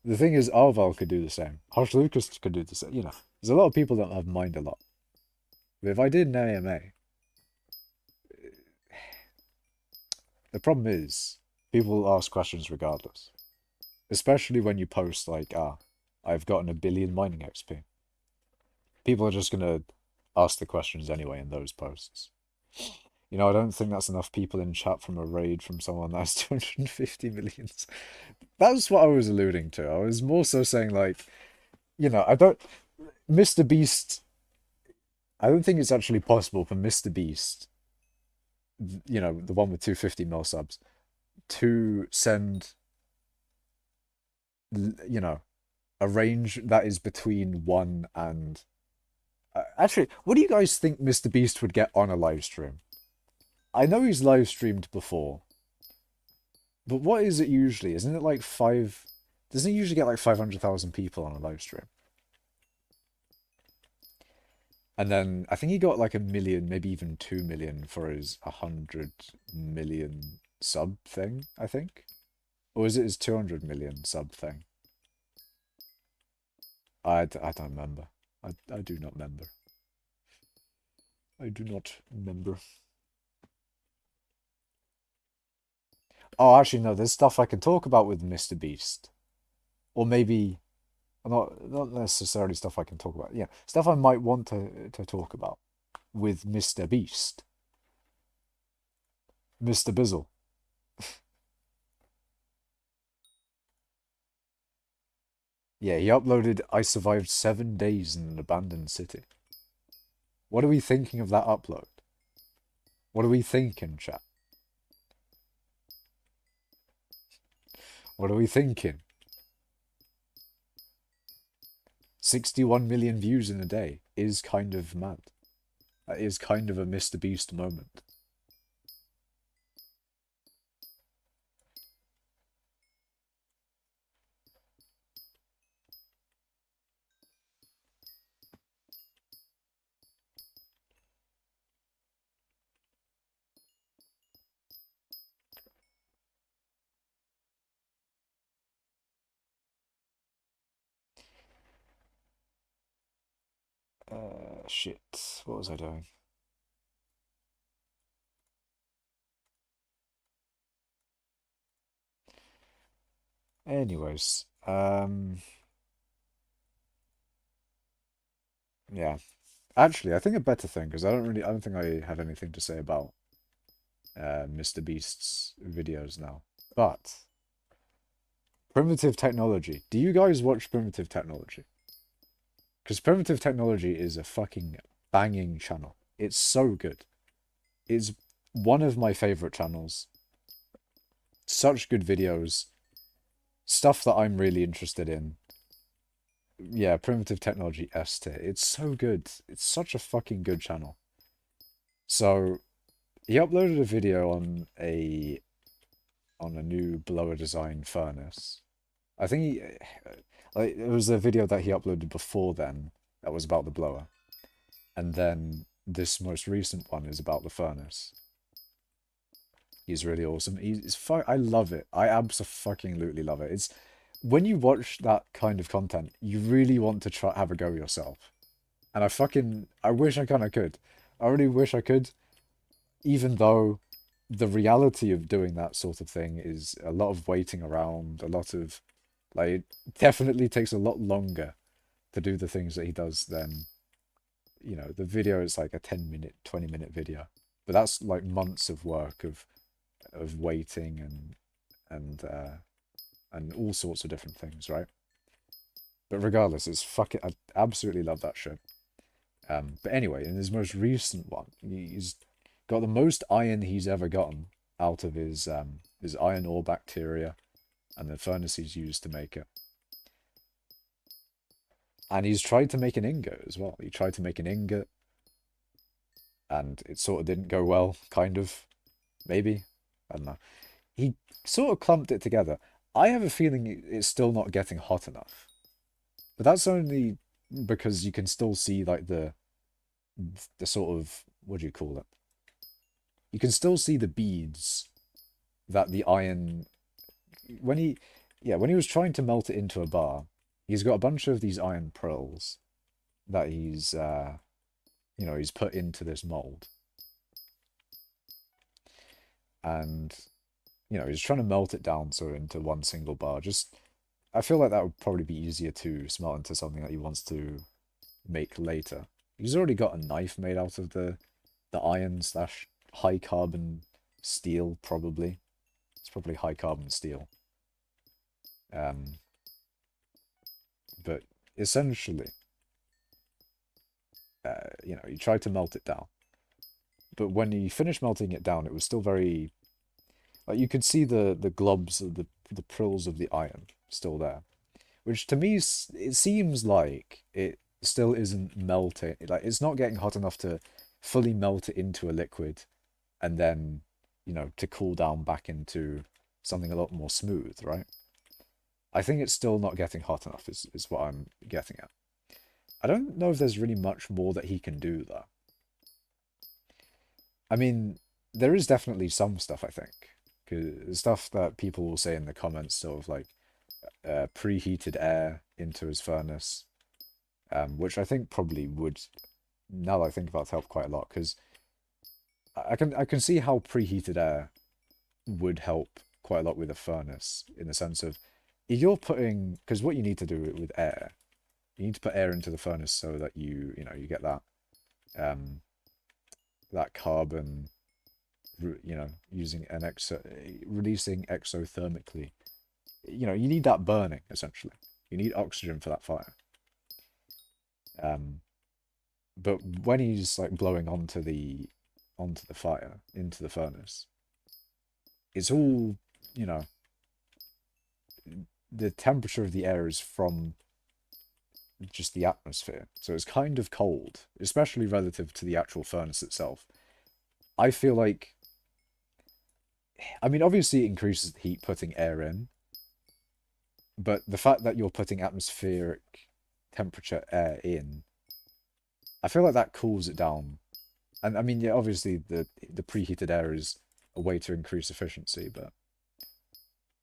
[SPEAKER 1] The thing is, Arval could do the same. Hush Lucas could do the same. You know, there's a lot of people that have mined a lot. But if I did an AMA, the problem is people will ask questions regardless. Especially when you post like, I've gotten 1 billion mining XP. People are just gonna ask the questions anyway in those posts. You know, I don't think that's enough people in chat from a raid from someone that has 250 millions. That's what I was alluding to. I was more so saying, like, you know, MrBeast, I don't think it's actually possible for MrBeast, you know, the one with 250 mil subs, to send, you know, a range that is between 1 and... actually, what do you guys think MrBeast would get on a live stream? I know he's live streamed before, but what is it usually? Isn't it like 5 Doesn't he usually get like 500,000 people on a live stream? And then I think he got like 1 million, maybe even 2 million for his 100 million sub thing, I think. Or is it his 200 million sub thing? I don't remember. I do not remember. I do not remember. Oh, actually, no, there's stuff I can talk about with MrBeast. Or maybe, not necessarily stuff I can talk about. Yeah, stuff I might want to talk about with MrBeast. Mr. Bizzle. Yeah, he uploaded I survived 7 days in an abandoned city. What are we thinking of that upload? What are we thinking, chat? What are we thinking? 61 million views in a day is kind of mad. That is kind of a MrBeast moment. Shit. What was I doing? Anyways, yeah. Actually, I think a better thing, because I don't think I had anything to say about MrBeast's videos now. But Primitive Technology. Do you guys watch Primitive Technology? Because Primitive Technology is a fucking banging channel. It's so good. It's one of my favorite channels. Such good videos. Stuff that I'm really interested in. Yeah, Primitive Technology S tier. It's so good. It's such a fucking good channel. So he uploaded a video on a new blower design furnace. I think it was a video that he uploaded before then that was about the blower, and then this most recent one is about the furnace. He's really awesome. I love it. I absolutely love it. It's when you watch that kind of content, you really want to try have a go yourself. And I wish I kind of could. I really wish I could, even though the reality of doing that sort of thing is a lot of waiting around, a lot of like it definitely takes a lot longer to do the things that he does than the video is like a 10-minute, 20-minute video. But that's like months of work of waiting and all sorts of different things, right? But regardless, it's fucking I absolutely love that shit. But anyway, in his most recent one, he's got the most iron he's ever gotten out of his iron ore bacteria and the furnace he's used to make it. And he's tried to make an ingot as well. He tried to make an ingot, and it sort of didn't go well, kind of. Maybe. I don't know. He sort of clumped it together. I have a feeling it's still not getting hot enough. But that's only because you can still see like the sort of, what do you call it? You can still see the beads that the iron when he was trying to melt it into a bar, he's got a bunch of these iron pearls that he's put into this mold. And he's trying to melt it down so into one single bar. I feel like that would probably be easier to smelt into something that he wants to make later. He's already got a knife made out of the iron slash high carbon steel, probably. It's probably high carbon steel. But essentially, he tried to melt it down. But when he finished melting it down, it was still very, like you could see the globs of the prills of the iron still there, which to me it seems like it still isn't melting. Like it's not getting hot enough to fully melt it into a liquid, and then to cool down back into something a lot more smooth, right? I think it's still not getting hot enough is what I'm getting at. I don't know if there's really much more that he can do though. I mean, there is definitely some stuff, I think. 'Cause stuff that people will say in the comments, sort of like preheated air into his furnace, which I think probably would, now that I think about it, help quite a lot. Because I can see how preheated air would help quite a lot with a furnace, in the sense of if you're putting, because what you need to do with air, you need to put air into the furnace so that you get that um, that carbon, using an releasing exothermically. You need that burning essentially. You need oxygen for that fire. But when he's like blowing onto the fire, into the furnace, it's all, you know, the temperature of the air is from just the atmosphere. So it's kind of cold, especially relative to the actual furnace itself. I feel like, I mean, obviously it increases the heat putting air in, but the fact that you're putting atmospheric temperature air in, I feel like that cools it down. And I mean, yeah, obviously the preheated air is a way to increase efficiency, but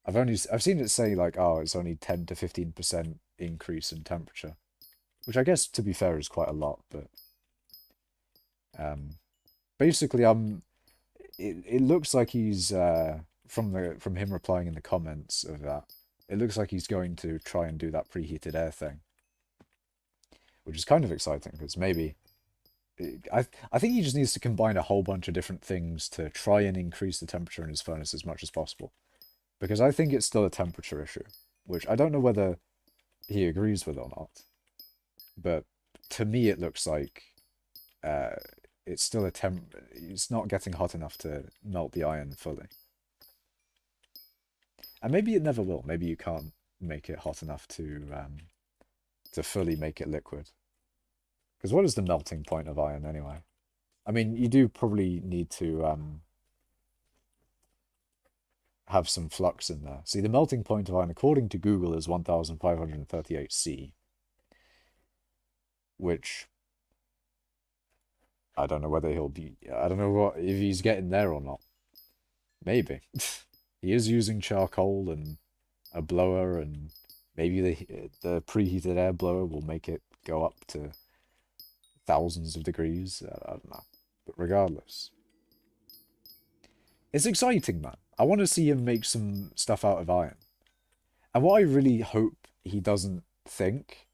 [SPEAKER 1] I've seen it say like, oh, it's only 10 to 15% increase in temperature, which I guess, to be fair, is quite a lot. But um, basically, it looks like he's from him replying in the comments of that. It looks like he's going to try and do that preheated air thing, which is kind of exciting because maybe I think he just needs to combine a whole bunch of different things to try and increase the temperature in his furnace as much as possible. Because I think it's still a temperature issue, which I don't know whether he agrees with or not. But to me, it looks like uh, it's still it's not getting hot enough to melt the iron fully. And maybe it never will. Maybe you can't make it hot enough to fully make it liquid. Because what is the melting point of iron anyway? I mean, you do probably need to have some flux in there. See, the melting point of iron, according to Google, is 1538 C, which I don't know whether he'll be. I don't know what if he's getting there or not. Maybe he is using charcoal and a blower, and maybe the preheated air blower will make it go up to thousands of degrees. I don't know, but regardless, it's exciting, man. I want to see him make some stuff out of iron. And what I really hope he doesn't think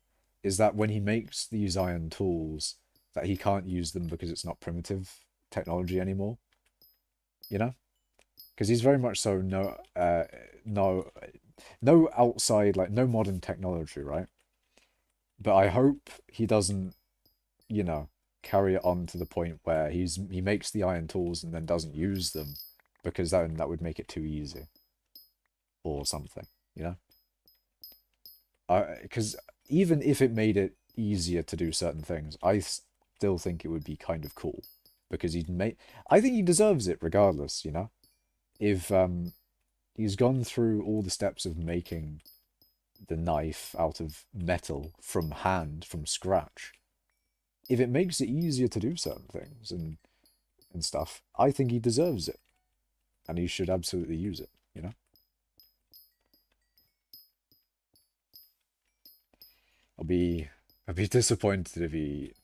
[SPEAKER 1] is that when he makes these iron tools, that he can't use them because it's not primitive technology anymore. You know? Because he's very much so no outside, like no modern technology, right? But I hope he doesn't, carry it on to the point where he makes the iron tools and then doesn't use them because then that would make it too easy or something, you know? Because even if it made it easier to do certain things, I still think it would be kind of cool because I think he deserves it regardless, you know? If he's gone through all the steps of making the knife out of metal from hand, from scratch, if it makes it easier to do certain things and stuff, I think he deserves it. And he should absolutely use it, you know? I'll be disappointed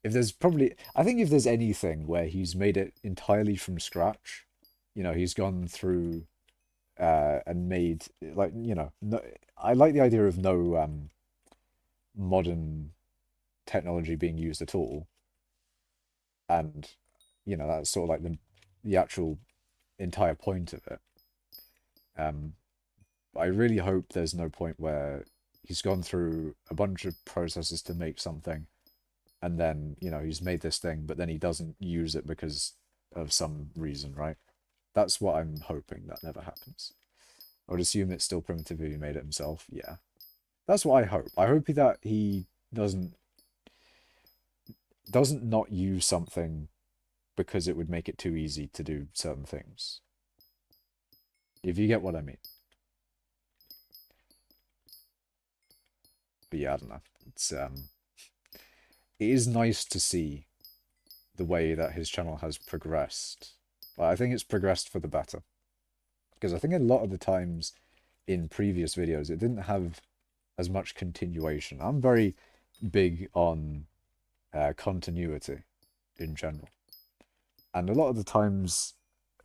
[SPEAKER 1] if there's probably, I think if there's anything where he's made it entirely from scratch, he's gone through and made, like, no, I like the idea of no modern technology being used at all. And, that's sort of like the actual entire point of it. Um, I really hope there's no point where he's gone through a bunch of processes to make something, and then, he's made this thing, but then he doesn't use it because of some reason, right? That's what I'm hoping that never happens. I would assume it's still primitive if he made it himself. Yeah. That's what I hope. I hope that he doesn't not use something because it would make it too easy to do certain things. If you get what I mean. But yeah, I don't know. It is nice to see the way that his channel has progressed. But I think it's progressed for the better. Because I think a lot of the times in previous videos, it didn't have as much continuation. I'm very big on continuity in general. And a lot of the times,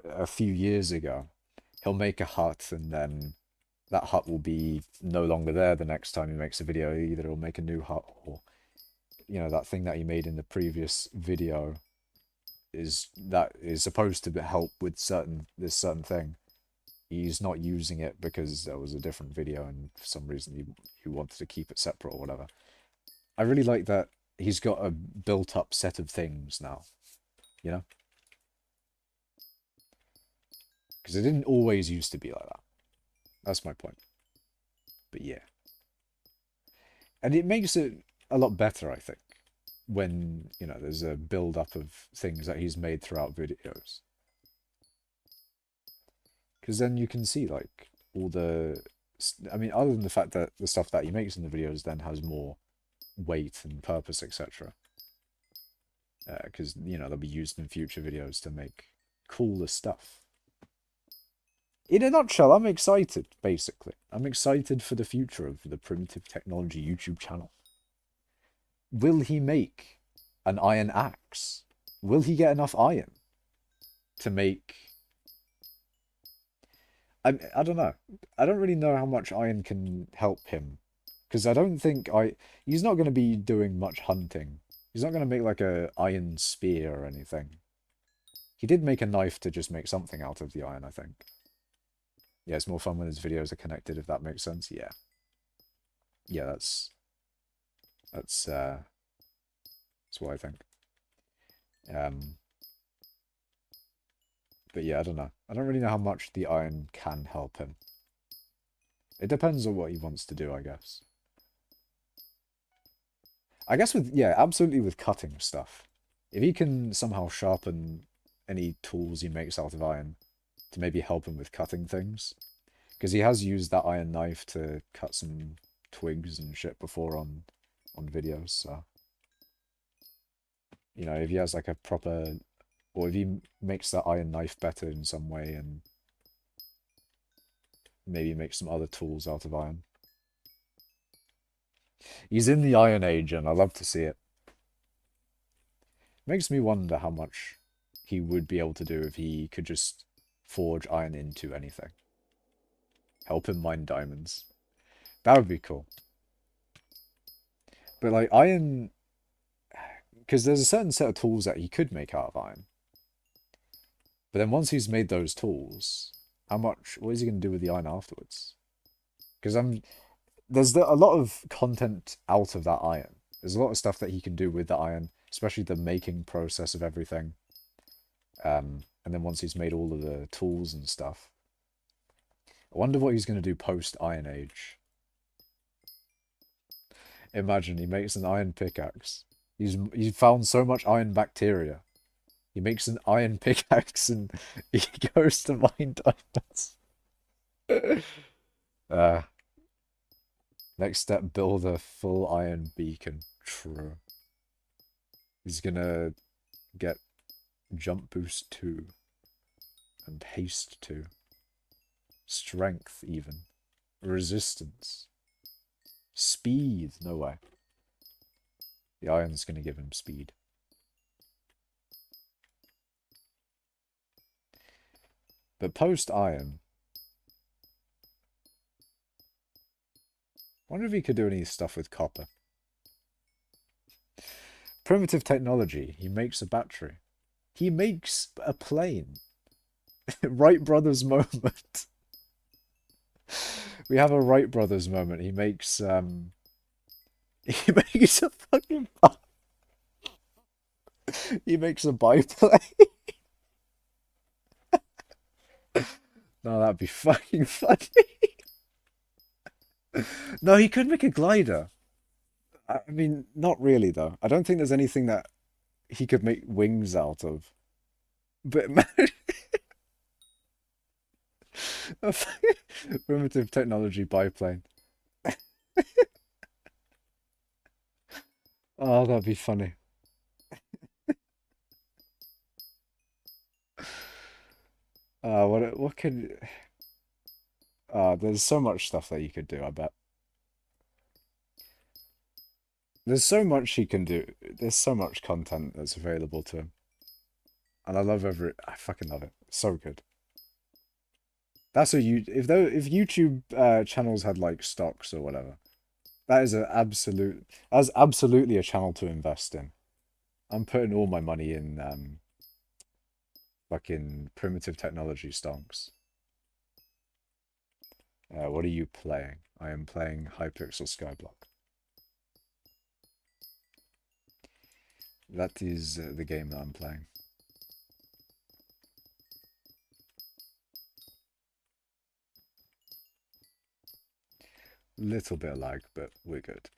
[SPEAKER 1] a few years ago, he'll make a hut and then that hut will be no longer there the next time he makes a video. Either he'll make a new hut or, you know, that thing that he made in the previous video is supposed to help with this certain thing. He's not using it because there was a different video and for some reason he wanted to keep it separate or whatever. I really like that he's got a built-up set of things now, you know? Because it didn't always used to be like that. That's my point. But yeah. And it makes it a lot better, I think, when, you know, there's a build-up of things that he's made throughout videos. Because then you can see, like, all the... I mean, other than the fact that the stuff that he makes in the videos then has more weight and purpose, etc. Because, you know, they'll be used in future videos to make cooler stuff. In a nutshell, I'm excited, basically. I'm excited for the future of the Primitive Technology YouTube channel. Will he make an iron axe? Will he get enough iron to make... I don't know. I don't really know how much iron can help him. Because I don't think he's not going to be doing much hunting. He's not going to make like a iron spear or anything. He did make a knife to just make something out of the iron, I think. Yeah, it's more fun when his videos are connected, if that makes sense. Yeah. Yeah, that's what I think. But yeah, I don't know. I don't really know how much the iron can help him. It depends on what he wants to do, I guess. I guess absolutely with cutting stuff. If he can somehow sharpen any tools he makes out of iron to maybe help him with cutting things. Because he has used that iron knife to cut some twigs and shit before on videos, so... You know, if he has like a proper... Or if he makes that iron knife better in some way and maybe makes some other tools out of iron. He's in the Iron Age and I love to see it. Makes me wonder how much he would be able to do if he could just forge iron into anything. Help him mine diamonds. That would be cool. But like iron... Because there's a certain set of tools that he could make out of iron. But then once he's made those tools, what is he going to do with the iron afterwards? Because there's a lot of content out of that iron. There's a lot of stuff that he can do with the iron, especially the making process of everything. And then once he's made all of the tools and stuff, I wonder what he's going to do post-Iron Age. Imagine he makes an iron pickaxe. He's found so much iron bacteria. He makes an iron pickaxe and he goes to mine diamonds. Next step, build a full iron beacon. True. He's gonna get jump boost 2 and haste 2. Strength even. Resistance. Speed. No way. The iron's gonna give him speed. But post-iron... I wonder if he could do any stuff with copper. Primitive technology. He makes a battery. He makes a plane. Wright Brothers moment. We have a Wright Brothers moment. He makes he makes a fucking he makes a biplane. No, that'd be fucking funny. No, he could make a glider. I mean, not really though. I don't think there's anything that he could make wings out of. But a primitive technology biplane. Oh, that'd be funny. What could there's so much stuff that you could do, I bet. There's so much he can do. There's so much content that's available to him. And I fucking love it. So good. That's a you if YouTube channels had like stocks or whatever. That's absolutely a channel to invest in. I'm putting all my money in fucking primitive technology stonks. What are you playing? I am playing Hypixel Skyblock. That is the game that I'm playing. Little bit of lag, but we're good.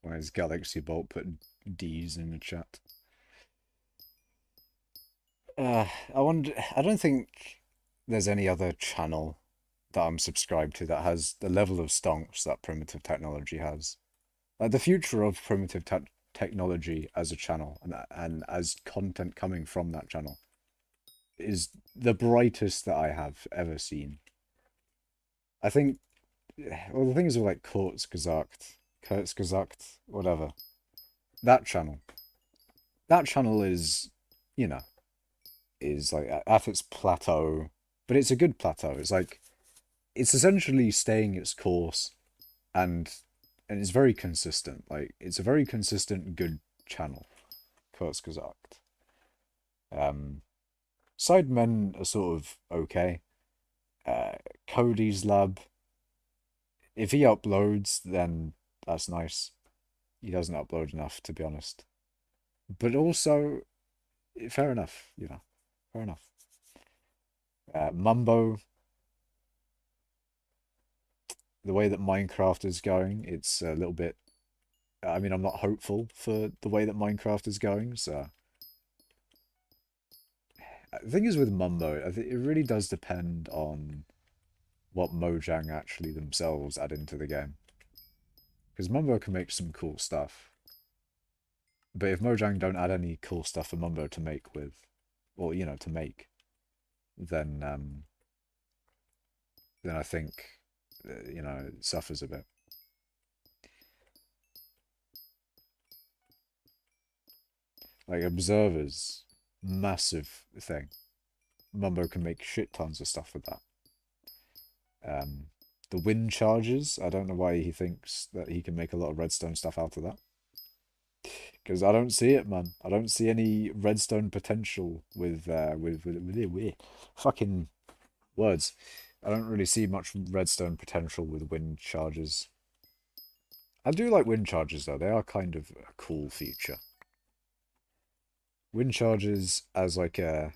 [SPEAKER 1] Why is Galaxy Bolt put D's in the chat? I wonder. I don't think there's any other channel that I'm subscribed to that has the level of stonks that primitive technology has. Like the future of primitive technology as a channel and as content coming from that channel is the brightest that I have ever seen. I think, well, the things are like Kurzgesagt, whatever. That channel. That channel is, you know, is like at its plateau, but it's a good plateau. It's like, it's essentially staying its course and it's very consistent. Like, it's a very consistent, good channel, Kurzgesagt. Um, Sidemen are sort of okay. Cody's Lab, if he uploads, then that's nice. He doesn't upload enough, to be honest. But also, fair enough, fair enough. Mumbo, the way that Minecraft is going, it's a little bit. I mean, I'm not hopeful for the way that Minecraft is going, so. The thing is with Mumbo, I think it really does depend on what Mojang actually themselves add into the game. Because Mumbo can make some cool stuff. But if Mojang don't add any cool stuff for Mumbo to make with, or to make, then I think it suffers a bit. Like observers, massive thing. Mumbo can make shit tons of stuff with that. The wind charges, I don't know why he thinks that he can make a lot of redstone stuff out of that. Because I don't see it, man. I don't see any redstone potential with fucking words. I don't really see much redstone potential with wind charges. I do like wind charges though. They are kind of a cool feature. Wind charges as like I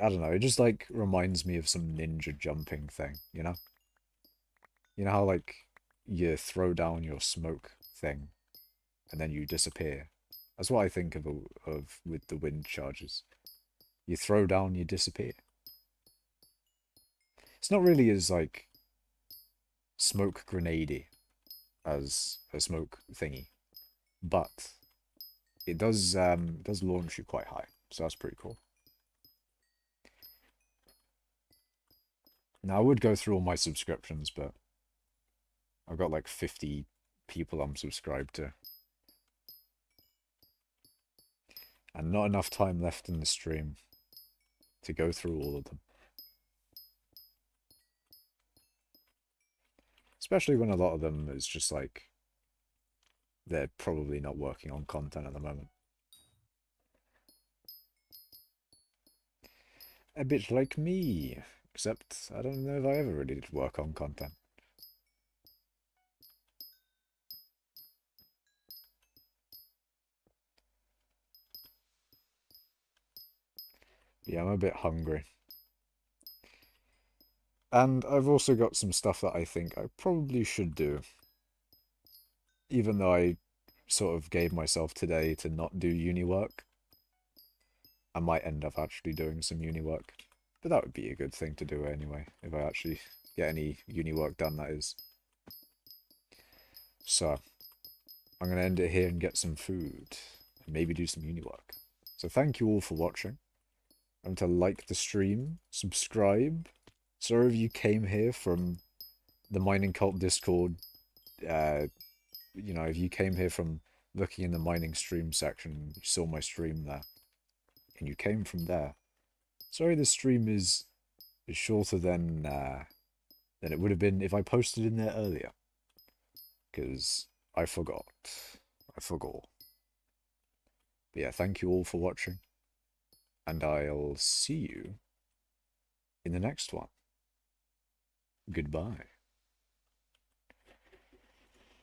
[SPEAKER 1] don't know, it just like reminds me of some ninja jumping thing, you know? You know how like you throw down your smoke thing and then you disappear? That's what I think of with the wind charges. You throw down, you disappear. It's not really as like smoke grenadey as a smoke thingy, but it does launch you quite high, so that's pretty cool. Now I would go through all my subscriptions, but I've got like 50 people I'm subscribed to. And not enough time left in the stream to go through all of them. Especially when a lot of them is just like, they're probably not working on content at the moment. A bit like me, except I don't know if I ever really did work on content. Yeah, I'm a bit hungry. And I've also got some stuff that I think I probably should do. Even though I sort of gave myself today to not do uni work, I might end up actually doing some uni work. But that would be a good thing to do anyway, if I actually get any uni work done, that is. So, I'm going to end it here and get some food, and maybe do some uni work. So thank you all for watching. Remember to like the stream, subscribe. Sorry if you came here from the Mining Cult Discord, you know, if you came here from looking in the mining stream section, you saw my stream there, and you came from there. Sorry the stream is shorter than it would have been if I posted in there earlier. Because I forgot. I forgot. But yeah, thank you all for watching. And I'll see you in the next one. Goodbye.